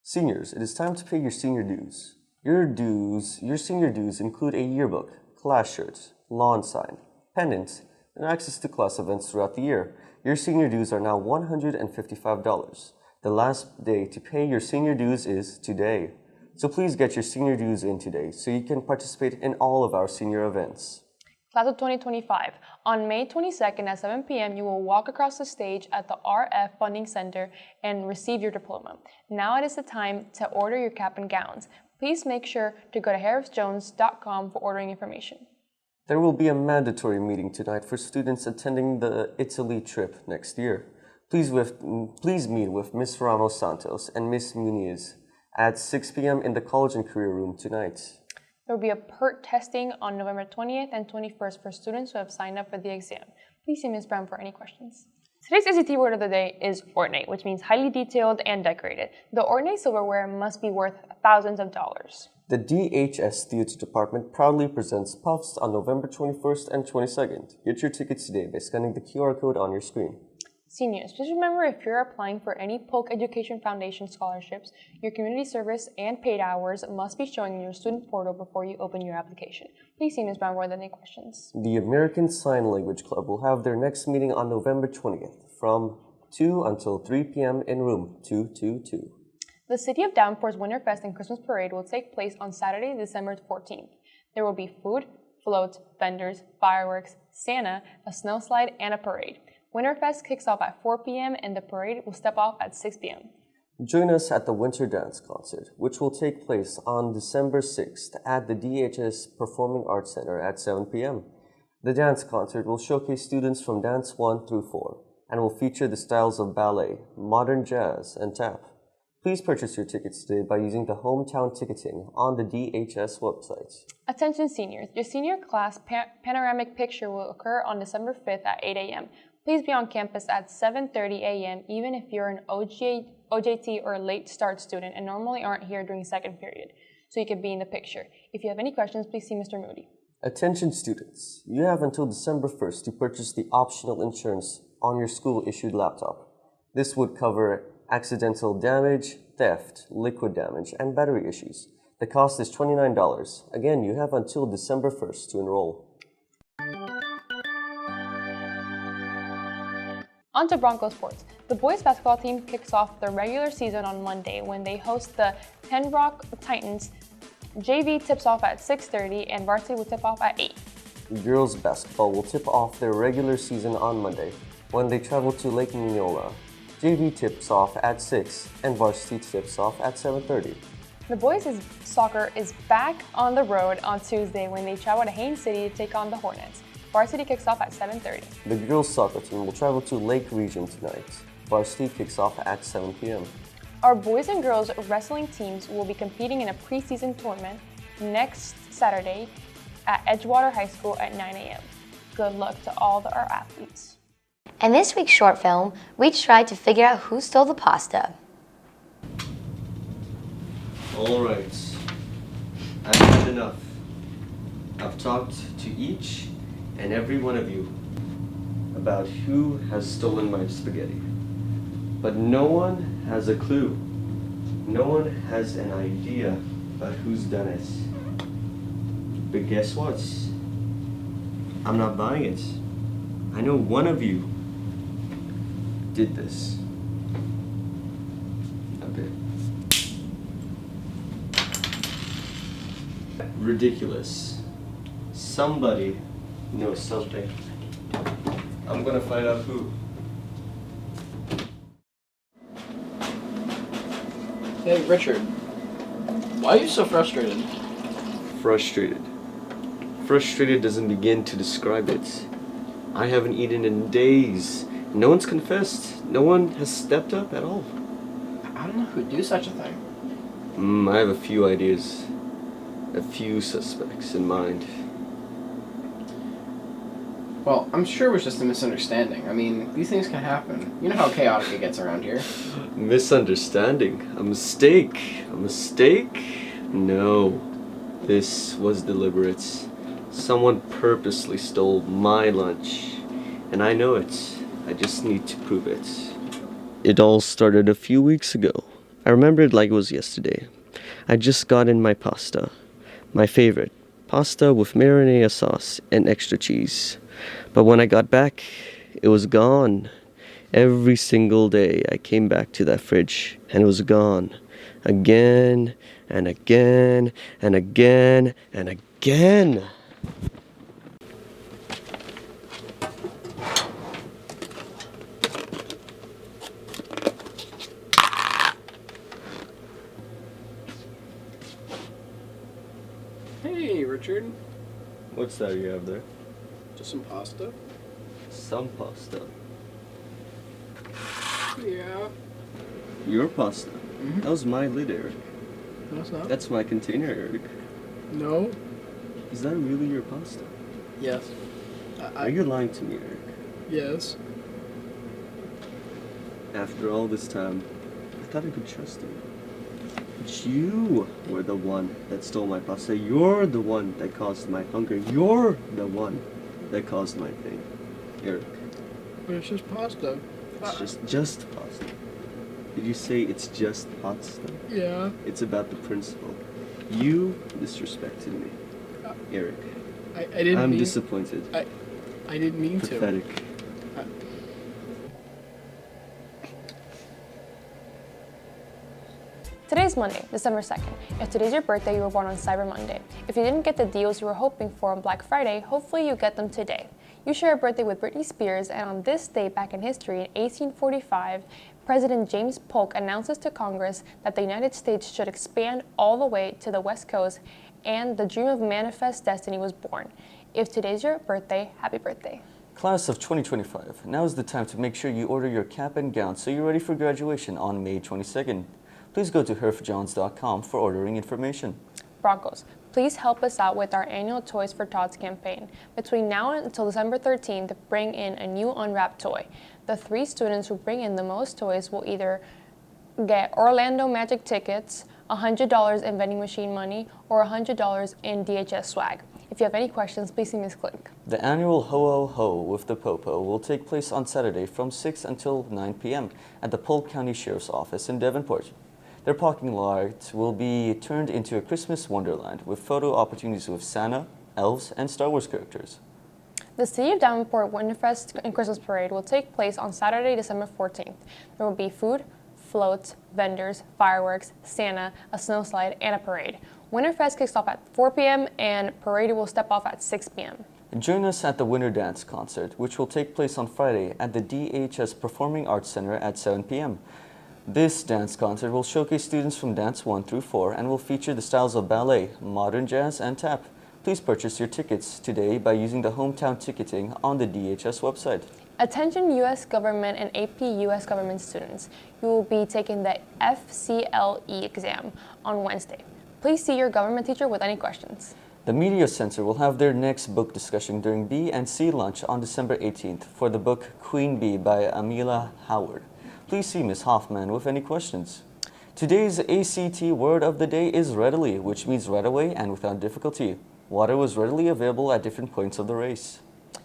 Seniors, it is time to pay your senior dues. Your senior dues include a yearbook, class shirts, lawn sign, pendants, and access to class events throughout the year. Your senior dues are now $155. The last day to pay your senior dues is today. So please get your senior dues in today so you can participate in all of our senior events. Class of 2025. On May 22nd at 7 p.m., you will walk across the stage at the RF Funding Center and receive your diploma. Now it is the time to order your cap and gowns. Please make sure to go to harrisjones.com for ordering information. There will be a mandatory meeting tonight for students attending the Italy trip next year. Please meet with Ms. Ramos Santos and Ms. Muniz at 6 p.m. in the College and Career Room tonight. There will be a PERT testing on November 20th and 21st for students who have signed up for the exam. Please see Ms. Brown for any questions. Today's ACT word of the day is ornate, which means highly detailed and decorated. The ornate silverware must be worth thousands of dollars. The DHS Theater Department proudly presents Puffs on November 21st and 22nd. Get your tickets today by scanning the QR code on your screen. Seniors, please remember if you're applying for any Polk Education Foundation scholarships, your community service and paid hours must be showing in your student portal before you open your application. Please see Ms. Brown with any questions. The American Sign Language Club will have their next meeting on November 20th from 2 until 3 p.m. in room 222. The City of Davenport's Winterfest and Christmas Parade will take place on Saturday, December 14th. There will be food, floats, vendors, fireworks, Santa, a snowslide, and a parade. Winterfest kicks off at 4 p.m. and the parade will step off at 6 p.m. Join us at the Winter Dance Concert, which will take place on December 6th at the DHS Performing Arts Center at 7 p.m. The dance concert will showcase students from Dance 1 through 4 and will feature the styles of ballet, modern jazz, and tap. Please purchase your tickets today by using the hometown ticketing on the DHS website. Attention seniors, your senior class panoramic picture will occur on December 5th at 8 a.m. Please be on campus at 7:30 a.m. even if you're an OJT or a late start student and normally aren't here during second period, so you can be in the picture. If you have any questions, please see Mr. Moody. Attention students, you have until December 1st to purchase the optional insurance on your school-issued laptop. This would cover accidental damage, theft, liquid damage, and battery issues. The cost is $29. Again, you have until December 1st to enroll. On to Broncos sports. The boys basketball team kicks off their regular season on Monday when they host the Penrock Titans. JV tips off at 6:30 and varsity will tip off at 8. Girls basketball will tip off their regular season on Monday when they travel to Lake Mignogna. JV tips off at 6 and varsity tips off at 7:30. The boys' soccer is back on the road on Tuesday when they travel to Haines City to take on the Hornets. Varsity kicks off at 7:30. The girls soccer team will travel to Lake Region tonight. Varsity kicks off at 7 p.m. Our boys and girls wrestling teams will be competing in a preseason tournament next Saturday at Edgewater High School at 9 a.m. Good luck to all our athletes. In this week's short film, we tried to figure out who stole the pasta. All right, I've had enough. I've talked to each and every one of you about who has stolen my spaghetti. But no one has a clue. No one has an idea about who's done it. But guess what? I'm not buying it. I know one of you did this. Okay. Ridiculous. Somebody knows something. I'm gonna find out who. Hey, Richard. Why are you so frustrated? Frustrated. Frustrated doesn't begin to describe it. I haven't eaten in days. No one's confessed. No one has stepped up at all. I don't know who would do such a thing. I have a few ideas. A few suspects in mind. Well, I'm sure it was just a misunderstanding. I mean, these things can happen. You know how chaotic it gets around here. Misunderstanding? A mistake? A mistake? No. This was deliberate. Someone purposely stole my lunch. And I know it. I just need to prove it. It all started a few weeks ago. I remember it like it was yesterday. I just got in my pasta. My favorite. Pasta with marinara sauce and extra cheese. But when I got back, it was gone. Every single day I came back to that fridge and it was gone. Again and again and again and again. Hey, Richard. What's that you have there? Just some pasta? Some pasta. Yeah. Your pasta? Mm-hmm. That was my lid, Eric. No, it's not. That's my container, Eric. No. Is that really your pasta? Yes. Are you lying to me, Eric? Yes. After all this time, I thought I could trust you. But you were the one that stole my pasta. You're the one that caused my hunger. You're the one that caused my pain. Eric. But it's just pasta. It's just pasta. Did you say it's just pasta? Yeah. It's about the principle. You disrespected me, Eric. I didn't I'm mean, disappointed. I didn't mean Pathetic. to. Today's Monday, December 2nd. If today's your birthday, you were born on Cyber Monday. If you didn't get the deals you were hoping for on Black Friday, hopefully you get them today. You share a birthday with Britney Spears, and on this day back in history, in 1845, President James Polk announces to Congress that the United States should expand all the way to the West Coast, and the dream of manifest destiny was born. If today's your birthday, happy birthday. Class of 2025, now is the time to make sure you order your cap and gown so you're ready for graduation on May 22nd. Please go to herfjohns.com for ordering information. Broncos, please help us out with our annual Toys for Tots campaign. Between now until December 13th, bring in a new unwrapped toy. The 3 students who bring in the most toys will either get Orlando Magic tickets, $100 in vending machine money, or $100 in DHS swag. If you have any questions, please see Ms. Klink. The annual Ho Ho Ho with the Popo will take place on Saturday from 6 until 9 p.m. at the Polk County Sheriff's Office in Davenport. Their parking lot will be turned into a Christmas wonderland with photo opportunities with Santa, elves, and Star Wars characters. The City of Davenport Winterfest and Christmas Parade will take place on Saturday, December 14th. There will be food, floats, vendors, fireworks, Santa, a snowslide, and a parade. Winterfest kicks off at 4 p.m. and parade will step off at 6 p.m. Join us at the Winter Dance Concert, which will take place on Friday at the DHS Performing Arts Center at 7 p.m. This dance concert will showcase students from Dance 1 through 4 and will feature the styles of ballet, modern jazz, and tap. Please purchase your tickets today by using the hometown ticketing on the DHS website. Attention U.S. government and AP U.S. government students. You will be taking the FCLE exam on Wednesday. Please see your government teacher with any questions. The Media Center will have their next book discussion during B and C lunch on December 18th for the book Queen Bee by Amelia Howard. Please see Ms. Hoffman with any questions. Today's ACT word of the day is readily, which means right away and without difficulty. Water was readily available at different points of the race.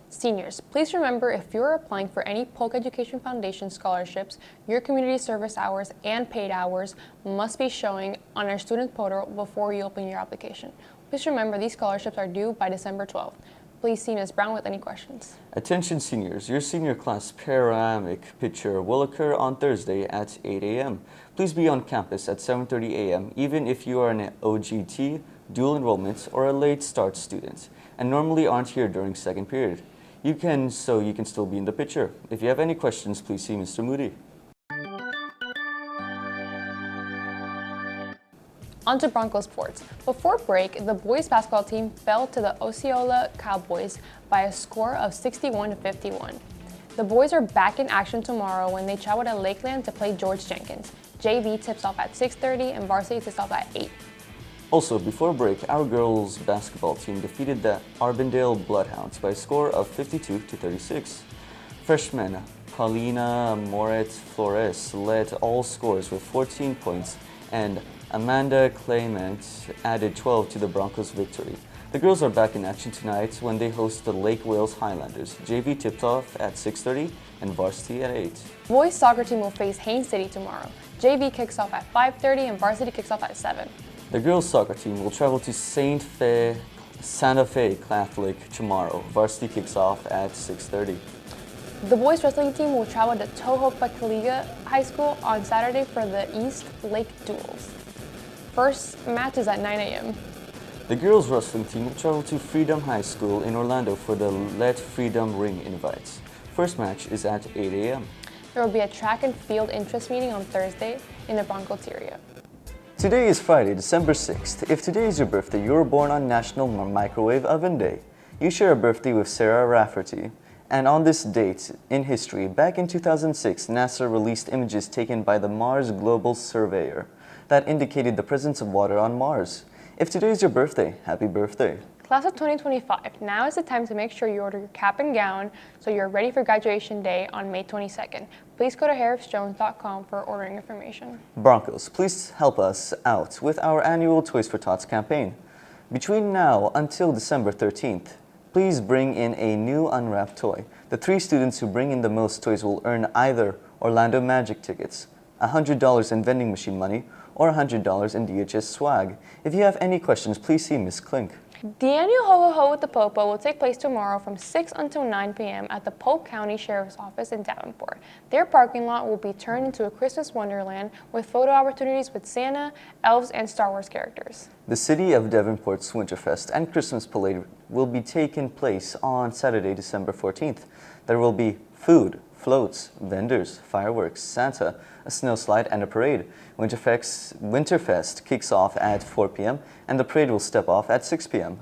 Seniors, please remember if you're applying for any Polk Education Foundation scholarships, your community service hours and paid hours must be showing on our student portal before you open your application. Please remember these scholarships are due by December 12th. Please see Ms. Brown with any questions. Attention seniors, your senior class panoramic picture will occur on Thursday at 8 a.m. Please be on campus at 7:30 a.m. even if you are an OGT, dual enrollment, or a late start student and normally aren't here during second period. You can still be in the picture. If you have any questions, please see Mr. Moody. On to Broncos sports. Before break, the boys basketball team fell to the Osceola Cowboys by a score of 61-51. The boys are back in action tomorrow when they travel to Lakeland to play George Jenkins. JV tips off at 6:30 and varsity tips off at 8. Also, before break, our girls basketball team defeated the Arbandale Bloodhounds by a score of 52-36. Freshman Paulina Moret Flores led all scores with 14 points and Amanda Clement added 12 to the Broncos' victory. The girls are back in action tonight when they host the Lake Wales Highlanders. JV tipped off at 6:30 and varsity at 8. Boys soccer team will face Haines City tomorrow. JV kicks off at 5:30 and varsity kicks off at 7. The girls soccer team will travel to Santa Fe Catholic tomorrow. Varsity kicks off at 6:30. The boys wrestling team will travel to Tohopekaliga High School on Saturday for the East Lake Duels. First match is at 9 a.m. The girls wrestling team will travel to Freedom High School in Orlando for the Let Freedom Ring invites. First match is at 8 a.m. There will be a track and field interest meeting on Thursday in the Broncos area. Today is Friday, December 6th. If today is your birthday, you were born on National Microwave Oven Day. You share a birthday with Sarah Rafferty. And on this date in history, back in 2006, NASA released images taken by the Mars Global Surveyor that indicated the presence of water on Mars. If today is your birthday, happy birthday. Class of 2025, now is the time to make sure you order your cap and gown so you're ready for graduation day on May 22nd. Please go to harrisjones.com for ordering information. Broncos, please help us out with our annual Toys for Tots campaign. Between now until December 13th, please bring in a new unwrapped toy. The 3 students who bring in the most toys will earn either Orlando Magic tickets, $100 in vending machine money, or $100 in DHS swag. If you have any questions, please see Ms. Klink. The annual Ho Ho Ho with the Popo will take place tomorrow from 6 until 9 p.m. at the Polk County Sheriff's Office in Davenport. Their parking lot will be turned into a Christmas wonderland with photo opportunities with Santa, elves, and Star Wars characters. The City of Davenport's Winterfest and Christmas Parade will be taking place on Saturday, December 14th. There will be food, floats, vendors, fireworks, Santa, a snowslide, and a parade. Winterfest kicks off at 4 p.m. and the parade will step off at 6 p.m.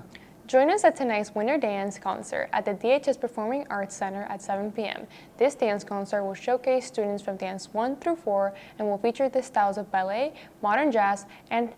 Join us at tonight's Winter Dance concert at the DHS Performing Arts Center at 7 p.m. This dance concert will showcase students from Dance 1 through 4 and will feature the styles of ballet, modern jazz, and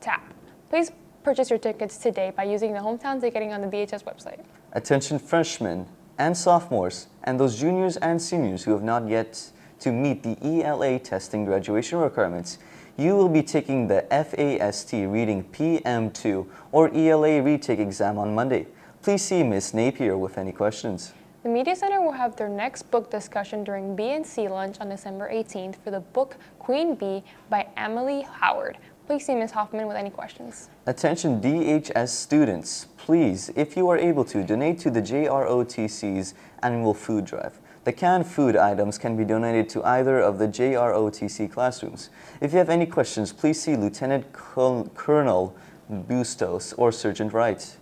tap. Please purchase your tickets today by using the hometown ticketing on the DHS website. Attention freshmen and sophomores and those juniors and seniors who have not yet to meet the ELA testing graduation requirements. You will be taking the FAST Reading PM2 or ELA retake exam on Monday. Please see Ms. Napier with any questions. The Media Center will have their next book discussion during B&C lunch on December 18th for the book Queen Bee by Emily Howard. Please see Ms. Hoffman with any questions. Attention DHS students, please, if you are able to, donate to the JROTC's annual food drive. The canned food items can be donated to either of the JROTC classrooms. If you have any questions, please see Lieutenant Colonel Bustos or Sergeant Wright.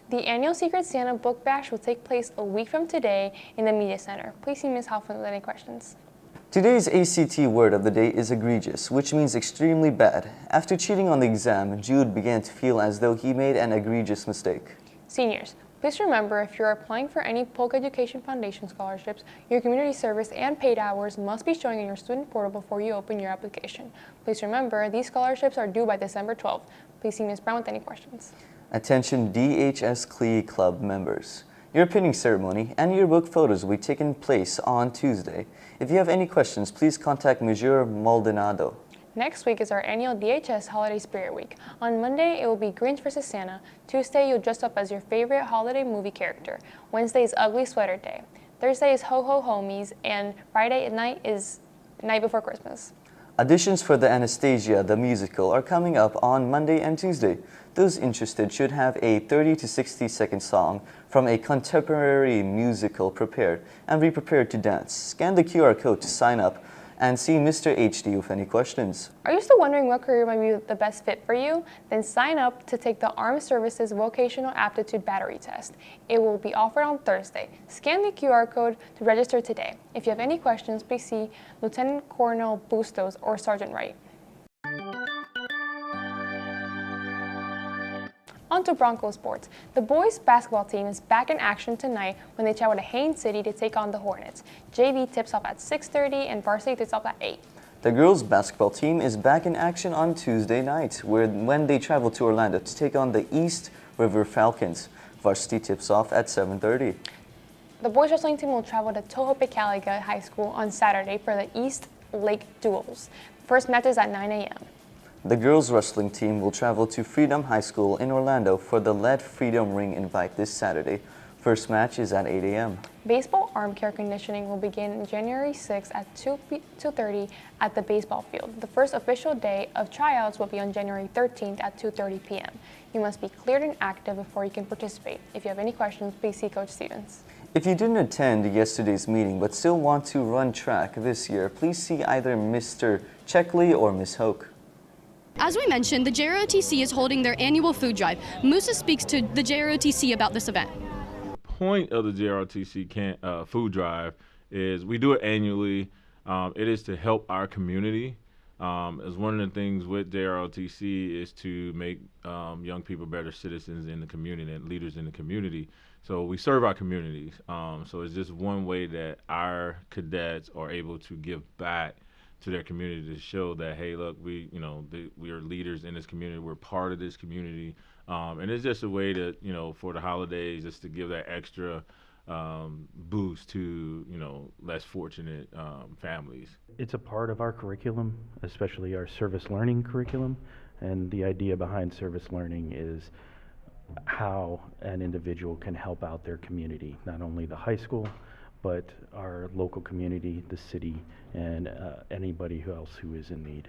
The annual Secret Santa Book Bash will take place a week from today in the Media Center. Please see Ms. Hoffman with any questions. Today's ACT word of the day is egregious, which means extremely bad. After cheating on the exam, Jude began to feel as though he made an egregious mistake. Seniors, please remember if you're applying for any Polk Education Foundation scholarships, your community service and paid hours must be showing in your student portal before you open your application. Please remember, these scholarships are due by December 12th. Please see Ms. Brown with any questions. Attention DHS CLE Club members. Your pinning ceremony and yearbook photos will be taking place on Tuesday. If you have any questions, please contact Monsieur Maldonado. Next week is our annual DHS Holiday Spirit Week. On Monday, it will be Grinch vs. Santa. Tuesday, you'll dress up as your favorite holiday movie character. Wednesday is Ugly Sweater Day. Thursday is Ho Ho Homies, and Friday at night is Night Before Christmas. Auditions for the Anastasia, the musical, are coming up on Monday and Tuesday. Those interested should have a 30 to 60 second song from a contemporary musical prepared and be prepared to dance. Scan the QR code to sign up and see Mr. HD with any questions. Are you still wondering what career might be the best fit for you? Then sign up to take the Armed Services Vocational Aptitude Battery Test. It will be offered on Thursday. Scan the QR code to register today. If you have any questions, please see Lieutenant Colonel Bustos or Sergeant Wright. On to Broncos sports. The boys basketball team is back in action tonight when they travel to Haines City to take on the Hornets. JV tips off at 6:30 and varsity tips off at 8. The girls basketball team is back in action on Tuesday night when they travel to Orlando to take on the East River Falcons. Varsity tips off at 7:30. The boys wrestling team will travel to Tohopekaliga High School on Saturday for the East Lake Duels. First match is at 9 a.m. The girls wrestling team will travel to Freedom High School in Orlando for the Let Freedom Ring invite this Saturday. First match is at 8 a.m. Baseball arm care conditioning will begin January 6th at 2:30 at the baseball field. The first official day of tryouts will be on January 13th at 2:30 p.m. You must be cleared and active before you can participate. If you have any questions, please see Coach Stevens. If you didn't attend yesterday's meeting but still want to run track this year, please see either Mr. Checkley or Ms. Hoke. As we mentioned, the JROTC is holding their annual food drive. Musa speaks to the JROTC about this event. The point of the JROTC food drive is we do it annually. It is to help our community. As one of the things with JROTC is to make young people better citizens in the community and leaders in the community. So we serve our communities. So it's just one way that our cadets are able to give back to their community to show that, hey, look, we are leaders in this community. We're part of this community, and it's just a way to, for the holidays, just to give that extra boost to, less fortunate families. It's a part of our curriculum, especially our service learning curriculum, and the idea behind service learning is how an individual can help out their community, not only the high school, but our local community, the city, and anybody else who is in need.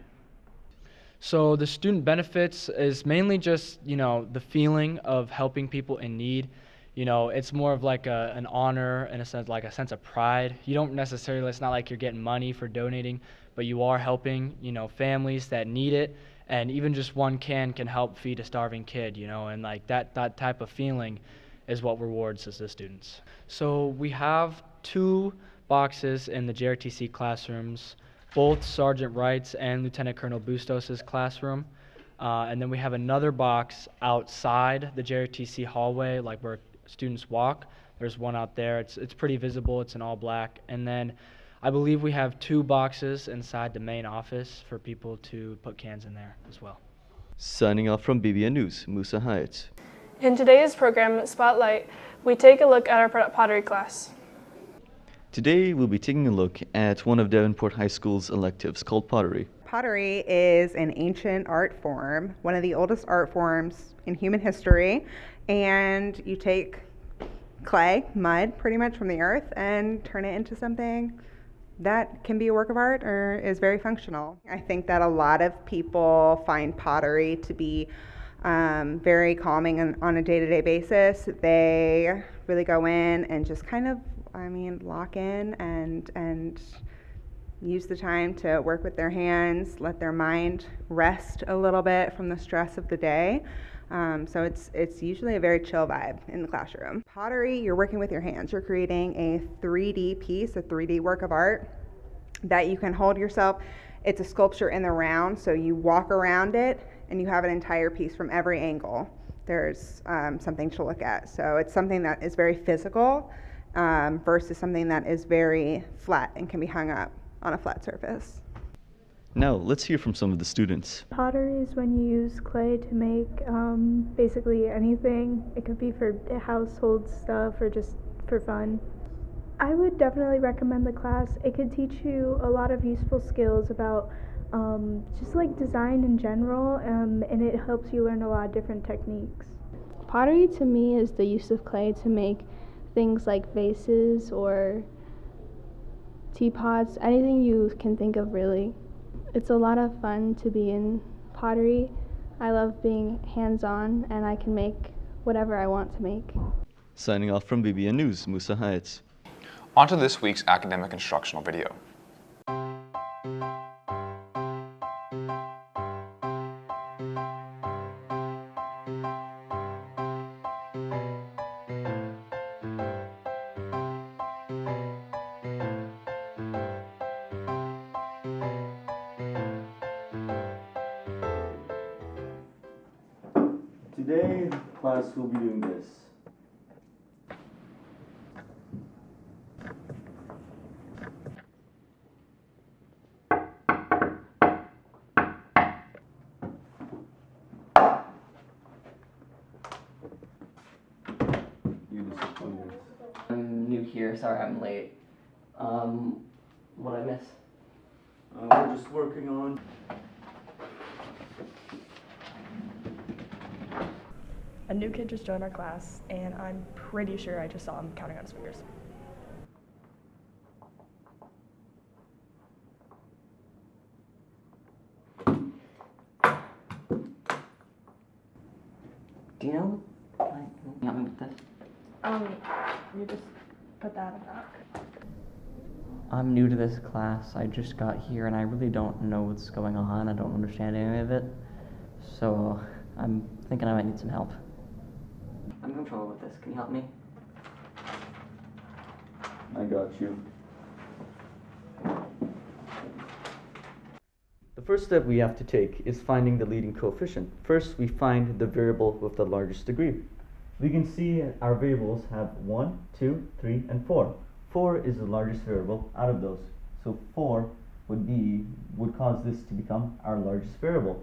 So the student benefits is mainly just, the feeling of helping people in need. It's more of like an honor, in a sense, like a sense of pride. You don't necessarily, it's not like you're getting money for donating, but you are helping, families that need it. And even just one can help feed a starving kid, and like that type of feeling is what rewards us as students. So we have 2 boxes in the JRTC classrooms, both Sergeant Wright's and Lieutenant Colonel Bustos' classroom. And then we have another box outside the JRTC hallway, like where students walk. There's one out there. It's pretty visible. It's in all black. And then I believe we have 2 boxes inside the main office for people to put cans in there as well. Signing off from BBN News, Musa Hyatt. In today's program, Spotlight, we take a look at our pottery class. Today, we'll be taking a look at one of Davenport High School's electives called pottery. Pottery is an ancient art form, one of the oldest art forms in human history, and you take clay, mud, pretty much from the earth, and turn it into something that can be a work of art or is very functional. I think that a lot of people find pottery to be very calming on a day-to-day basis. They really go in and just kind of, lock in and use the time to work with their hands, let their mind rest a little bit from the stress of the day. So it's usually a very chill vibe in the classroom. Pottery, you're working with your hands. You're creating a 3D piece, a 3D work of art that you can hold yourself. It's a sculpture in the round, so you walk around it and you have an entire piece from every angle. There's something to look at. So it's something that is very physical versus something that is very flat and can be hung up on a flat surface. Now, let's hear from some of the students. Pottery is when you use clay to make basically anything. It could be for household stuff or just for fun. I would definitely recommend the class. It could teach you a lot of useful skills about just like design in general, and it helps you learn a lot of different techniques. Pottery to me is the use of clay to make things like vases or teapots, anything you can think of really. It's a lot of fun to be in pottery. I love being hands-on and I can make whatever I want to make. Signing off from BBN News, Musa Hyatt. On to this week's academic instructional video. Today, class will be doing this. I'm new here, sorry I'm late. What'd I miss? We're just working on... A new kid just joined our class, and I'm pretty sure I just saw him counting on his fingers. Do you know? Can you help me with this? You just put that in back. I'm new to this class. I just got here, and I really don't know what's going on. I don't understand any of it. So I'm thinking I might need some help. I'm having trouble with this. Can you help me? I got you. The first step we have to take is finding the leading coefficient. First, we find the variable with the largest degree. We can see our variables have 1, 2, 3, and 4. 4 is the largest variable out of those. So 4 would cause this to become our largest variable.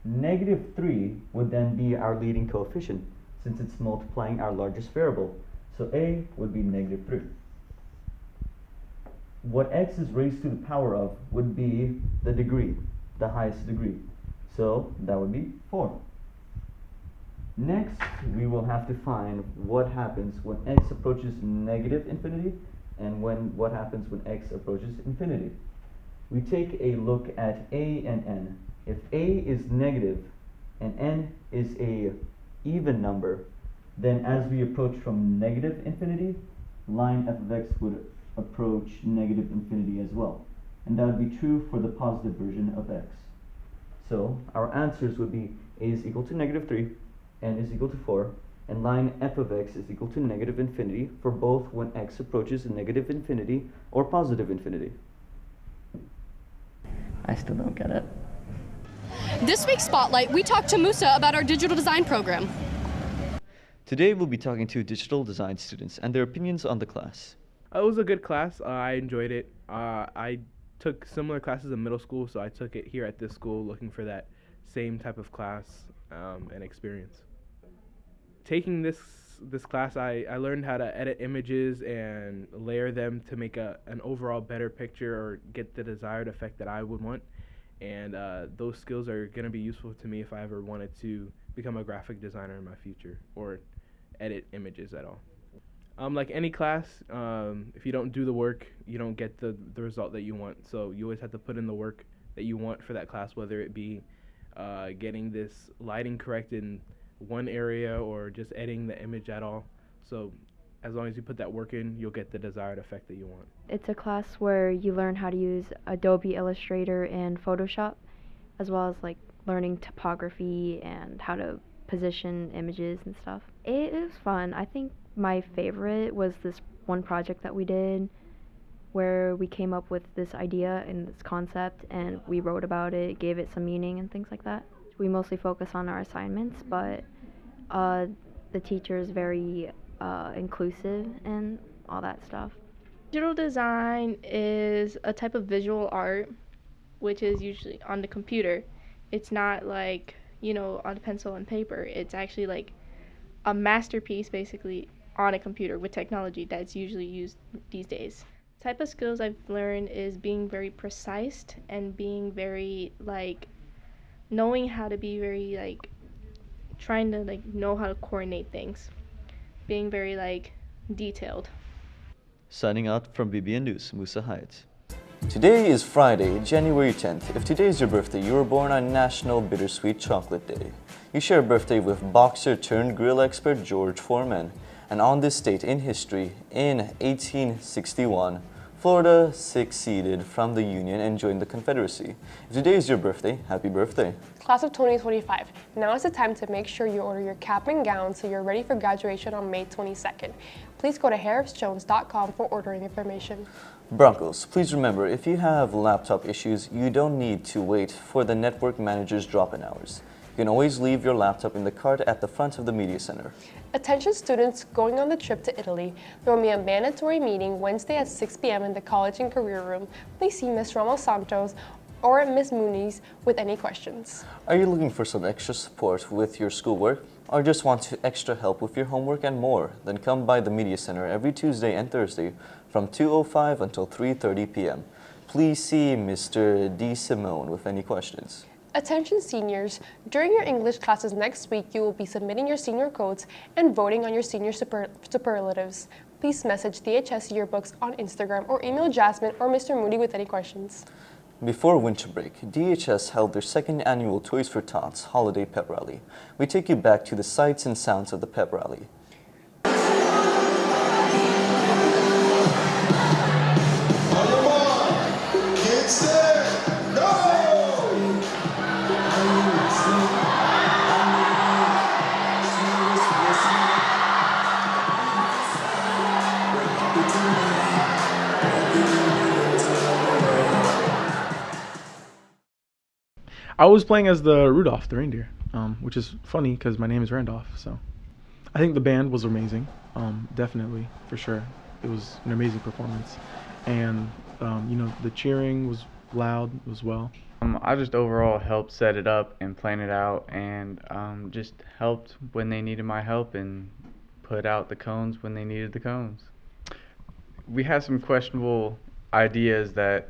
-3 would then be our leading coefficient, since it's multiplying our largest variable. So A would be -3. What x is raised to the power of would be the degree, the highest degree. So that would be 4. Next, we will have to find what happens when x approaches -infinity and what happens when x approaches infinity. We take a look at a and n. If a is negative and n is a even number, then as we approach from negative infinity, line f of x would approach negative infinity as well. And that would be true for the positive version of x. So our answers would be a is equal to negative 3, n is equal to 4, and line f of x is equal to negative infinity for both when x approaches negative infinity or positive infinity. I still don't get it. This week's Spotlight, we talked to Musa about our digital design program. Today we'll be talking to digital design students and their opinions on the class. It was a good class. I enjoyed it. I took similar classes in middle school, so I took it here at this school looking for that same type of class and experience. Taking this class, I learned how to edit images and layer them to make an overall better picture or get the desired effect that I would want. And those skills are going to be useful to me if I ever wanted to become a graphic designer in my future or edit images at all. Like any class, if you don't do the work, you don't get the result that you want. So you always have to put in the work that you want for that class, whether it be getting this lighting correct in one area or just editing the image at all. So as long as you put that work in, you'll get the desired effect that you want. It's a class where you learn how to use Adobe Illustrator and Photoshop, as well as like learning topography and how to position images and stuff. It was fun. I think my favorite was this one project that we did where we came up with this idea and this concept and we wrote about it, gave it some meaning and things like that. We mostly focus on our assignments, but the teacher is very inclusive and all that stuff. Digital design is a type of visual art which is usually on the computer. It's not like, on pencil and paper. It's actually like a masterpiece basically on a computer with technology that's usually used these days. Type of skills I've learned is being very precise and being very knowing how to be very trying to know how to coordinate things. Being very detailed. Signing out from BBN News, Musa Heights. Today is Friday, January 10th. If today is your birthday, you were born on National Bittersweet Chocolate Day. You share a birthday with boxer turned grill expert George Foreman. And on this date in history, in 1861, Florida seceded from the Union and joined the Confederacy. If today is your birthday, happy birthday. Class of 2025, now is the time to make sure you order your cap and gown so you're ready for graduation on May 22nd. Please go to harrisjones.com for ordering information. Broncos, please remember, if you have laptop issues, you don't need to wait for the network manager's drop-in hours. You can always leave your laptop in the cart at the front of the media center. Attention students going on the trip to Italy. There will be a mandatory meeting Wednesday at 6 p.m. in the College and Career Room. Please see Ms. Ramos Santos or Ms. Muniz with any questions. Are you looking for some extra support with your schoolwork? Or just want extra help with your homework and more? Then come by the Media Center every Tuesday and Thursday from 2:05 until 3:30 p.m. Please see Mr. D. Simone with any questions. Attention seniors, during your English classes next week, you will be submitting your senior codes and voting on your senior superlatives. Please message DHS yearbooks on Instagram or email Jasmine or Mr. Moody with any questions. Before winter break, DHS held their second annual Toys for Tots Holiday Pep Rally. We take you back to the sights and sounds of the pep rally. I was playing as the Rudolph, the reindeer, which is funny because my name is Randolph. So I think the band was amazing, definitely, for sure. It was an amazing performance. And, the cheering was loud as well. I just overall helped set it up and plan it out and just helped when they needed my help and put out the cones when they needed the cones. We had some questionable ideas that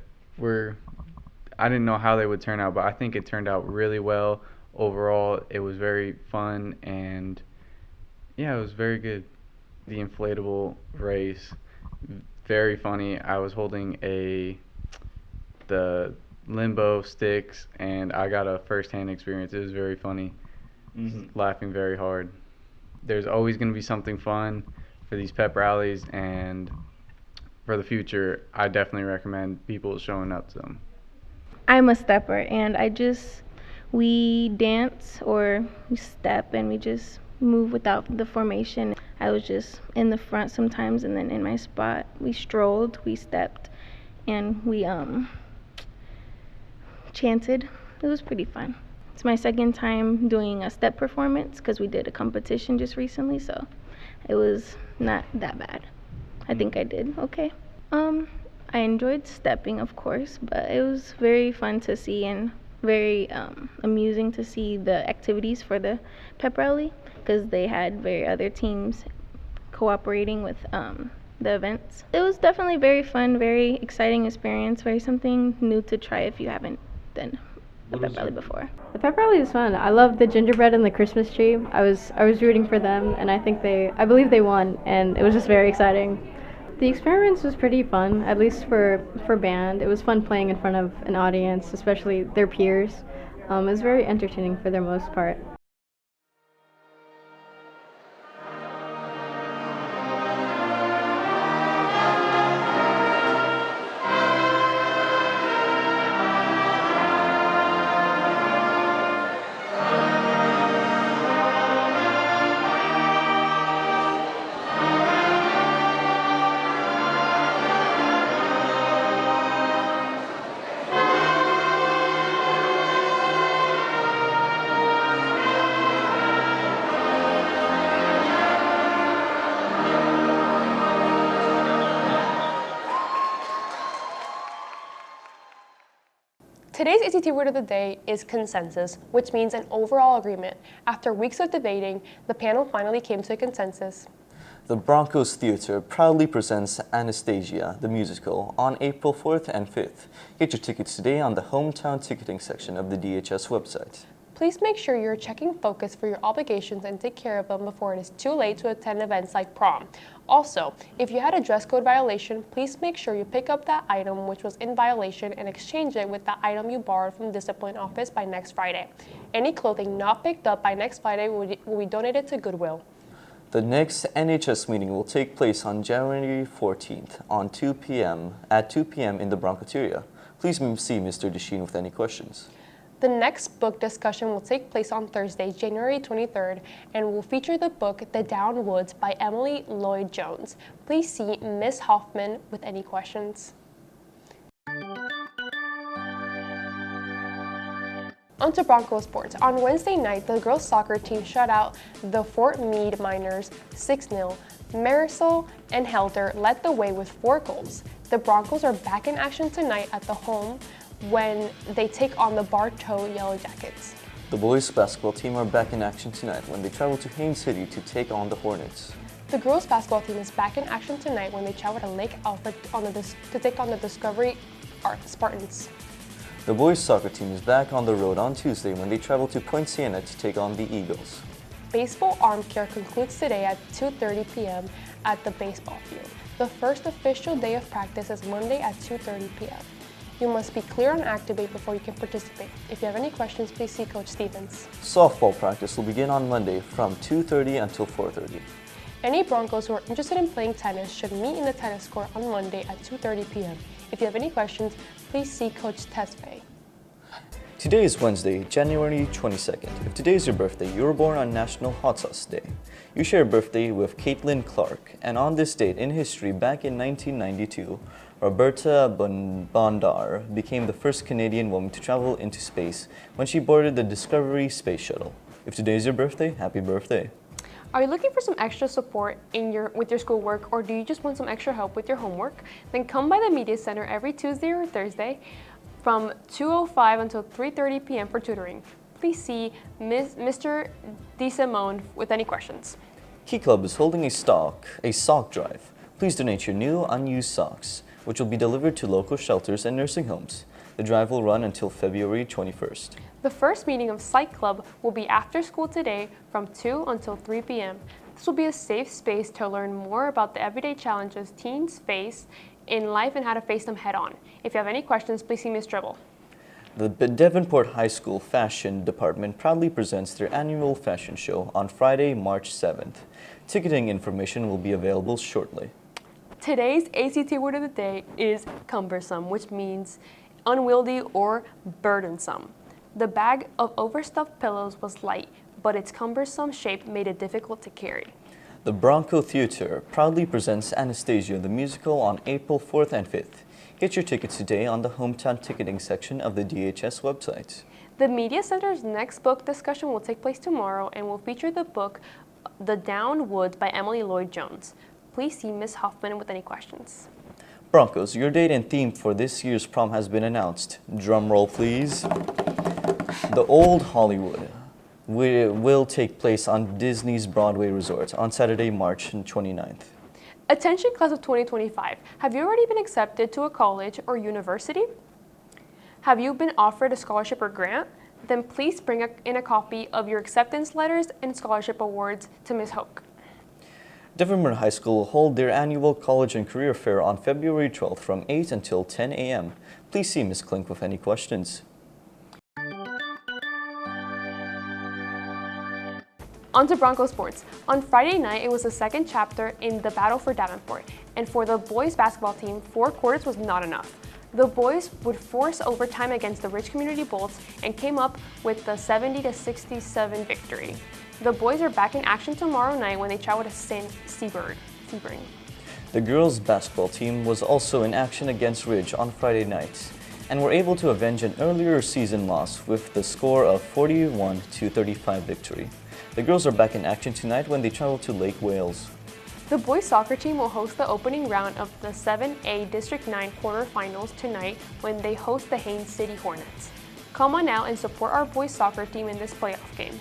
I didn't know how they would turn out, but I think it turned out really well. Overall, it was very fun and yeah, it was very good. The inflatable race, very funny. I was holding the limbo sticks, and I got a first-hand experience. It was very funny. Laughing very hard. There's always going to be something fun for these pep rallies, and for the future, I definitely recommend people showing up to them. I'm a stepper, and we dance or we step and we just move without the formation. I was just in the front sometimes, and then in my spot, we strolled, we stepped, and we chanted. It was pretty fun. It's my second time doing a step performance because we did a competition just recently, so it was not that bad. I think I did okay. I enjoyed stepping, of course, but it was very fun to see and very amusing to see the activities for the pep rally because they had other teams cooperating with the events. It was definitely very fun, very exciting experience, very something new to try if you haven't done a pep rally before. The pep rally was fun. I love the gingerbread and the Christmas tree. I was rooting for them, and I believe they won, and it was just very exciting. The experience was pretty fun, at least for band. It was fun playing in front of an audience, especially their peers. It was very entertaining for the most part. Today's ACT word of the day is consensus, which means an overall agreement. After weeks of debating, the panel finally came to a consensus. The Broncos Theater proudly presents Anastasia, the musical, on April 4th and 5th. Get your tickets today on the hometown ticketing section of the DHS website. Please make sure you're checking focus for your obligations and take care of them before it is too late to attend events like prom. Also, if you had a dress code violation, please make sure you pick up that item which was in violation and exchange it with the item you borrowed from the discipline office by next Friday. Any clothing not picked up by next Friday will be donated to Goodwill. The next NHS meeting will take place on January 14th at 2 p.m. in the Broncoteria. Please see Mr. Desheen with any questions. The next book discussion will take place on Thursday, January 23rd, and will feature the book The Down Woods by Emily Lloyd Jones. Please see Ms. Hoffman with any questions. On to Broncos sports. On Wednesday night, the girls soccer team shut out the Fort Meade Miners 6-0. Marisol and Helder led the way with 4 goals. The Broncos are back in action tonight at the home when they take on the Bartow Yellow Jackets. The boys basketball team are back in action tonight when they travel to Haines City to take on the Hornets. The girls basketball team is back in action tonight when they travel to Lake Alfred to take on the Discovery Spartans. The boys soccer team is back on the road on Tuesday when they travel to Point Siena to take on the Eagles. Baseball arm care concludes today at 2:30 p.m. at the baseball field. The first official day of practice is Monday at 2:30 p.m. You must be clear on activate before you can participate. If you have any questions, please see Coach Stevens. Softball practice will begin on Monday from 2:30 until 4:30. Any Broncos who are interested in playing tennis should meet in the tennis court on Monday at 2:30 p.m. If you have any questions, please see Coach Tesfaye. Today is Wednesday, January 22nd. If today is your birthday, you were born on National Hot Sauce Day. You share a birthday with Caitlin Clark, and on this date in history, back in 1992, Roberta Bondar became the first Canadian woman to travel into space when she boarded the Discovery space shuttle. If today is your birthday, happy birthday. Are you looking for some extra support with your schoolwork, or do you just want some extra help with your homework? Then come by the Media Center every Tuesday or Thursday from 2:05 until 3:30 p.m. for tutoring. Please see Mr. DeSimone with any questions. Key Club is holding a sock drive. Please donate your new unused socks, which will be delivered to local shelters and nursing homes. The drive will run until February 21st. The first meeting of Psych Club will be after school today from 2 until 3 p.m. This will be a safe space to learn more about the everyday challenges teens face in life and how to face them head on. If you have any questions, please see Ms. Dribble. The Davenport High School Fashion Department proudly presents their annual fashion show on Friday, March 7th. Ticketing information will be available shortly. Today's ACT word of the day is cumbersome, which means unwieldy or burdensome. The bag of overstuffed pillows was light, but its cumbersome shape made it difficult to carry. The Bronco Theater proudly presents Anastasia the musical on April 4th and 5th. Get your tickets today on the hometown ticketing section of the DHS website. The Media Center's next book discussion will take place tomorrow and will feature the book The Down Woods by Emily Lloyd-Jones. Please see Ms. Hoffman with any questions. Broncos, your date and theme for this year's prom has been announced. Drum roll, please. The Old Hollywood will take place on Disney's Broadway Resort on Saturday, March 29th. Attention class of 2025, have you already been accepted to a college or university? Have you been offered a scholarship or grant? Then please bring in a copy of your acceptance letters and scholarship awards to Ms. Hoke. Davenport High School will hold their annual College and Career Fair on February 12th from 8 until 10 a.m. Please see Ms. Klink with any questions. On to Broncos sports. On Friday night, it was the second chapter in the battle for Davenport, and for the boys basketball team, 4 quarters was not enough. The boys would force overtime against the Rich Community Bolts and came up with the 70-67 victory. The boys are back in action tomorrow night when they travel to Sebring. The girls basketball team was also in action against Ridge on Friday night and were able to avenge an earlier season loss with the score of 41-35 victory. The girls are back in action tonight when they travel to Lake Wales. The boys soccer team will host the opening round of the 7A District 9 quarterfinals tonight when they host the Haines City Hornets. Come on out and support our boys soccer team in this playoff game.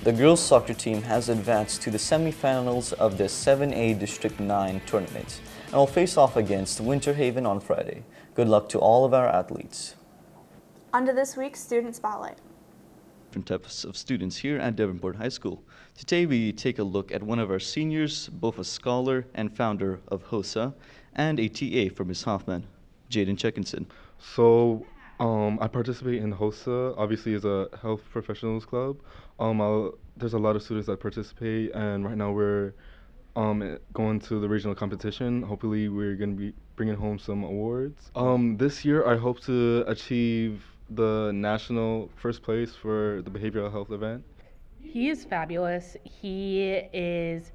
The girls soccer team has advanced to the semifinals of the 7A District 9 tournament and will face off against Winter Haven on Friday. Good luck to all of our athletes. On to this week's Student Spotlight. Different types of students here at Davenport High School. Today we take a look at one of our seniors, both a scholar and founder of HOSA, and a TA for Ms. Hoffman, Jaden Checkinson. So I participate in HOSA, obviously is a health professionals club. There's a lot of students that participate, and right now we're going to the regional competition. Hopefully we're going to be bringing home some awards. This year I hope to achieve the national first place for the behavioral health event. He is fabulous. He is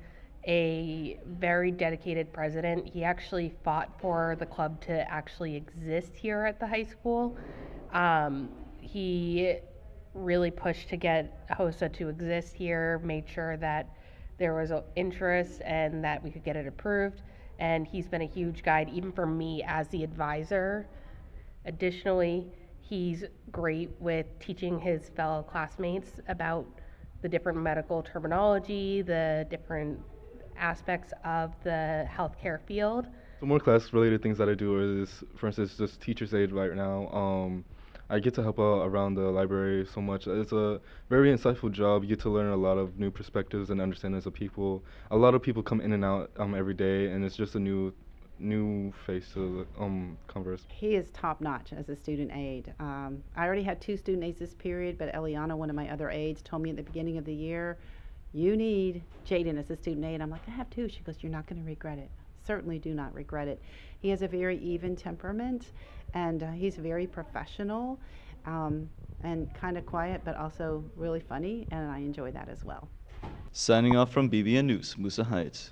a very dedicated president. He actually fought for the club to actually exist here at the high school. He really pushed to get HOSA to exist here, made sure that there was interest and that we could get it approved. And he's been a huge guide, even for me as the advisor. Additionally, he's great with teaching his fellow classmates about the different medical terminology, the different aspects of the healthcare field. The more class-related things that I do is, for instance, just teacher's aid right now. I get to help out around the library so much. It's a very insightful job. You get to learn a lot of new perspectives and understandings of people. A lot of people come in and out every day, and it's just a new face to converse. He is top notch as a student aide. I already had 2 student aides this period, but Eliana, one of my other aides, told me at the beginning of the year, you need Jaden as a student aide. I'm like, I have 2. She goes, you're not going to regret it. Certainly do not regret it. He has a very even temperament, and he's very professional and kind of quiet, but also really funny, and I enjoy that as well. Signing off from BBN News, Musa Heights.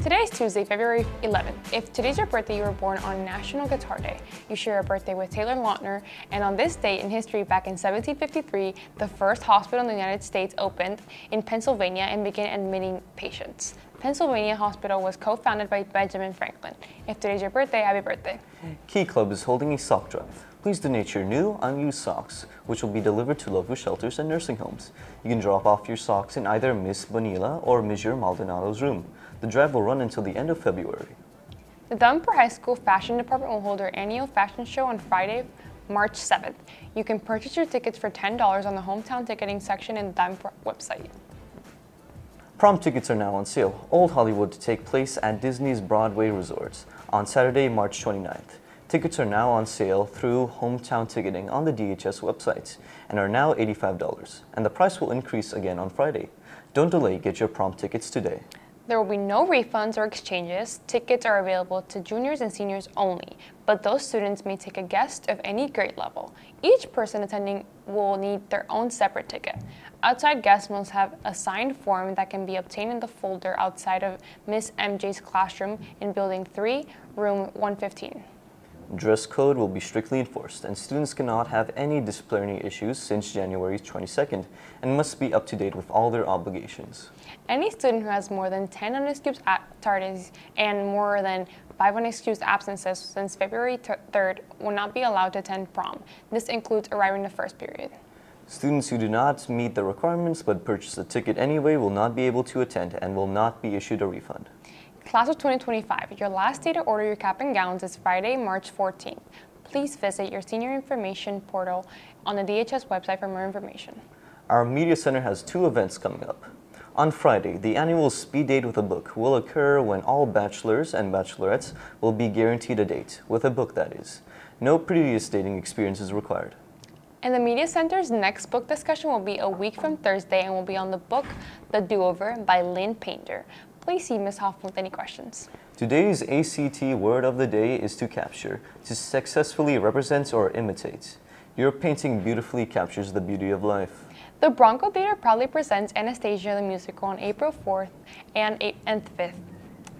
Today is Tuesday, February 11th. If today's your birthday, you were born on National Guitar Day. You share a birthday with Taylor Lautner, and on this date in history, back in 1753, the first hospital in the United States opened in Pennsylvania and began admitting patients. Pennsylvania Hospital was co-founded by Benjamin Franklin. If today's your birthday, happy birthday. Key Club is holding a sock drive. Please donate your new, unused socks, which will be delivered to local shelters and nursing homes. You can drop off your socks in either Miss Bonilla or Monsieur Maldonado's room. The drive will run until the end of February. The Davenport High School Fashion Department will hold their annual fashion show on Friday, March 7th. You can purchase your tickets for $10 on the hometown ticketing section in the Davenport website. Prom tickets are now on sale. Old Hollywood to take place at Disney's Broadway Resorts on Saturday, March 29th. Tickets are now on sale through hometown ticketing on the DHS website and are now $85, and the price will increase again on Friday. Don't delay, get your prom tickets today. There will be no refunds or exchanges. Tickets are available to juniors and seniors only, but those students may take a guest of any grade level. Each person attending will need their own separate ticket. Outside guests must have a signed form that can be obtained in the folder outside of Miss MJ's classroom in Building 3, Room 115. Dress code will be strictly enforced, and students cannot have any disciplinary issues since January 22nd and must be up to date with all their obligations. Any student who has more than 10 unexcused tardies and more than 5 unexcused absences since February 3rd will not be allowed to attend prom. This includes arriving the first period. Students who do not meet the requirements but purchase a ticket anyway will not be able to attend and will not be issued a refund. Class of 2025, your last day to order your cap and gowns is Friday, March 14th. Please visit your senior information portal on the DHS website for more information. Our Media Center has 2 events coming up. On Friday, the annual Speed Date with a Book will occur when all bachelors and bachelorettes will be guaranteed a date, with a book that is. No previous dating experience is required. And the Media Center's next book discussion will be a week from Thursday and will be on the book The Do-Over by Lynn Painter. Please see Ms. Hoffman with any questions. Today's ACT word of the day is to capture, to successfully represent or imitate. Your painting beautifully captures the beauty of life. The Bronco Theater proudly presents Anastasia the Musical on April 4th and 5th.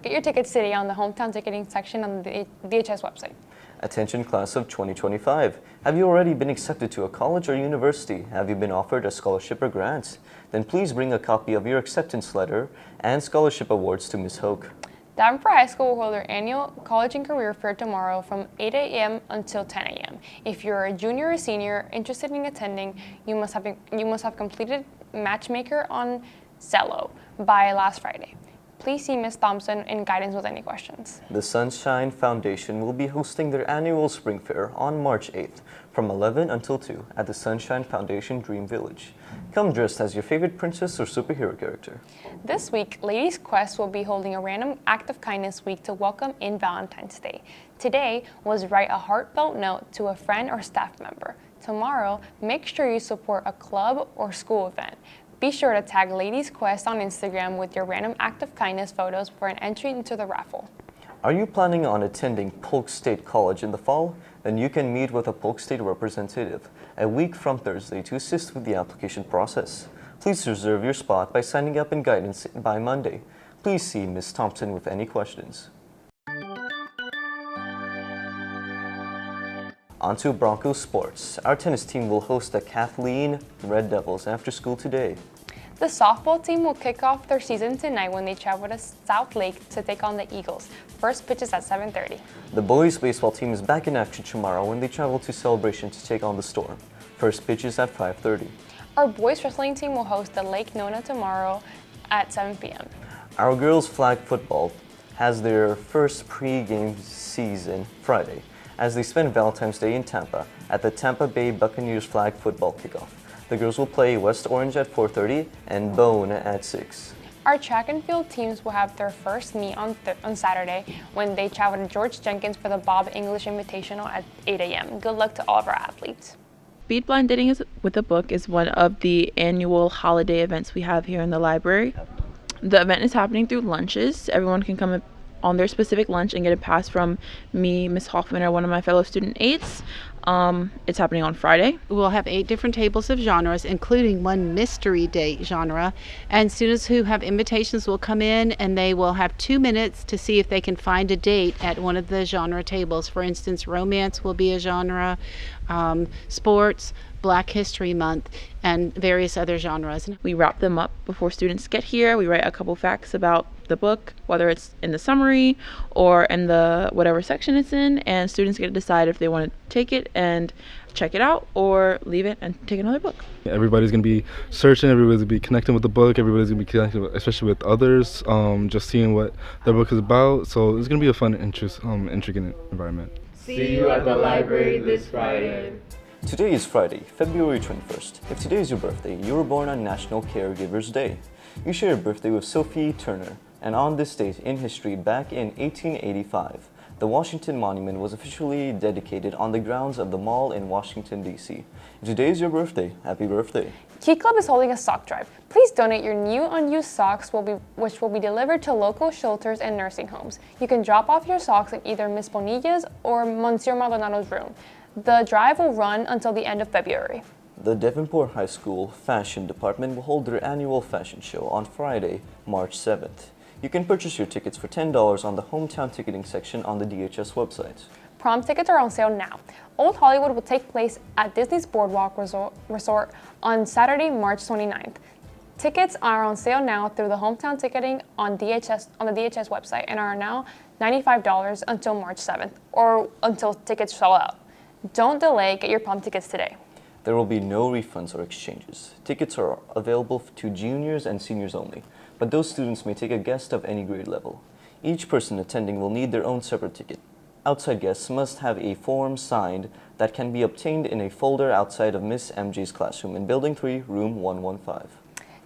Get your tickets today on the hometown ticketing section on the DHS website. Attention class of 2025. Have you already been accepted to a college or university? Have you been offered a scholarship or grant? Then please bring a copy of your acceptance letter and scholarship awards to Ms. Hoke. Davenport High School will hold their annual College and Career Fair tomorrow from 8 a.m. until 10 a.m. If you're a junior or senior interested in attending, you must have completed Matchmaker on Zello by last Friday. Please see Ms. Thompson in guidance with any questions. The Sunshine Foundation will be hosting their annual Spring Fair on March 8th from 11 until 2 at the Sunshine Foundation Dream Village. Come dressed as your favorite princess or superhero character. This week, Ladies Quest will be holding a random act of kindness week to welcome in Valentine's Day. Today was write a heartfelt note to a friend or staff member. Tomorrow, make sure you support a club or school event. Be sure to tag Ladies Quest on Instagram with your random act of kindness photos for an entry into the raffle. Are you planning on attending Polk State College in the fall? Then you can meet with a Polk State representative a week from Thursday to assist with the application process. Please reserve your spot by signing up in guidance by Monday. Please see Ms. Thompson with any questions. On to Broncos sports. Our tennis team will host the Kathleen Red Devils after school today. The softball team will kick off their season tonight when they travel to South Lake to take on the Eagles. First pitch is at 7:30. The boys baseball team is back in action tomorrow when they travel to Celebration to take on the Storm. First pitch is at 5:30. Our boys wrestling team will host the Lake Nona tomorrow at 7 p.m. Our girls flag football has their first pre-game season Friday as they spend Valentine's Day in Tampa at the Tampa Bay Buccaneers flag football kickoff. The girls will play West Orange at 4:30 and Bone at 6. Our track and field teams will have their first meet on Saturday when they travel to George Jenkins for the Bob English Invitational at 8 a.m. Good luck to all of our athletes. Speed Blind Dating with a Book is one of the annual holiday events we have here in the library. The event is happening through lunches. Everyone can come on their specific lunch and get a pass from me, Ms. Hoffman, or one of my fellow student aides. It's happening on Friday. We'll have 8 different tables of genres, including one mystery date genre. And students who have invitations will come in and they will have 2 minutes to see if they can find a date at one of the genre tables. For instance, romance will be a genre, sports, Black History Month, and various other genres. We wrap them up before students get here. We write a couple facts about the book, whether it's in the summary or in the whatever section it's in, and students get to decide if they want to take it and check it out or leave it and take another book. Everybody's going to be searching, everybody's going to be connecting with the book, everybody's going to be connecting, especially with others, just seeing what their book is about. So it's going to be a fun, intriguing environment. See you at the library this Friday. Today is Friday, February 21st. If today is your birthday, you were born on National Caregivers Day. You share a birthday with Sophie Turner, and on this date in history back in 1885, the Washington Monument was officially dedicated on the grounds of the mall in Washington, D.C. If today is your birthday, happy birthday. Key Club is holding a sock drive. Please donate your new unused socks which will be delivered to local shelters and nursing homes. You can drop off your socks in either Ms. Bonilla's or Monsieur Maldonado's room. The drive will run until the end of February. The Davenport High School Fashion Department will hold their annual fashion show on Friday, March 7th. You can purchase your tickets for $10 on the hometown ticketing section on the DHS website. Prom tickets are on sale now. Old Hollywood will take place at Disney's Boardwalk Resort on Saturday, March 29th. Tickets are on sale now through the hometown ticketing on the DHS website and are now $95 until March 7th or until tickets sell out. Don't delay, get your prom tickets today. There will be no refunds or exchanges. Tickets are available to juniors and seniors only, but those students may take a guest of any grade level. Each person attending will need their own separate ticket. Outside guests must have a form signed that can be obtained in a folder outside of Miss MJ's classroom in Building 3, Room 115.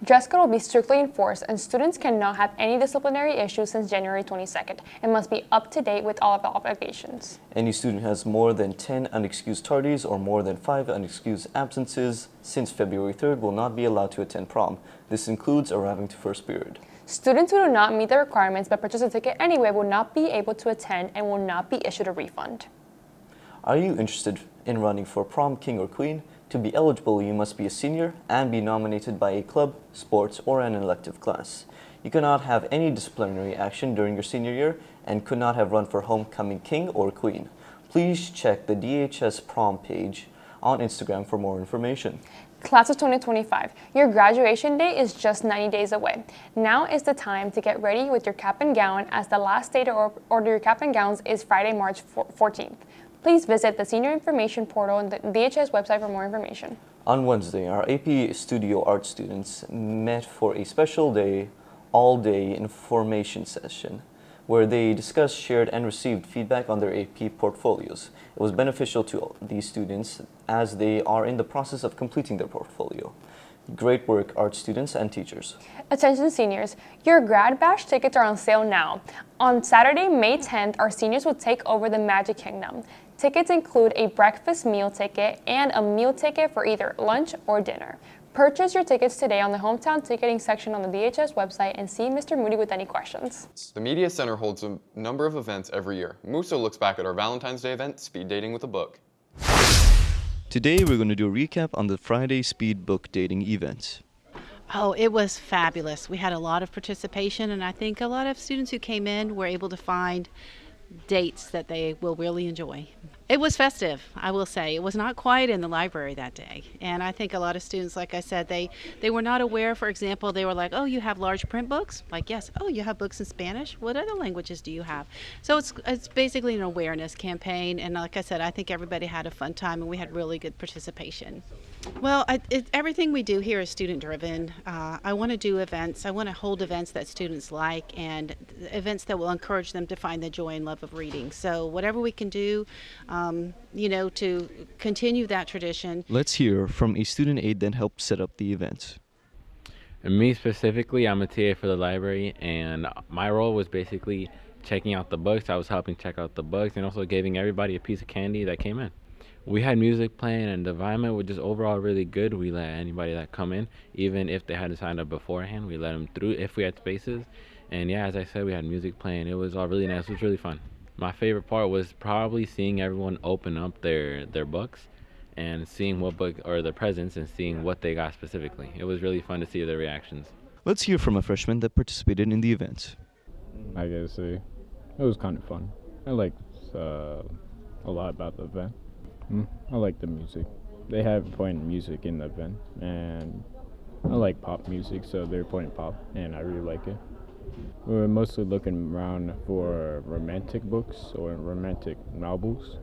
Dress code will be strictly enforced and students cannot have any disciplinary issues since January 22nd and must be up to date with all of the obligations. Any student who has more than 10 unexcused tardies or more than 5 unexcused absences since February 3rd will not be allowed to attend prom. This includes arriving to first period. Students who do not meet the requirements but purchase a ticket anyway will not be able to attend and will not be issued a refund. Are you interested in running for prom king or queen? To be eligible, you must be a senior and be nominated by a club, sports, or an elective class. You cannot have any disciplinary action during your senior year and could not have run for homecoming king or queen. Please check the DHS prom page on Instagram for more information. Class of 2025, your graduation date is just 90 days away. Now is the time to get ready with your cap and gown, as the last day to order your cap and gowns is Friday, March 14th. Please visit the Senior Information Portal on the DHS website for more information. On Wednesday, our AP Studio Art students met for a special day, all-day information session, where they discussed, shared, and received feedback on their AP portfolios. It was beneficial to these students as they are in the process of completing their portfolio. Great work, art students and teachers. Attention seniors, your grad bash tickets are on sale now. On Saturday, May 10th, our seniors will take over the Magic Kingdom. Tickets include a breakfast meal ticket and a meal ticket for either lunch or dinner. Purchase your tickets today on the hometown ticketing section on the DHS website and see Mr. Moody with any questions. The Media Center holds a number of events every year. Musa looks back at our Valentine's Day event, Speed Dating with a Book. Today we're going to do a recap on the Friday Speed Book Dating event. Oh, it was fabulous. We had a lot of participation, and I think a lot of students who came in were able to find dates that they will really enjoy. It was festive, I will say. It was not quiet in the library that day. And I think a lot of students, like I said, they were not aware. For example, they were like, oh, you have large print books? Like, yes. Oh, you have books in Spanish? What other languages do you have? So it's basically an awareness campaign. And like I said, I think everybody had a fun time and we had really good participation. Well, everything we do here is student driven. I want to do events. I want to hold events that students like and events that will encourage them to find the joy and love of reading. So whatever we can do, to continue that tradition. Let's hear from a student aide that helped set up the event. And me specifically, I'm a TA for the library, and my role was basically checking out the books. I was helping check out the books and also giving everybody a piece of candy that came in. We had music playing and the environment was just overall really good. We let anybody that come in, even if they hadn't signed up beforehand, we let them through if we had spaces. And yeah, as I said, we had music playing. It was all really nice. It was really fun. My favorite part was probably seeing everyone open up their books and seeing what book or the presents and seeing what they got specifically. It was really fun to see their reactions. Let's hear from a freshman that participated in the event. I gotta say, it was kind of fun. I liked a lot about the event. I like the music. They have playing music in the event, and I like pop music, so they're playing pop, and I really like it. We were mostly looking around for romantic books or romantic novels.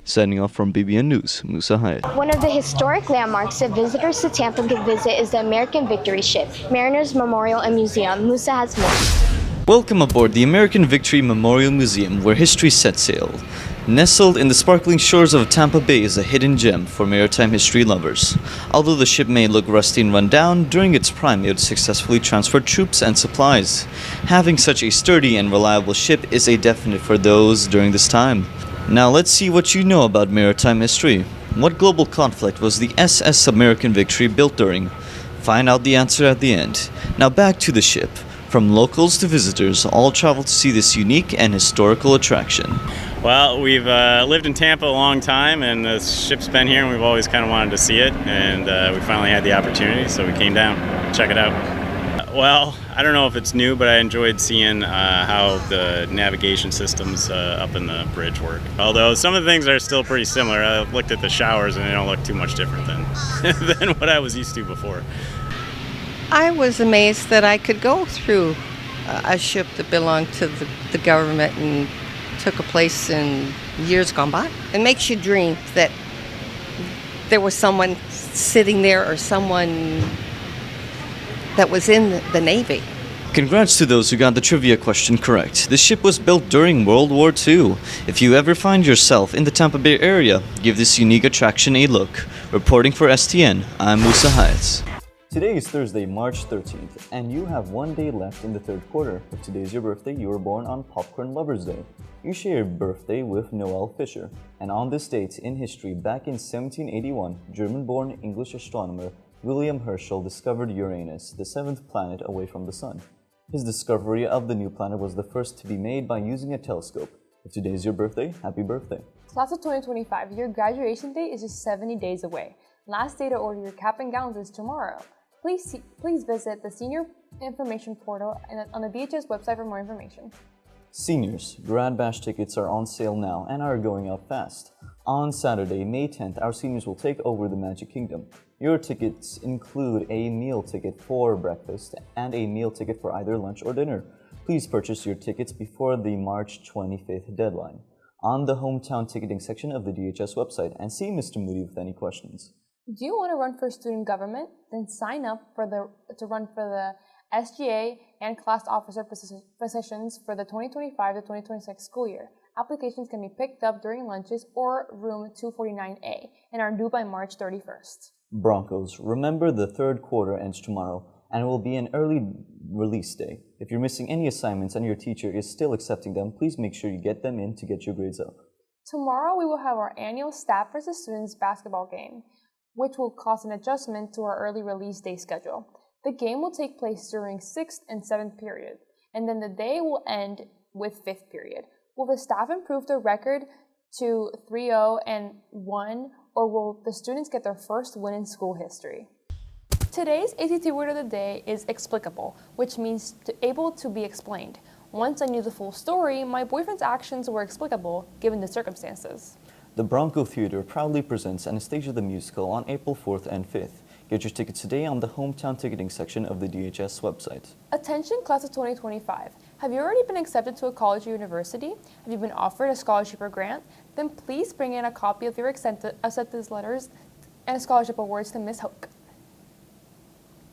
Signing off from BBN News, Musa Hyatt. One of the historic landmarks that visitors to Tampa can visit is the American Victory Ship, Mariners Memorial and Museum. Musa has more. Welcome aboard the American Victory Memorial Museum, where history set sail. Nestled in the sparkling shores of Tampa Bay is a hidden gem for maritime history lovers. Although the ship may look rusty and run down, during its prime it would successfully transfer troops and supplies. Having such a sturdy and reliable ship is a definite for those during this time. Now let's see what you know about maritime history. What global conflict was the SS American Victory built during? Find out the answer at the end. Now back to the ship. From locals to visitors, all travel to see this unique and historical attraction. Well, we've lived in Tampa a long time, and the ship's been here, and we've always kind of wanted to see it, and we finally had the opportunity, so we came down, check it out. Well, I don't know if it's new, but I enjoyed seeing how the navigation systems up in the bridge work. Although some of the things are still pretty similar. I looked at the showers, and they don't look too much different than what I was used to before. I was amazed that I could go through a ship that belonged to the government and took a place in years gone by. It makes you dream that there was someone sitting there or someone that was in the Navy. Congrats to those who got the trivia question correct. The ship was built during World War II. If you ever find yourself in the Tampa Bay area, give this unique attraction a look. Reporting for STN, I'm Musa Hayes. Today is Thursday, March 13th, and you have one day left in the third quarter. If today's your birthday, you were born on Popcorn Lovers Day. You share your birthday with Noel Fisher. And on this date in history, back in 1781, German-born English astronomer William Herschel discovered Uranus, the seventh planet away from the Sun. His discovery of the new planet was the first to be made by using a telescope. If today's your birthday, happy birthday. Class of 2025, your graduation date is just 70 days away. Last day to order your cap and gowns is tomorrow. Please visit the Senior Information Portal on the DHS website for more information. Seniors, Grad Bash tickets are on sale now and are going out fast. On Saturday, May 10th, our seniors will take over the Magic Kingdom. Your tickets include a meal ticket for breakfast and a meal ticket for either lunch or dinner. Please purchase your tickets before the March 25th deadline on the hometown ticketing section of the DHS website, and see Mr. Moody with any questions. Do you want to run for student government? Then sign up to run for the SGA and class officer positions for the 2025 to 2026 school year. Applications can be picked up during lunches or room 249A and are due by March 31st. Broncos, remember the third quarter ends tomorrow and it will be an early release day. If you're missing any assignments and your teacher is still accepting them, please make sure you get them in to get your grades up. Tomorrow we will have our annual staff versus students basketball game, which will cause an adjustment to our early release day schedule. The game will take place during 6th and 7th period, and then the day will end with 5th period. Will the staff improve their record to 3-0 and 1, or will the students get their first win in school history? Today's ACT word of the day is explicable, which means able to be explained. Once I knew the full story, my boyfriend's actions were explicable given the circumstances. The Bronco Theater proudly presents Anastasia the Musical on April 4th and 5th. Get your tickets today on the hometown ticketing section of the DHS website. Attention class of 2025. Have you already been accepted to a college or university? Have you been offered a scholarship or grant? Then please bring in a copy of your acceptance letters and scholarship awards to Ms. Hoke.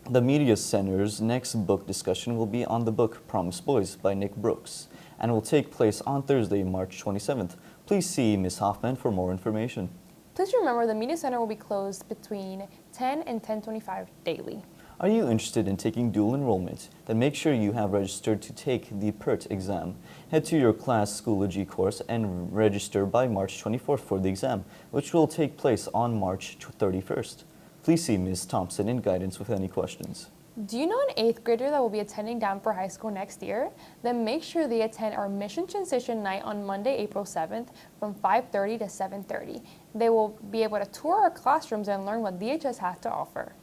The Media Center's next book discussion will be on the book Promise Boys by Nick Brooks and will take place on Thursday, March 27th. Please see Ms. Hoffman for more information. Please remember the Media Center will be closed between 10 and 10:25 daily. Are you interested in taking dual enrollment? Then make sure you have registered to take the PERT exam. Head to your class Schoology course and register by March 24th for the exam, which will take place on March 31st. Please see Ms. Thompson in guidance with any questions. Do you know an 8th grader that will be attending Davenport High School next year? Then make sure they attend our Mission Transition Night on Monday, April 7th from 5:30 to 7:30. They will be able to tour our classrooms and learn what DHS has to offer.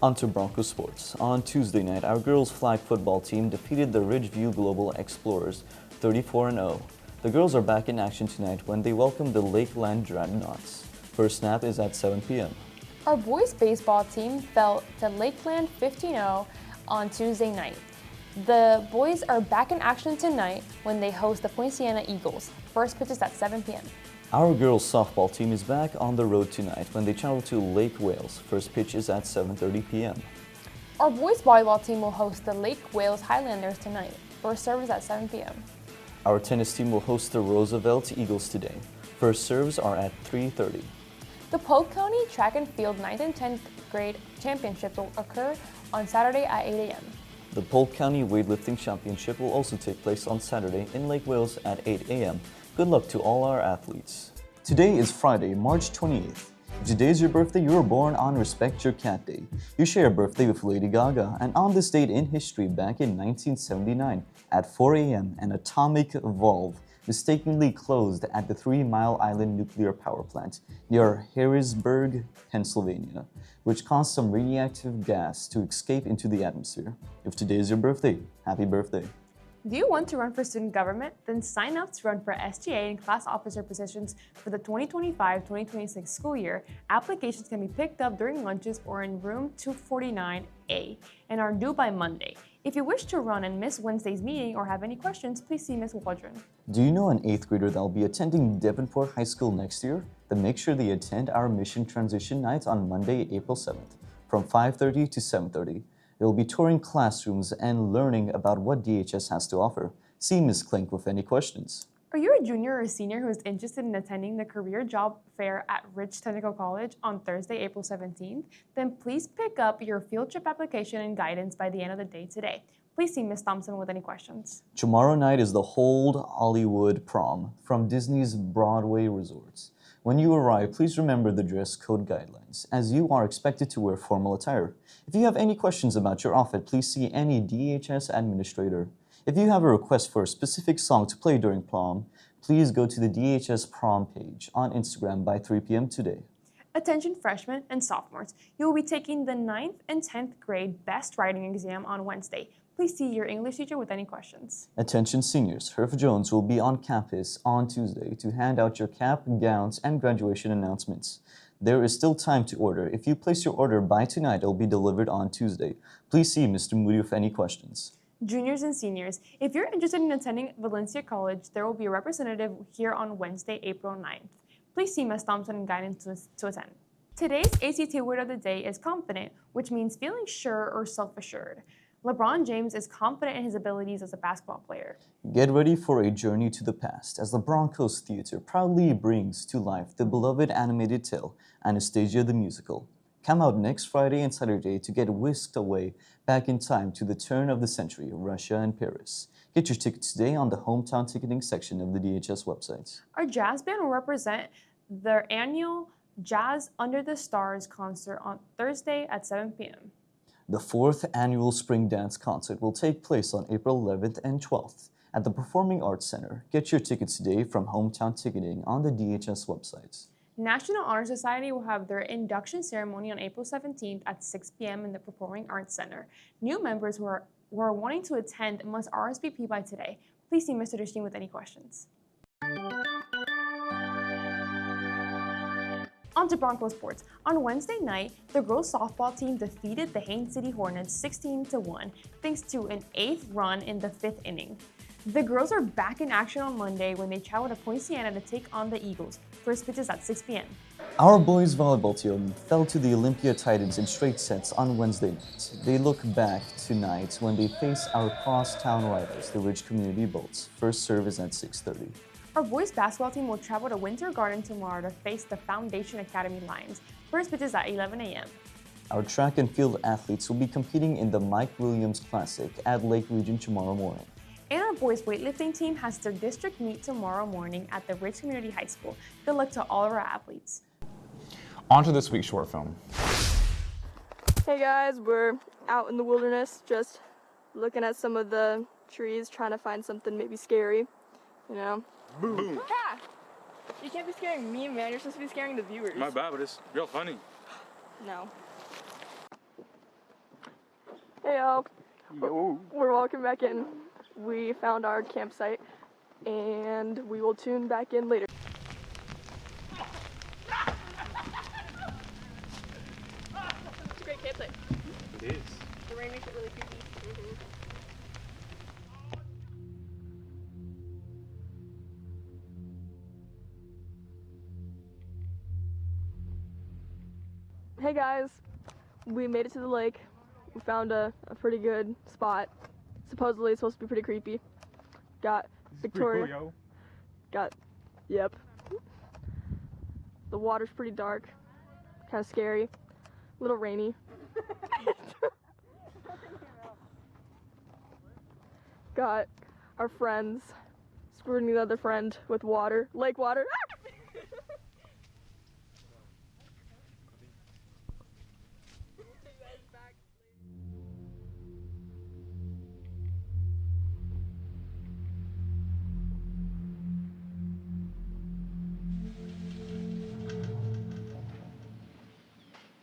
On to Broncos sports. On Tuesday night, our girls' flag football team defeated the Ridgeview Global Explorers 34-0. The girls are back in action tonight when they welcome the Lakeland Dreadnoughts. First snap is at 7 p.m. Our boys baseball team fell to Lakeland 15-0 on Tuesday night. The boys are back in action tonight when they host the Poinciana Eagles. First pitch is at 7 p.m. Our girls softball team is back on the road tonight when they travel to Lake Wales. First pitch is at 7:30 p.m. Our boys volleyball team will host the Lake Wales Highlanders tonight. First serve is at 7 p.m. Our tennis team will host the Roosevelt Eagles today. First serves are at 3:30. The Polk County Track and Field 9th and 10th grade championships will occur on Saturday at 8 a.m. The Polk County Weightlifting Championship will also take place on Saturday in Lake Wales at 8 a.m. Good luck to all our athletes. Today is Friday, March 28th. If today is your birthday, you were born on Respect Your Cat Day. You share a birthday with Lady Gaga, and on this date in history back in 1979 at 4 a.m. an atomic valve mistakenly closed at the 3 Mile Island nuclear power plant near Harrisburg, Pennsylvania, which caused some radioactive gas to escape into the atmosphere. If today is your birthday, happy birthday. Do you want to run for student government? Then sign up to run for SGA and class officer positions for the 2025-2026 school year. Applications can be picked up during lunches or in room 249A and are due by Monday. If you wish to run and miss Wednesday's meeting or have any questions, please see Ms. Waldron. Do you know an 8th grader that will be attending Davenport High School next year? Then make sure they attend our mission transition night on Monday, April 7th from 5:30 to 7:30. They will be touring classrooms and learning about what DHS has to offer. See Ms. Klink with any questions. Are you a junior or a senior who is interested in attending the Career Job Fair at Rich Technical College on Thursday, April 17th? Then please pick up your field trip application and guidance by the end of the day today. Please see Ms. Thompson with any questions. Tomorrow night is the Hold Hollywood Prom from Disney's Broadway Resorts. When you arrive, please remember the dress code guidelines, as you are expected to wear formal attire. If you have any questions about your outfit, please see any DHS administrator. If you have a request for a specific song to play during prom, please go to the DHS prom page on Instagram by 3 p.m. today. Attention freshmen and sophomores, you will be taking the 9th and 10th grade Best Writing exam on Wednesday. Please see your English teacher with any questions. Attention seniors, Herf Jones will be on campus on Tuesday to hand out your cap, gowns, and graduation announcements. There is still time to order. If you place your order by tonight, it will be delivered on Tuesday. Please see Mr. Moody with any questions. Juniors and seniors, if you're interested in attending Valencia College, there will be a representative here on Wednesday, April 9th. Please see Ms. Thompson and guidance to attend. Today's ACT word of the day is confident, which means feeling sure or self-assured. LeBron James is confident in his abilities as a basketball player. Get ready for a journey to the past as the Broncos Theater proudly brings to life the beloved animated tale, Anastasia the Musical. Come out next Friday and Saturday to get whisked away back in time to the turn of the century, Russia and Paris. Get your tickets today on the hometown ticketing section of the DHS website. Our jazz band will represent their annual Jazz Under the Stars concert on Thursday at 7 p.m. The 4th annual Spring Dance Concert will take place on April 11th and 12th at the Performing Arts Center. Get your tickets today from Hometown Ticketing on the DHS website. National Honor Society will have their induction ceremony on April 17th at 6 p.m. in the Performing Arts Center. New members who are wanting to attend must RSVP by today. Please see Mr. Dustin with any questions. On to Broncos sports. On Wednesday night, the girls softball team defeated the Haines City Hornets 16-1 thanks to an 8th run in the 5th inning. The girls are back in action on Monday when they travel to Poinciana to take on the Eagles. First pitch is at 6 p.m. Our boys volleyball team fell to the Olympia Titans in straight sets on Wednesday night. They look back tonight when they face our crosstown rivals, the Ridge Community Bolts. First serve is at 6:30. Our boys basketball team will travel to Winter Garden tomorrow to face the Foundation Academy Lions. First pitch is at 11 a.m. Our track and field athletes will be competing in the Mike Williams Classic at Lake Region tomorrow morning. And our boys weightlifting team has their district meet tomorrow morning at the Ridge Community High School. Good luck to all of our athletes. On to this week's short film. Hey guys, we're out in the wilderness just looking at some of the trees, trying to find something maybe scary, you know? Boom. Yeah. You can't be scaring me, man. You're supposed to be scaring the viewers. My bad, but it's real funny. No. Hey y'all. Yo. We're walking back in. We found our campsite and we will tune back in later. It's a great campsite. It is. The rain makes it really creepy. Hey guys, we made it to the lake. We found a pretty good spot. Supposedly it's supposed to be pretty creepy. Got Victoria. Pretty cool, yo. Got, yep. The water's pretty dark, kind of scary, a little rainy. Got our friends squirting the other friend with water, lake water.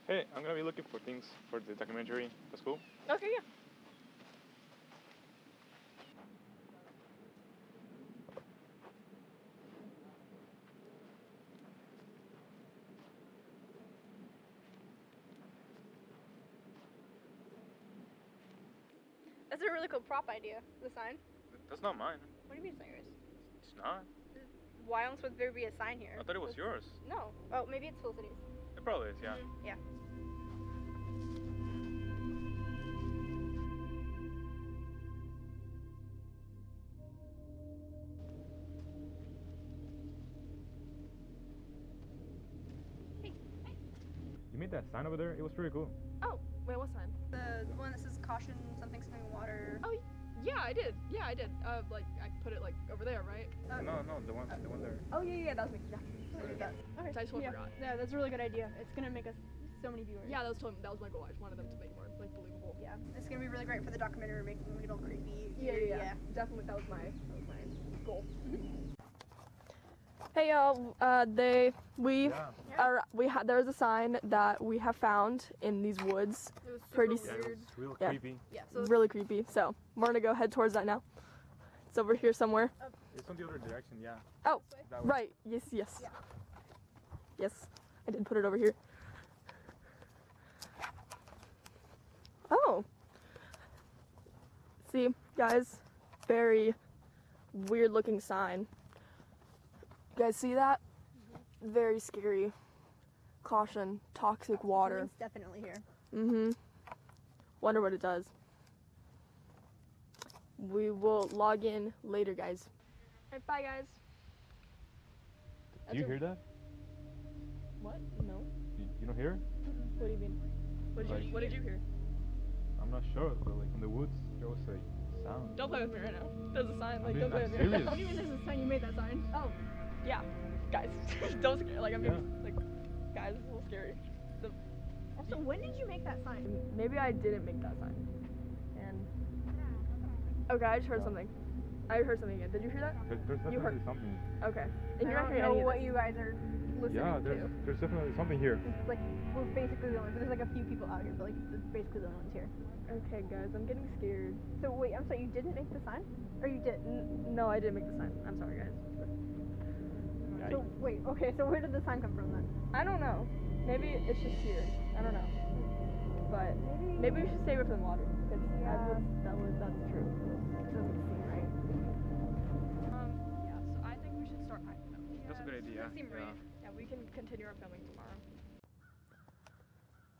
Hey, I'm gonna be looking for things for the documentary. That's cool? Okay, yeah. That's a really cool prop idea, the sign. That's not mine. What do you mean it's not yours? It's not. Why else would there be a sign here? I thought it was yours. No. Oh, maybe it's Felicity's. It probably is, yeah. Yeah. You made that sign over there? It was pretty cool. Oh, wait, what sign? The one that says caution, something water. Oh, yeah, I did. Yeah, I did. Like, I put it, like, over there, right? No, the one there. Oh, yeah, that was me. Yeah. I did that. Okay. I just totally forgot. Yeah, that's a really good idea. It's gonna make us so many viewers. Yeah, that was my goal. I just wanted them to make it more, like, believable. Yeah, it's gonna be really great for the documentary, making it all creepy. Yeah. Definitely, that was my goal. Hey y'all, there's a sign that we have found in these woods. It was super pretty Yeah, it was real yeah. creepy. Yeah, It's really creepy. So we're gonna go head towards that now. It's over here somewhere. It's on the other direction, yeah. Oh, That way. right. Yes. Yeah. Yes, I did put it over here. Oh. See, guys, very weird looking sign. You guys see that? Very scary. Caution, toxic water. It's definitely here. Wonder what it does. We will log in later, guys. Alright, bye, guys. Do you hear that? What? No. You don't hear it? What do you mean? What did you hear? I'm not sure, but like in the woods, there was a sound. Don't play with me right now. There's a sign. Like, I mean, don't play I'm with me. serious. What do you mean there's a sign? You made that sign? Oh, yeah. Guys, don't scare. Like, I'm being, like, guys, it's a little scary. Also, when did you make that sign? Maybe I didn't make that sign. And okay, I just heard something. I heard something again. Did you hear that? There's You heard definitely something. Okay. And I you're not don't hearing know any of what this. you guys are listening Yeah, to. there's definitely something here. It's like we're basically the only. There's like a few people out here, but like it's basically the only ones here. Okay, guys, I'm getting scared. So wait, I'm sorry, you didn't make the sign, or you did? No, I didn't make the sign. I'm sorry, guys. So wait, okay, so where did the sign come from then? I don't know. Maybe it's just here. I don't know. But maybe we should stay away from the water because that's true. It doesn't seem right. Yeah. So I think we should start. That's a good idea. Yeah, we can continue our filming tomorrow.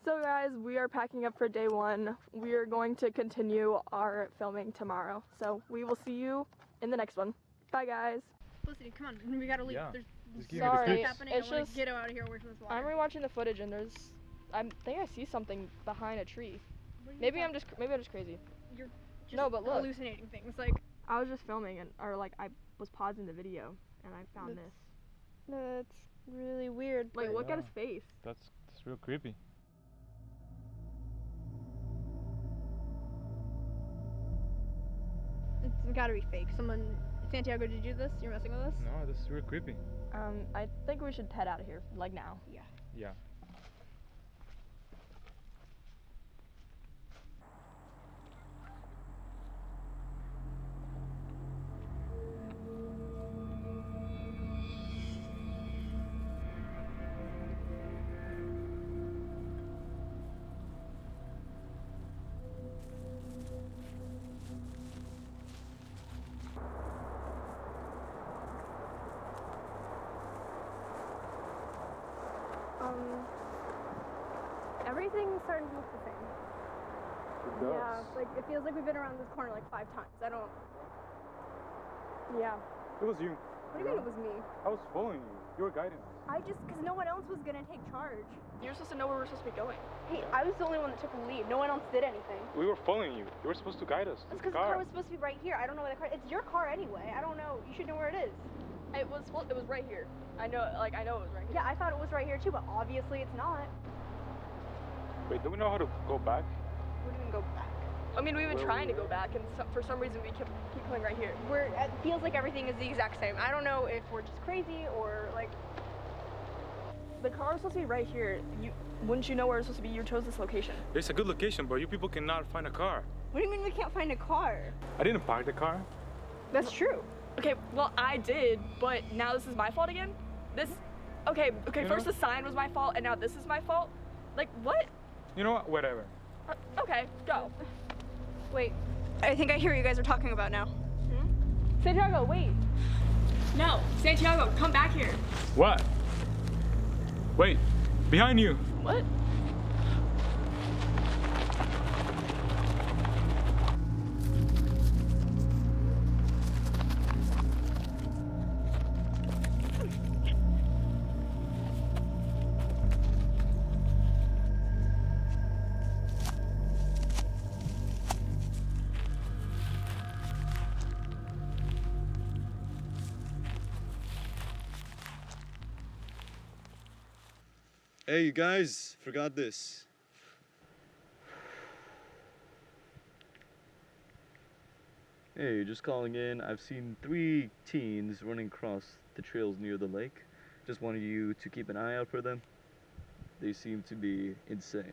So guys, we are packing up for day one. We are going to continue our filming tomorrow. So we will see you in the next one. Bye guys. Felicity, come on, we gotta leave. Yeah. There's Just so give me the much tips. happening. It's I wanna just- get out of here away from this water. I'm rewatching the footage and I think I see something behind a tree. Maybe I'm just crazy. You're just No, but look. hallucinating things. Like I was just filming I was pausing the video and I found this. that's really weird. Like, but- look at his face. That's real creepy. It's gotta be fake. Santiago, did you do this? You're messing with us? No, this is real creepy. I think we should head out of here, like now. Yeah. Yeah. Everything's starting to look the same. Yeah, like it feels like we've been around this corner like 5 times. I don't. Yeah. It was you. What do you mean it was me? I was following you. You were guiding us. Because no one else was gonna take charge. You're supposed to know where we're supposed to be going. Hey, I was the only one that took the lead. No one else did anything. We were following you. You were supposed to guide us. That's because the car was supposed to be right here. I don't know where the car. It's your car anyway. I don't know. You should know where it is. It was right here. I know it was right here. Yeah, I thought it was right here too, but obviously it's not. Wait, do we know how to go back? What do you mean go back? I mean, we've been trying to go back, and for some reason we keep coming right here. It feels like everything is the exact same. I don't know if we're just crazy or like. The car was supposed to be right here. Wouldn't you know where it's supposed to be? You chose this location. It's a good location, but you people cannot find a car. What do you mean we can't find a car? I didn't park the car. That's true. Okay, well I did, but now this is my fault again? Okay, first the sign was my fault, and now this is my fault? Like, what? You know what? Whatever. Okay, go. Wait, I think I hear what you guys are talking about now. Santiago, wait. No, Santiago, come back here. What? Wait, behind you. What? Hey, you guys, forgot this. Hey, just calling in. I've seen 3 teens running across the trails near the lake. Just wanted you to keep an eye out for them. They seem to be insane.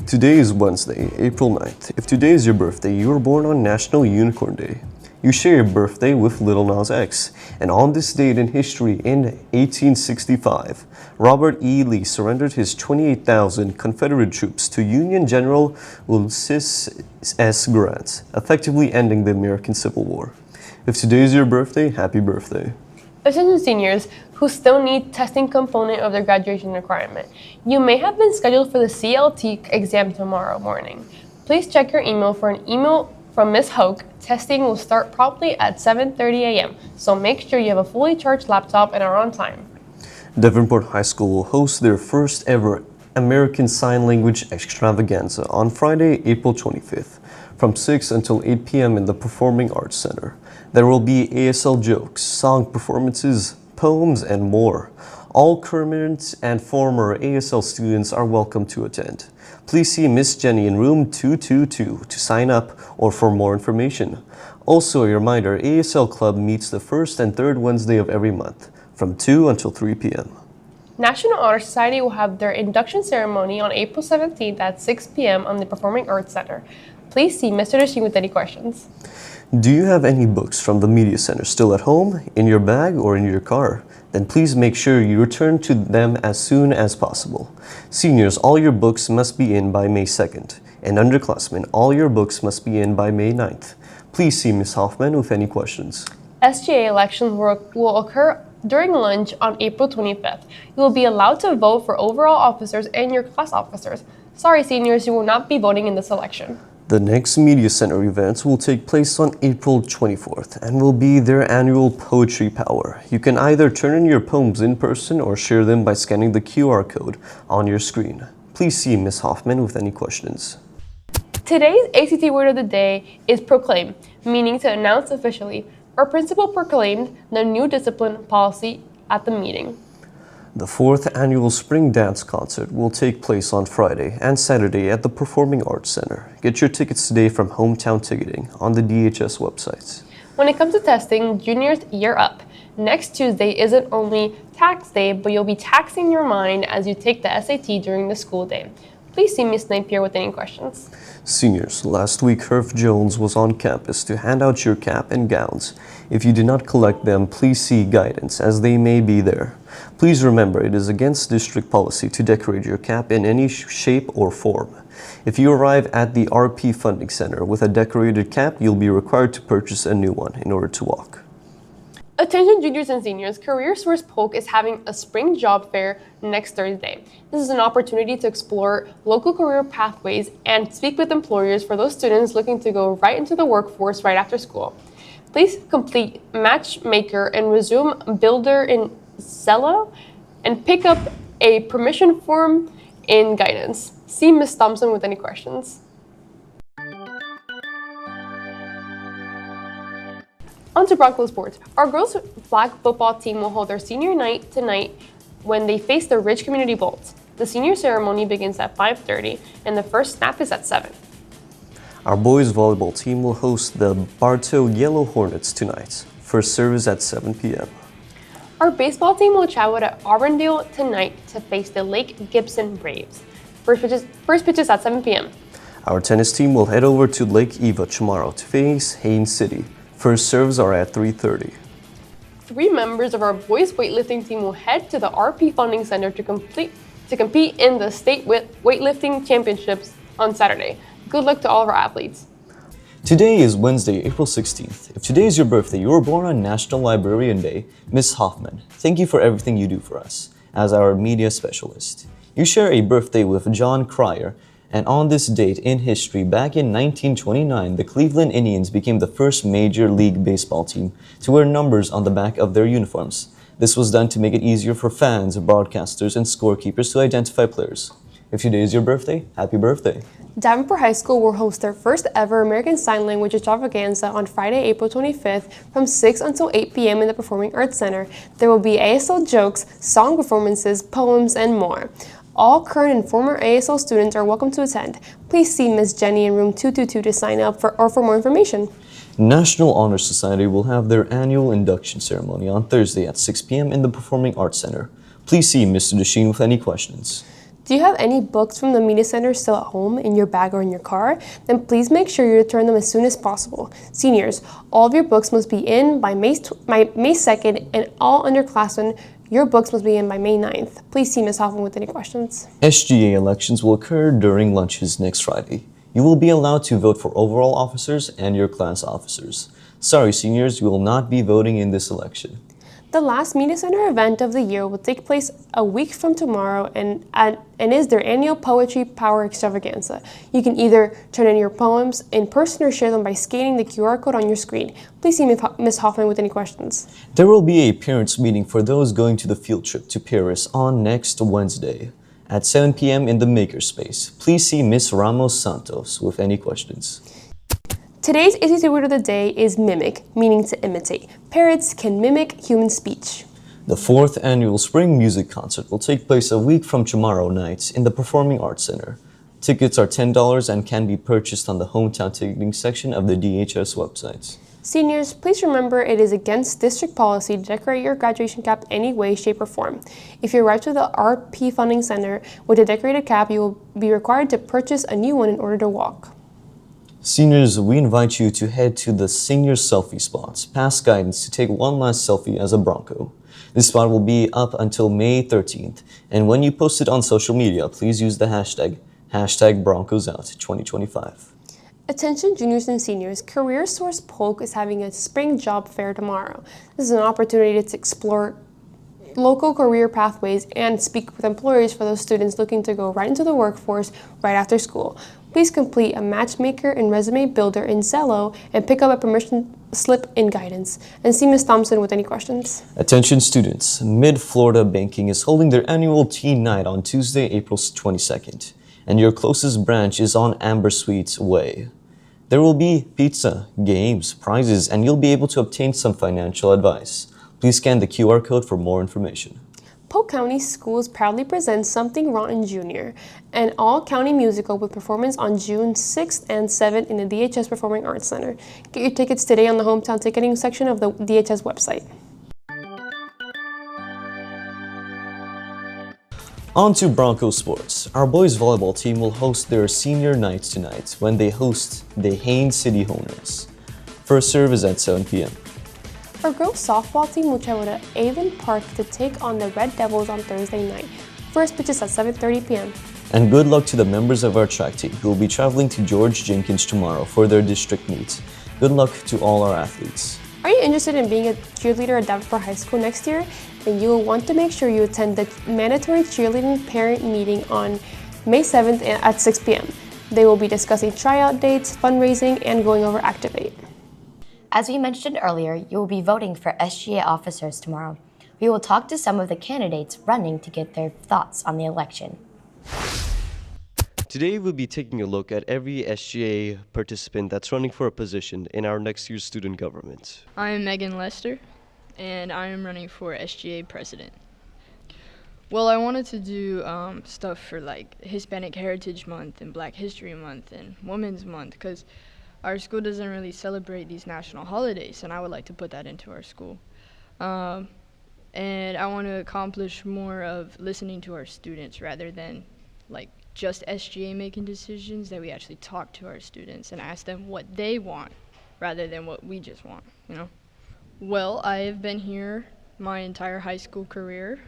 Today is Wednesday, April 9th. If today is your birthday, you were born on National Unicorn Day. You share your birthday with Lil Nas X. And on this date in history in 1865, Robert E. Lee surrendered his 28,000 Confederate troops to Union General Ulysses S. Grant, effectively ending the American Civil War. If today is your birthday, happy birthday. Attention seniors who still need testing component of their graduation requirement. You may have been scheduled for the CLT exam tomorrow morning. Please check your email for an email from Ms. Hoke. Testing will start promptly at 7:30 a.m., so make sure you have a fully charged laptop and are on time. Davenport High School will host their first ever American Sign Language extravaganza on Friday, April 25th, from 6 until 8 p.m. in the Performing Arts Center. There will be ASL jokes, song performances, poems, and more. All current and former ASL students are welcome to attend. Please see Miss Jenny in room 222 to sign up or for more information. Also, a reminder, ASL Club meets the first and third Wednesday of every month from 2 until 3 p.m. National Honor Society will have their induction ceremony on April 17th at 6 p.m. on the Performing Arts Center. Please see Mr. Deshing with any questions. Do you have any books from the Media Center still at home, in your bag, or in your car? Then please make sure you return to them as soon as possible. Seniors, all your books must be in by May 2nd. And underclassmen, all your books must be in by May 9th. Please see Ms. Hoffman with any questions. SGA elections will occur during lunch on April 25th. You will be allowed to vote for overall officers and your class officers. Sorry, seniors, you will not be voting in this election. The next Media Center events will take place on April 24th and will be their annual Poetry Power. You can either turn in your poems in person or share them by scanning the QR code on your screen. Please see Ms. Hoffman with any questions. Today's ACT word of the day is proclaim, meaning to announce officially. Our principal proclaimed the new discipline policy at the meeting. The 4th annual Spring Dance Concert will take place on Friday and Saturday at the Performing Arts Center. Get your tickets today from Hometown Ticketing on the DHS websites. When it comes to testing, juniors, year up. Next Tuesday isn't only tax day, but you'll be taxing your mind as you take the SAT during the school day. Please see Ms. Napier with any questions. Seniors, last week Herff Jones was on campus to hand out your cap and gowns. If you did not collect them, please see guidance, as they may be there. Please remember, it is against district policy to decorate your cap in any shape or form. If you arrive at the RP Funding Center with a decorated cap, you'll be required to purchase a new one in order to walk. Attention juniors and seniors, CareerSource Polk is having a spring job fair next Thursday. This is an opportunity to explore local career pathways and speak with employers for those students looking to go right into the workforce right after school. Please complete Matchmaker and resume Builder in Zello and pick up a permission form in guidance. See Ms. Thompson with any questions. On to Broncos sports. Our girls flag football team will hold their senior night tonight when they face the Ridge Community Bolts. The senior ceremony begins at 5:30 and the first snap is at 7. Our boys volleyball team will host the Bartow Yellow Hornets tonight. First service at 7 p.m. Our baseball team will travel to Auburndale tonight to face the Lake Gibson Braves. First pitch is at 7 p.m. Our tennis team will head over to Lake Eva tomorrow to face Haines City. First serves are at 3:30. 3 members of our boys weightlifting team will head to the RP Funding Center to compete in the state weightlifting championships on Saturday. Good luck to all of our athletes. Today is Wednesday, April 16th. If today is your birthday, you were born on National Librarian Day, Miss Hoffman, thank you for everything you do for us as our media specialist. You share a birthday with John Cryer, and on this date in history, back in 1929, the Cleveland Indians became the first Major League Baseball team to wear numbers on the back of their uniforms. This was done to make it easier for fans, broadcasters, and scorekeepers to identify players. If today is your birthday, happy birthday. Davenport High School will host their first ever American Sign Language extravaganza on Friday, April 25th from 6 until 8 p.m. in the Performing Arts Center. There will be ASL jokes, song performances, poems, and more. All current and former ASL students are welcome to attend. Please see Ms. Jenny in room 222 to sign up for more information. National Honor Society will have their annual induction ceremony on Thursday at 6 p.m. in the Performing Arts Center. Please see Mr. Desheen with any questions. Do you have any books from the Media Center still at home, in your bag or in your car? Then please make sure you return them as soon as possible. Seniors, all of your books must be in by May 2nd, and all underclassmen, your books must be in by May 9th. Please see Ms. Hoffman with any questions. SGA elections will occur during lunches next Friday. You will be allowed to vote for overall officers and your class officers. Sorry, seniors, you will not be voting in this election. The last Media Center event of the year will take place a week from tomorrow and is their annual Poetry Power Extravaganza. You can either turn in your poems in person or share them by scanning the QR code on your screen. Please see Ms. Hoffman with any questions. There will be a parents' meeting for those going to the field trip to Paris on next Wednesday at 7 p.m. in the Makerspace. Please see Ms. Ramos Santos with any questions. Today's easy word of the day is mimic, meaning to imitate. Parrots can mimic human speech. The 4th annual Spring Music Concert will take place a week from tomorrow night in the Performing Arts Center. Tickets are $10 and can be purchased on the hometown ticketing section of the DHS website. Seniors, please remember it is against district policy to decorate your graduation cap any way, shape, or form. If you arrive to the RP Funding Center with a decorated cap, you will be required to purchase a new one in order to walk. Seniors, we invite you to head to the Senior Selfie Spots, past guidance to take one last selfie as a Bronco. This spot will be up until May 13th, and when you post it on social media, please use the hashtag #BroncosOut2025. Attention juniors and seniors, CareerSource Polk is having a spring job fair tomorrow. This is an opportunity to explore local career pathways and speak with employers for those students looking to go right into the workforce right after school. Please complete a Matchmaker and Resume Builder in Zello and pick up a permission slip in guidance. And see Ms. Thompson with any questions. Attention students, Mid-Florida Banking is holding their annual teen night on Tuesday, April 22nd, and your closest branch is on Amber Suites Way. There will be pizza, games, prizes, and you'll be able to obtain some financial advice. Please scan the QR code for more information. Polk County Schools proudly presents Something Rotten Junior, an all-county musical with performance on June 6th and 7th in the DHS Performing Arts Center. Get your tickets today on the hometown ticketing section of the DHS website. On to Broncos sports. Our boys volleyball team will host their senior night tonight when they host the Haines City Hornets. First serve is at 7 p.m. Our girls softball team will travel to Davenport to take on the Red Devils on Thursday night. First pitch is at 7:30 p.m. And good luck to the members of our track team who will be traveling to George Jenkins tomorrow for their district meet. Good luck to all our athletes. Are you interested in being a cheerleader at Davenport High School next year? Then you will want to make sure you attend the mandatory cheerleading parent meeting on May 7th at 6 p.m. They will be discussing tryout dates, fundraising, and going over Activate. As we mentioned earlier, you will be voting for SGA officers tomorrow. We will talk to some of the candidates running to get their thoughts on the election. Today we'll be taking a look at every SGA participant that's running for a position in our next year's student government. I'm Megan Lester, and I am running for SGA president. Well, I wanted to do stuff for like Hispanic Heritage Month and Black History Month and Women's Month, because our school doesn't really celebrate these national holidays, and I would like to put that into our school. And I want to accomplish more of listening to our students rather than like just SGA making decisions, that we actually talk to our students and ask them what they want rather than what we just want, you know? Well, I've been here my entire high school career.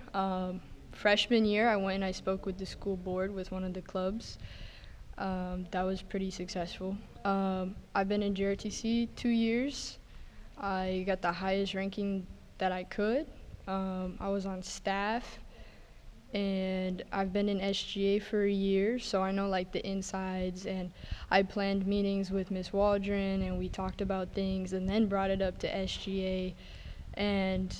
Freshman year, I went and I spoke with the school board with one of the clubs. That was pretty successful. I've been in JRTC 2 years. I got the highest ranking that I could. I was on staff, and I've been in SGA for a year, so I know like the insides, and I planned meetings with Miss Waldron, and we talked about things and then brought it up to SGA. And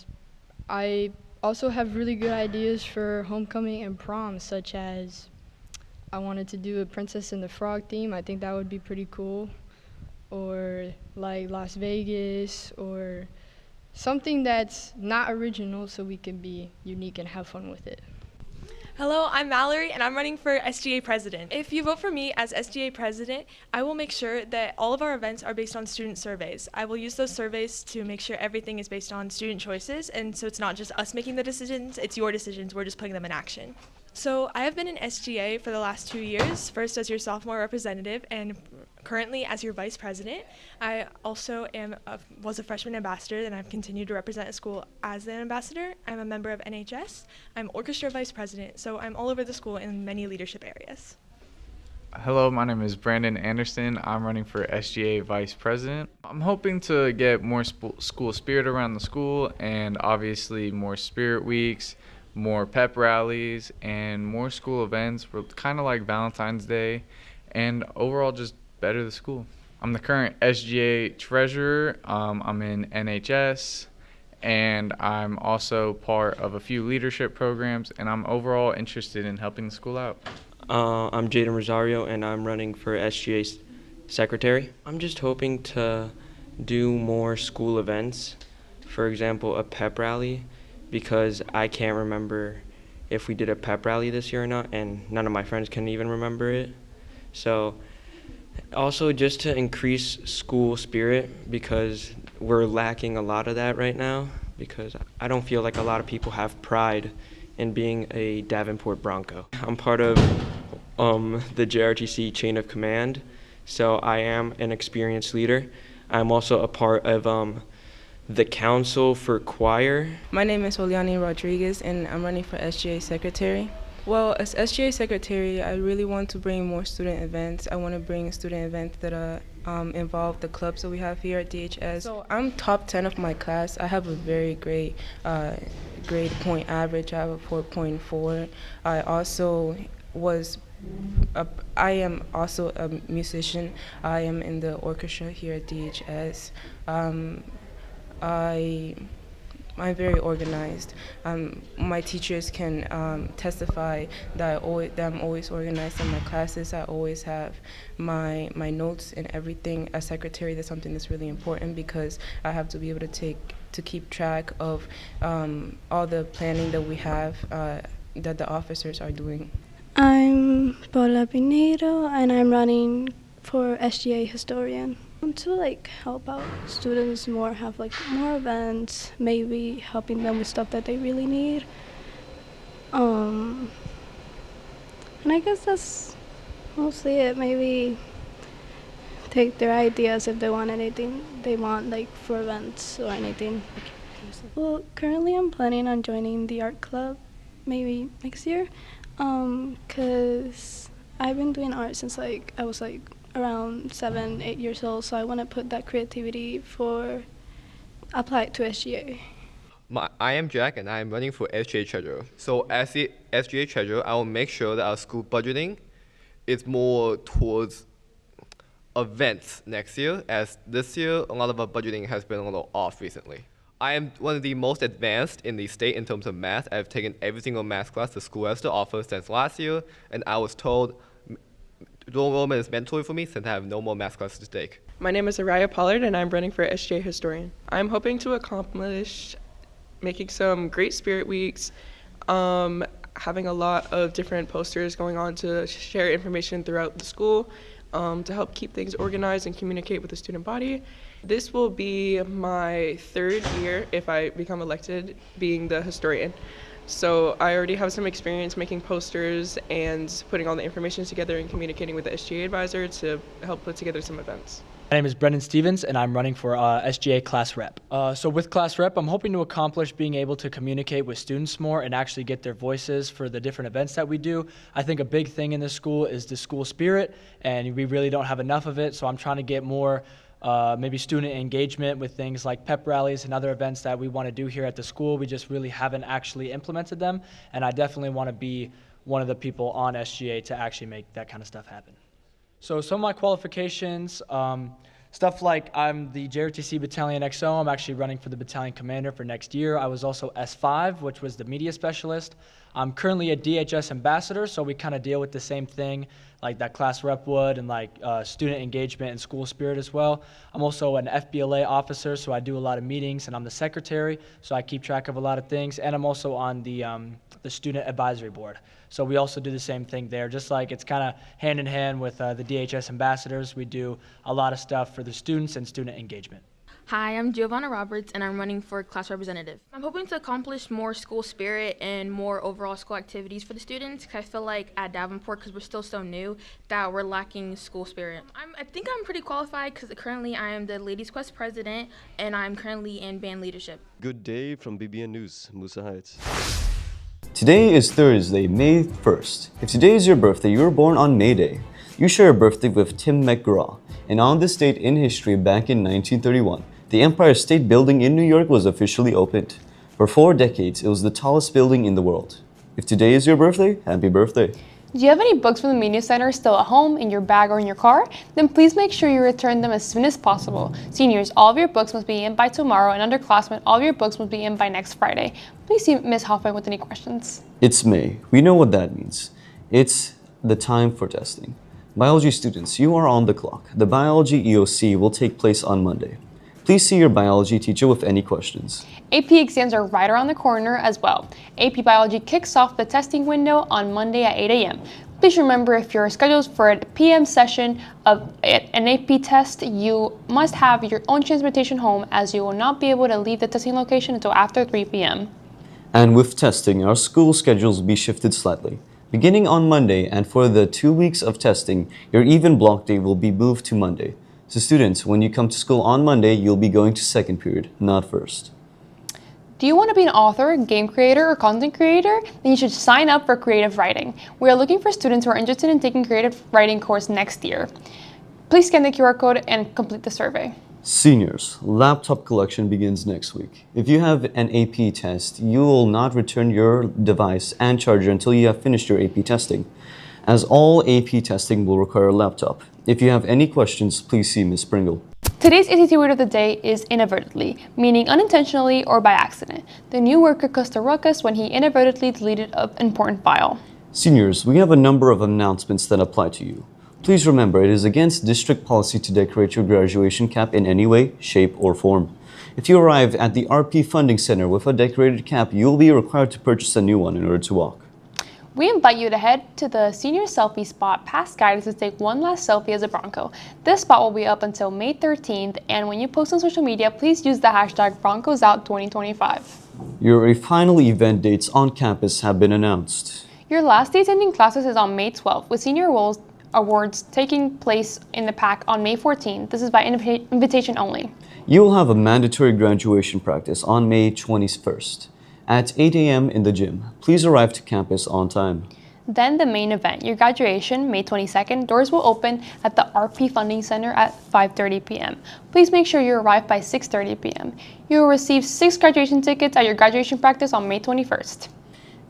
I also have really good ideas for homecoming and prom, such as I wanted to do a Princess and the Frog theme. I think that would be pretty cool. Or like Las Vegas, or something that's not original so we can be unique and have fun with it. Hello, I'm Mallory, and I'm running for SGA president. If you vote for me as SGA president, I will make sure that all of our events are based on student surveys. I will use those surveys to make sure everything is based on student choices, and so it's not just us making the decisions, it's your decisions, we're just putting them in action. So I have been in SGA for the last 2 years, first as your sophomore representative and currently as your vice president. I also was a freshman ambassador, and I've continued to represent a school as an ambassador. I'm a member of NHS. I'm orchestra vice president, so I'm all over the school in many leadership areas. Hello, my name is Brandon Anderson. I'm running for SGA Vice President. I'm hoping to get more school spirit around the school, and obviously more spirit weeks, more pep rallies, and more school events, kind of like Valentine's Day, and overall just better the school. I'm the current SGA treasurer. I'm in NHS, and I'm also part of a few leadership programs, and I'm overall interested in helping the school out. I'm Jaden Rosario, and I'm running for SGA secretary. I'm just hoping to do more school events, for example, a pep rally, because I can't remember if we did a pep rally this year or not, and none of my friends can even remember it. So also just to increase school spirit, because we're lacking a lot of that right now, because I don't feel like a lot of people have pride in being a Davenport Bronco. I'm part of the JRTC chain of command, so I am an experienced leader. I'm also a part of the council for choir. My name is Juliani Rodriguez, and I'm running for SGA secretary. Well, as SGA secretary, I really want to bring more student events. I want to bring student events that involve the clubs that we have here at DHS. So I'm top 10 of my class. I have a very great grade point average. I have a 4.4. I am also a musician. I am in the orchestra here at DHS. I'm very organized. My teachers can testify that I'm always organized in my classes. I always have my notes and everything. As secretary, that's something that's really important, because I have to be able to keep track of all the planning that we have that the officers are doing. I'm Paula Pinedo, and I'm running for SGA historian. I want to help out students more, have more events, maybe helping them with stuff that they really need. And I guess that's mostly it. Maybe take their ideas if they want anything they want, like for events or anything. Well, currently I'm planning on joining the art club maybe next year, because I've been doing art since like I was like around 7, 8 years old, so I want to put that creativity apply it to SGA. I am Jack and I am running for SGA Treasurer. So as the SGA Treasurer, I will make sure that our school budgeting is more towards events next year, as this year a lot of our budgeting has been a little off recently. I am one of the most advanced in the state in terms of math. I've taken every single math class the school has to offer since last year, and I was told dual enrollment is mandatory for me since I have no more math classes to take. My name is Araya Pollard and I'm running for SGA Historian. I'm hoping to accomplish making some great spirit weeks, having a lot of different posters going on to share information throughout the school, to help keep things organized and communicate with the student body. This will be my 3rd year, if I become elected, being the historian. So I already have some experience making posters and putting all the information together and communicating with the SGA advisor to help put together some events. My name is Brendan Stevens, and I'm running for SGA Class Rep. So with Class Rep, I'm hoping to accomplish being able to communicate with students more and actually get their voices for the different events that we do. I think a big thing in this school is the school spirit, and we really don't have enough of it, so I'm trying to get more maybe student engagement with things like pep rallies and other events that we want to do here at the school. We just really haven't actually implemented them, and I definitely want to be one of the people on SGA to actually make that kind of stuff happen. So some of my qualifications, stuff like I'm the JRTC Battalion XO. I'm actually running for the battalion commander for next year. I was also S5, which was the media specialist. I'm currently a DHS ambassador, so we kind of deal with the same thing like that class rep would, and like student engagement and school spirit as well. I'm also an FBLA officer, so I do a lot of meetings, and I'm the secretary, so I keep track of a lot of things. And I'm also on the student advisory board. So we also do the same thing there. Just like it's kind of hand in hand with the DHS ambassadors, we do a lot of stuff for the students and student engagement. Hi, I'm Giovanna Roberts, and I'm running for class representative. I'm hoping to accomplish more school spirit and more overall school activities for the students, because I feel like at Davenport, because we're still so new, that we're lacking school spirit. I think I'm pretty qualified, because currently I am the Ladies Quest president, and I'm currently in band leadership. Good day from BBN News, Musa Heights. Today is Thursday, May 1st. If today is your birthday, you were born on May Day. You share a birthday with Tim McGraw, and on this date in history back in 1931, the Empire State Building in New York was officially opened. For 4 decades, it was the tallest building in the world. If today is your birthday, happy birthday. Do you have any books from the Media Center still at home, in your bag, or in your car? Then please make sure you return them as soon as possible. Seniors, all of your books must be in by tomorrow, and underclassmen, all of your books must be in by next Friday. Please see Ms. Hoffman with any questions. It's May. We know what that means. It's the time for testing. Biology students, you are on the clock. The biology EOC will take place on Monday. Please see your biology teacher with any questions. AP exams are right around the corner as well. AP Biology kicks off the testing window on Monday at 8 a.m. Please remember, if you're scheduled for a PM session of an AP test, you must have your own transportation home, as you will not be able to leave the testing location until after 3 p.m. And with testing, our school schedules will be shifted slightly. Beginning on Monday, and for the 2 weeks of testing, your even block day will be moved to Monday. So students, when you come to school on Monday, you'll be going to second period, not first. Do you want to be an author, game creator, or content creator? Then you should sign up for creative writing. We are looking for students who are interested in taking creative writing course next year. Please scan the QR code and complete the survey. Seniors, laptop collection begins next week. If you have an AP test, you will not return your device and charger until you have finished your AP testing, as all AP testing will require a laptop. If you have any questions, please see Ms. Pringle. Today's ACT word of the day is inadvertently, meaning unintentionally or by accident. The new worker caused a ruckus when he inadvertently deleted an important file. Seniors, we have a number of announcements that apply to you. Please remember, it is against district policy to decorate your graduation cap in any way, shape, or form. If you arrive at the RP Funding Center with a decorated cap, you will be required to purchase a new one in order to walk. We invite you to head to the senior selfie spot past guidance to take one last selfie as a Bronco. This spot will be up until May 13th, and when you post on social media, please use the hashtag BroncosOut2025. Your final event dates on campus have been announced. Your last day attending classes is on May 12th, with senior roles Awards taking place in the PAC on May 14th. This is by invitation only. You will have a mandatory graduation practice on May 21st at 8 a.m. in the gym. Please arrive to campus on time. Then the main event, your graduation, May 22nd. Doors will open at the RP Funding Center at 5:30 p.m. Please make sure you arrive by 6:30 p.m. You will receive 6 graduation tickets at your graduation practice on May 21st.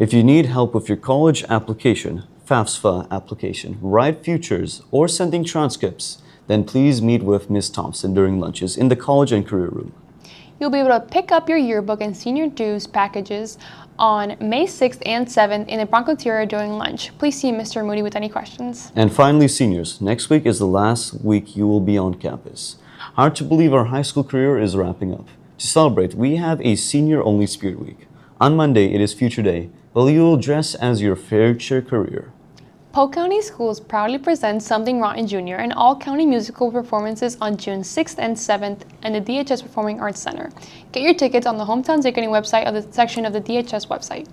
If you need help with your college application, FAFSA application, Ride Futures, or sending transcripts, then please meet with Ms. Thompson during lunches in the College and Career Room. You'll be able to pick up your yearbook and senior dues packages on May 6th and 7th in the Broncos during lunch. Please see Mr. Moody with any questions. And finally, seniors, next week is the last week you will be on campus. Hard to believe our high school career is wrapping up. To celebrate, we have a senior-only Spirit Week. On Monday, it is Future Day, where you will dress as your future career. Polk County Schools proudly presents Something Rotten Jr. and all-county musical performances on June 6th and 7th in the DHS Performing Arts Center. Get your tickets on the hometown ticketing website of the section of the DHS website.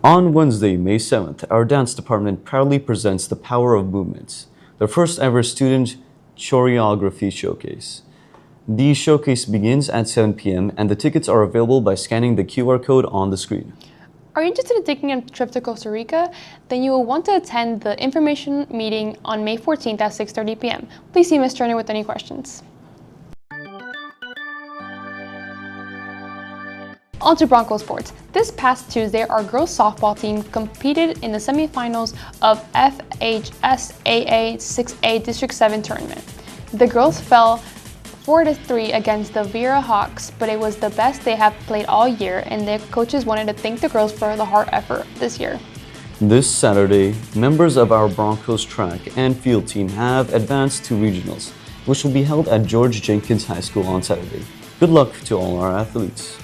On Wednesday, May 7th, our dance department proudly presents The Power of Movements, the first ever student choreography showcase. The showcase begins at 7 p.m. and the tickets are available by scanning the QR code on the screen. Are you interested in taking a trip to Costa Rica? Then you will want to attend the information meeting on May 14th at 6:30 p.m. Please see Ms. Turner with any questions. On to Broncos sports. This past Tuesday, our girls softball team competed in the semifinals of FHSAA 6A District 7 tournament. The girls fell 4-3 against the Vera Hawks, but it was the best they have played all year, and their coaches wanted to thank the girls for the hard effort this year. This Saturday, members of our Broncos track and field team have advanced to regionals, which will be held at George Jenkins High School on Saturday. Good luck to all our athletes.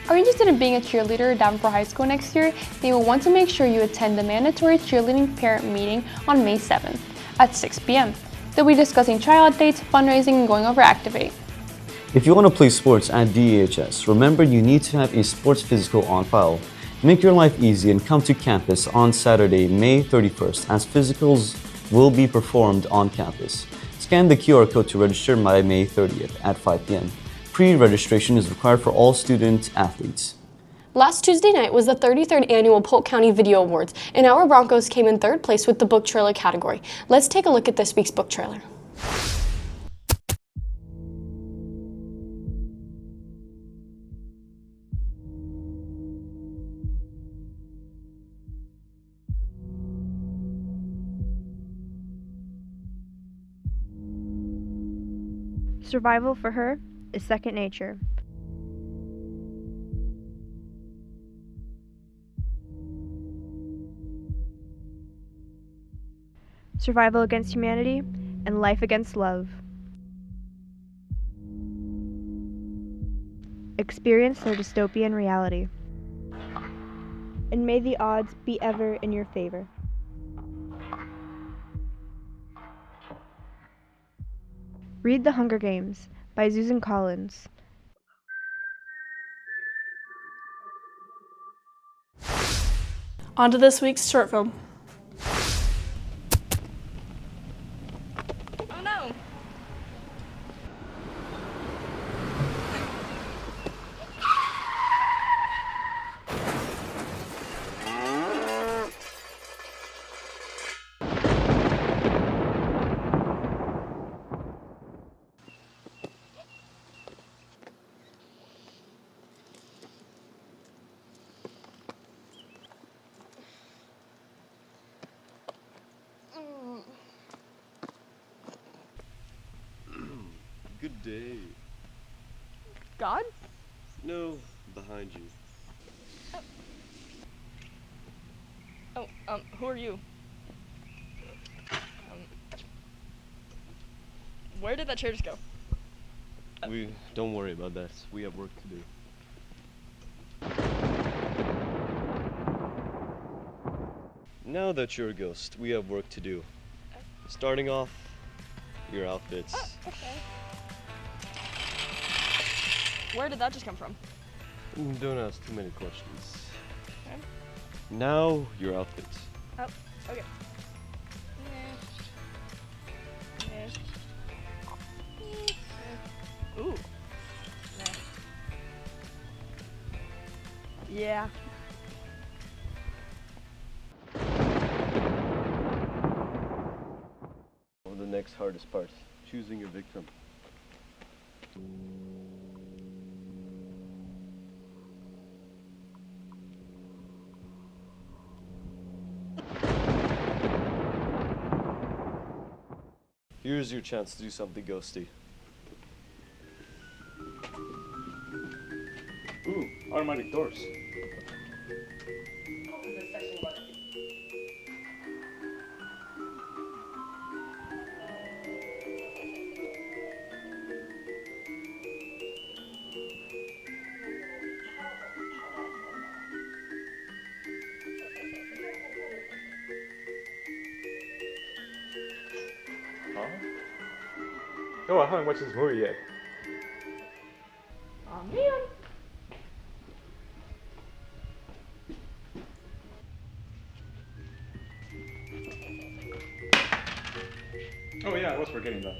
Are you interested in being a cheerleader at Davenport High School next year? Then you will want to make sure you attend the mandatory cheerleading parent meeting on May 7th at 6 p.m. They'll be discussing tryout dates, fundraising, and going over Activate. If you want to play sports at DHS, remember you need to have a sports physical on file. Make your life easy and come to campus on Saturday, May 31st, as physicals will be performed on campus. Scan the QR code to register by May 30th at 5 p.m. Pre-registration is required for all student athletes. Last Tuesday night was the 33rd Annual Polk County Video Awards, and our Broncos came in 3rd place with the book trailer category. Let's take a look at this week's book trailer. Survival for her is second nature. Survival against humanity and life against love. Experience their dystopian reality. And may the odds be ever in your favor. Read The Hunger Games by Susan Collins. On to this week's short film. Oh no! Good day. God? No, behind you. Who are you? Where did that chair just go? We don't worry about that. We have work to do. Now that you're a ghost, we have work to do. Starting off, your outfits. Okay. Where did that just come from? Don't ask too many questions. Okay. Now, your outfits. Oh, okay. Yeah. The next hardest part, choosing your victim. Here's your chance to do something ghosty. Ooh, automatic doors. Huh? Oh, I haven't watched this movie yet. Oh man. Oh yeah, I was forgetting that.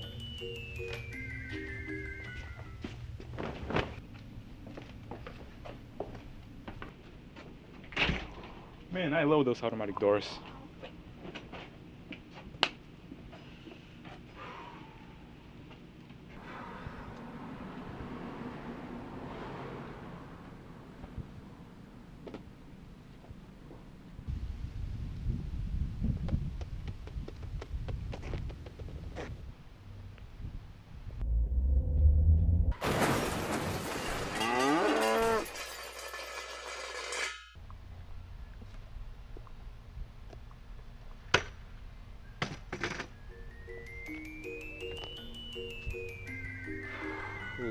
Man, I love those automatic doors.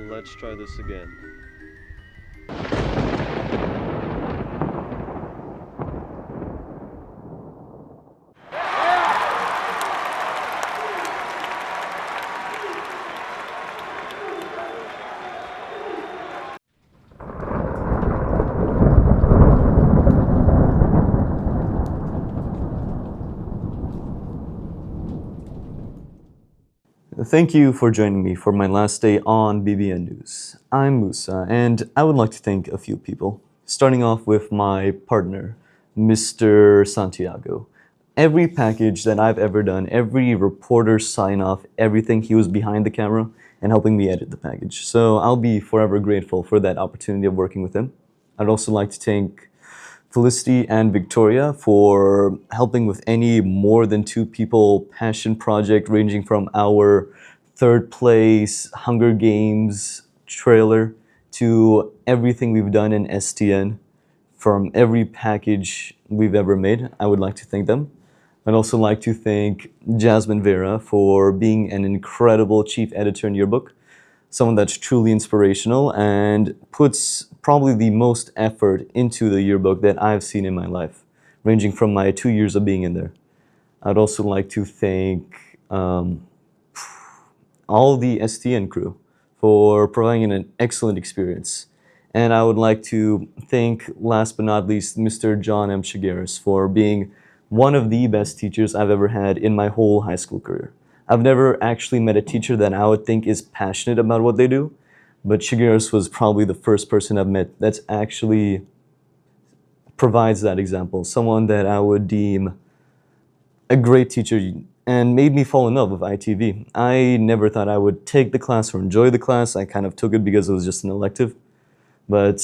Let's try this again. Thank you for joining me for my last day on BBN News. I'm Musa, and I would like to thank a few people, starting off with my partner, Mr. Santiago. Every package that I've ever done, every reporter sign-off, everything, he was behind the camera and helping me edit the package. So I'll be forever grateful for that opportunity of working with him. I'd also like to thank Felicity and Victoria for helping with any more than 2 people passion project ranging from our 3rd place Hunger Games trailer to everything we've done in STN, from every package we've ever made. I would like to thank them. I'd also like to thank Jasmine Vera for being an incredible chief editor in Yearbook, someone that's truly inspirational and puts probably the most effort into the yearbook that I've seen in my life, ranging from my 2 years of being in there. I'd also like to thank all the STN crew for providing an excellent experience. And I would like to thank, last but not least, Mr. John M. Chigueras for being one of the best teachers I've ever had in my whole high school career. I've never actually met a teacher that I would think is passionate about what they do, but Chigueras was probably the first person I've met that's actually provides that example. Someone that I would deem a great teacher and made me fall in love with ITV. I never thought I would take the class or enjoy the class. I kind of took it because it was just an elective, but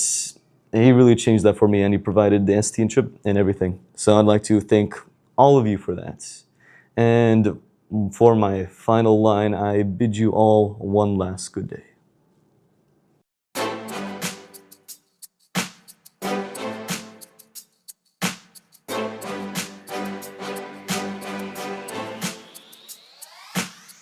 he really changed that for me, and he provided the STN trip and everything. So I'd like to thank all of you for that. And for my final line, I bid you all one last good day.